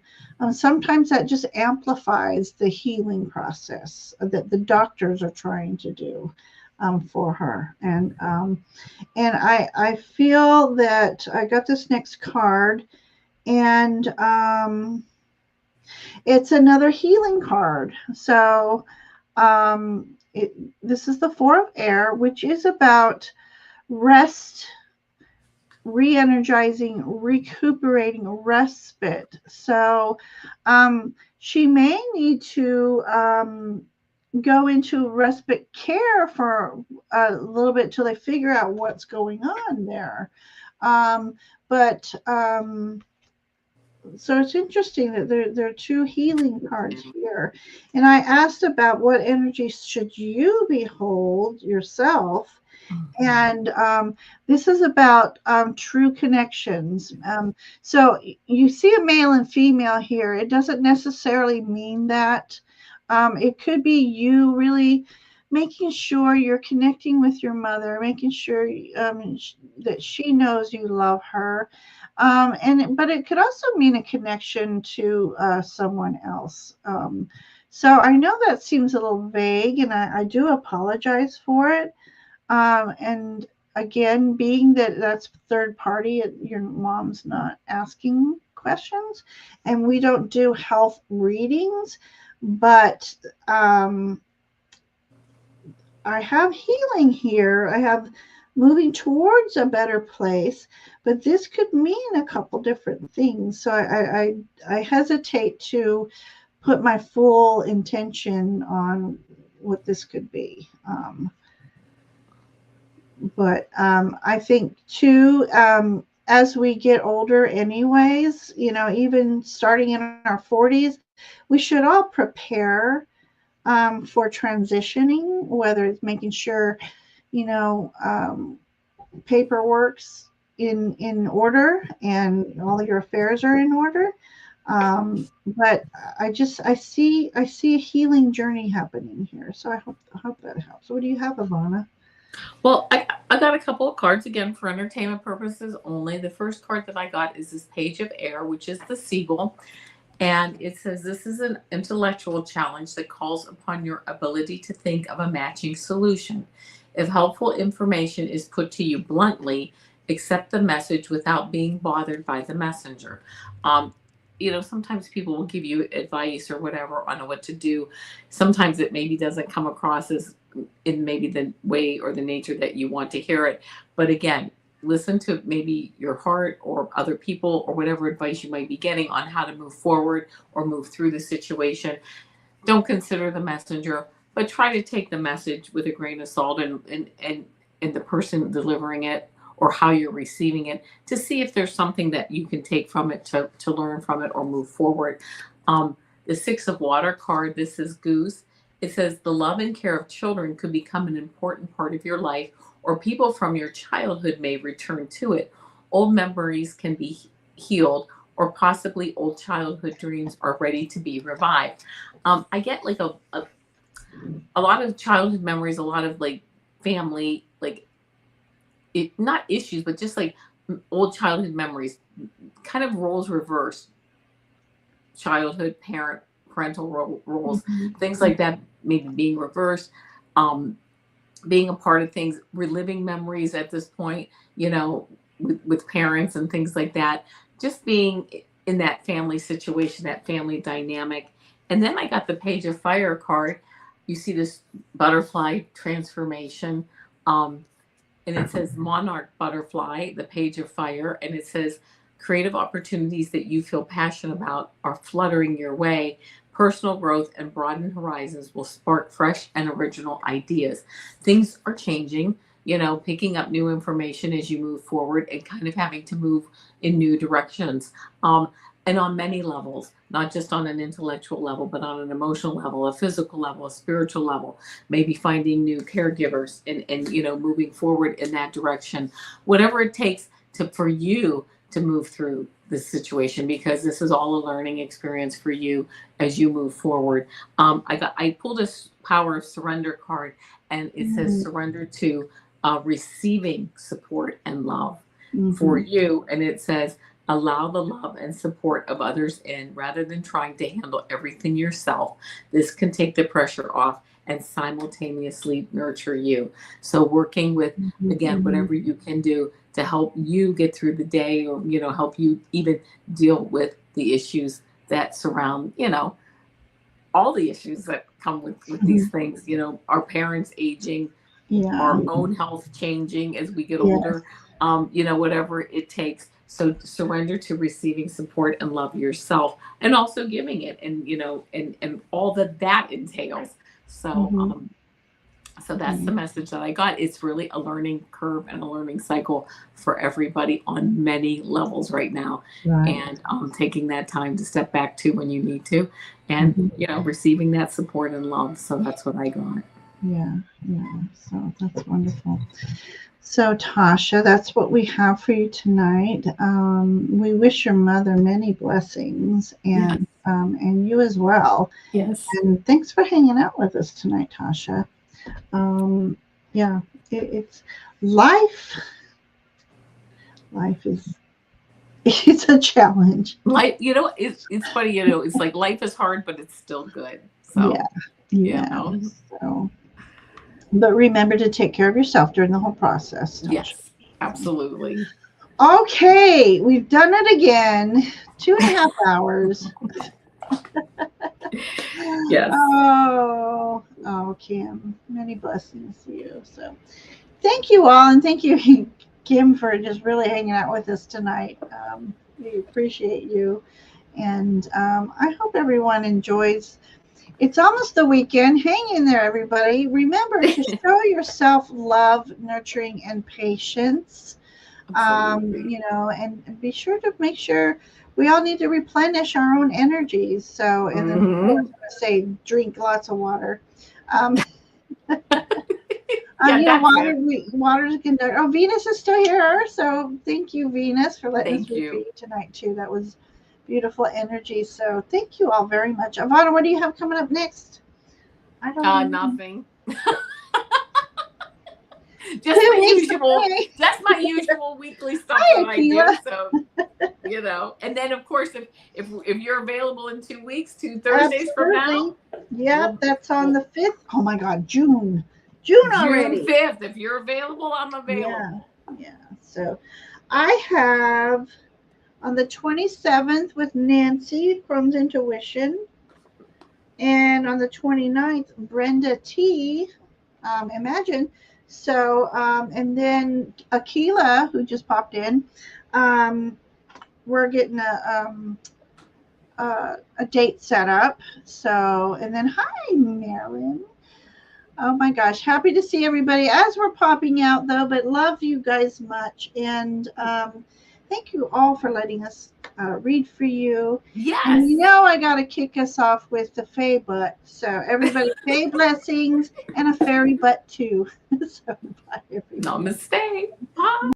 Sometimes that just amplifies the healing process that the doctors are trying to do for her. And I feel that I got this next card, and it's another healing card. So this is the Four of Air, which is about rest, re-energizing, recuperating, respite. So she may need to go into respite care for a little bit till they figure out what's going on there. Um, but so it's interesting that there are two healing cards here. And I asked about what energy should you behold yourself, and this is about true connections. So you see a male and female here. It doesn't necessarily mean that. It could be you really making sure you're connecting with your mother, making sure that she knows you love her. But it could also mean a connection to someone else. So I know that seems a little vague, and I do apologize for it. And again, being that that's third party, your mom's not asking questions, and we don't do health readings, but I have healing here. I have moving towards a better place, but this could mean a couple different things. So I hesitate to put my full intention on what this could be. But I think too, as we get older, anyways, even starting in our 40s, we should all prepare for transitioning, whether it's making sure, paperwork's in order and all your affairs are in order. But I see a healing journey happening here. So I hope that helps. What do you have, Ivana? Well, I got a couple of cards again for entertainment purposes only. The first card that I got is this Page of Air, which is the Seagull. And it says this is an intellectual challenge that calls upon your ability to think of a matching solution. If helpful information is put to you bluntly, accept the message without being bothered by the messenger. Um, sometimes people will give you advice or whatever on what to do. Sometimes it maybe doesn't come across as in maybe the way or the nature that you want to hear it. But again, listen to maybe your heart or other people or whatever advice you might be getting on how to move forward or move through the situation. Don't consider the messenger, but try to take the message with a grain of salt and the person delivering it or how you're receiving it to see if there's something that you can take from it to learn from it or move forward. Um, the Six of Water card, this is Goose. It says the love and care of children could become an important part of your life, or people from your childhood may return to it. Old memories can be healed, or possibly old childhood dreams are ready to be revived. I get like a lot of childhood memories, a lot of like family, like not issues, but just like old childhood memories, kind of roles reversed. Childhood parental roles, Mhm. things like that, maybe being reversed. Um, being a part of things, reliving memories at this point, with parents and things like that, just being in that family situation, that family dynamic. And then I got the Page of Fire card. You see this butterfly transformation. Um, and it says monarch butterfly, the page of fire, and it says creative opportunities that you feel passionate about are fluttering your way. Personal growth and broadened horizons will spark fresh and original ideas. Things are changing, picking up new information as you move forward and kind of having to move in new directions. And on many levels, not just on an intellectual level, but on an emotional level, a physical level, a spiritual level, maybe finding new caregivers and moving forward in that direction. Whatever it takes for you to move through this situation, because this is all a learning experience for you as you move forward. I pulled a power of surrender card, and it says surrender to receiving support and love for you. And it says, allow the love and support of others in rather than trying to handle everything yourself. This can take the pressure off and simultaneously nurture you. So working with, again, whatever you can do to help you get through the day, or, help you even deal with the issues that surround, all the issues that come with these things, our parents aging, our own health changing as we get older, whatever it takes. So surrender to receiving support and love yourself, and also giving it, and and all that entails. So so that's the message that I got. It's really a learning curve and a learning cycle for everybody on many levels right now. And taking that time to step back to when you need to, and receiving that support and love. So that's what I got. Yeah. So that's wonderful. So Tasha, that's what we have for you tonight. We wish your mother many blessings, and and you as well. Yes. And thanks for hanging out with us tonight, Tasha. It's life. Life is it's a challenge. Life, it's funny, it's like life is hard, but it's still good. So So, but remember to take care of yourself during the whole process. Yes, absolutely. Okay, we've done it again. 2.5 hours. Yes. Oh, Kim, many blessings to you. So thank you all, and thank you, Kim, for just really hanging out with us tonight. We appreciate you, and I hope everyone enjoys. It's almost the weekend. Hang in there, everybody. Remember to show yourself love, nurturing, and patience. And be sure to make sure we all need to replenish our own energies. So, and then I was going to say, drink lots of water. Water's a conductor. Oh, Venus is still here. So thank you, Venus, for letting us read for you tonight too. That was beautiful energy. So thank you all very much. Avana, what do you have coming up next? I don't know. Nothing. Just my usual weekly stuff that I do. So, and then of course, if you're available in 2 weeks, 2 Thursdays from now. Yep, that's on the 5th. Oh my God, June already. June 5th. If you're available, I'm available. Yeah. So I have on the 27th with Nancy, Chrome's Intuition. And on the 29th, Brenda T, Imagine. So, and then Akila, who just popped in, we're getting a date set up. So, and then hi, Marilyn. Oh my gosh, happy to see everybody as we're popping out though, but love you guys much. And thank you all for letting us read for you. Yes. And I got to kick us off with the Fae butt. So everybody, Fae blessings and a fairy butt too. So bye everybody. Namaste. Bye.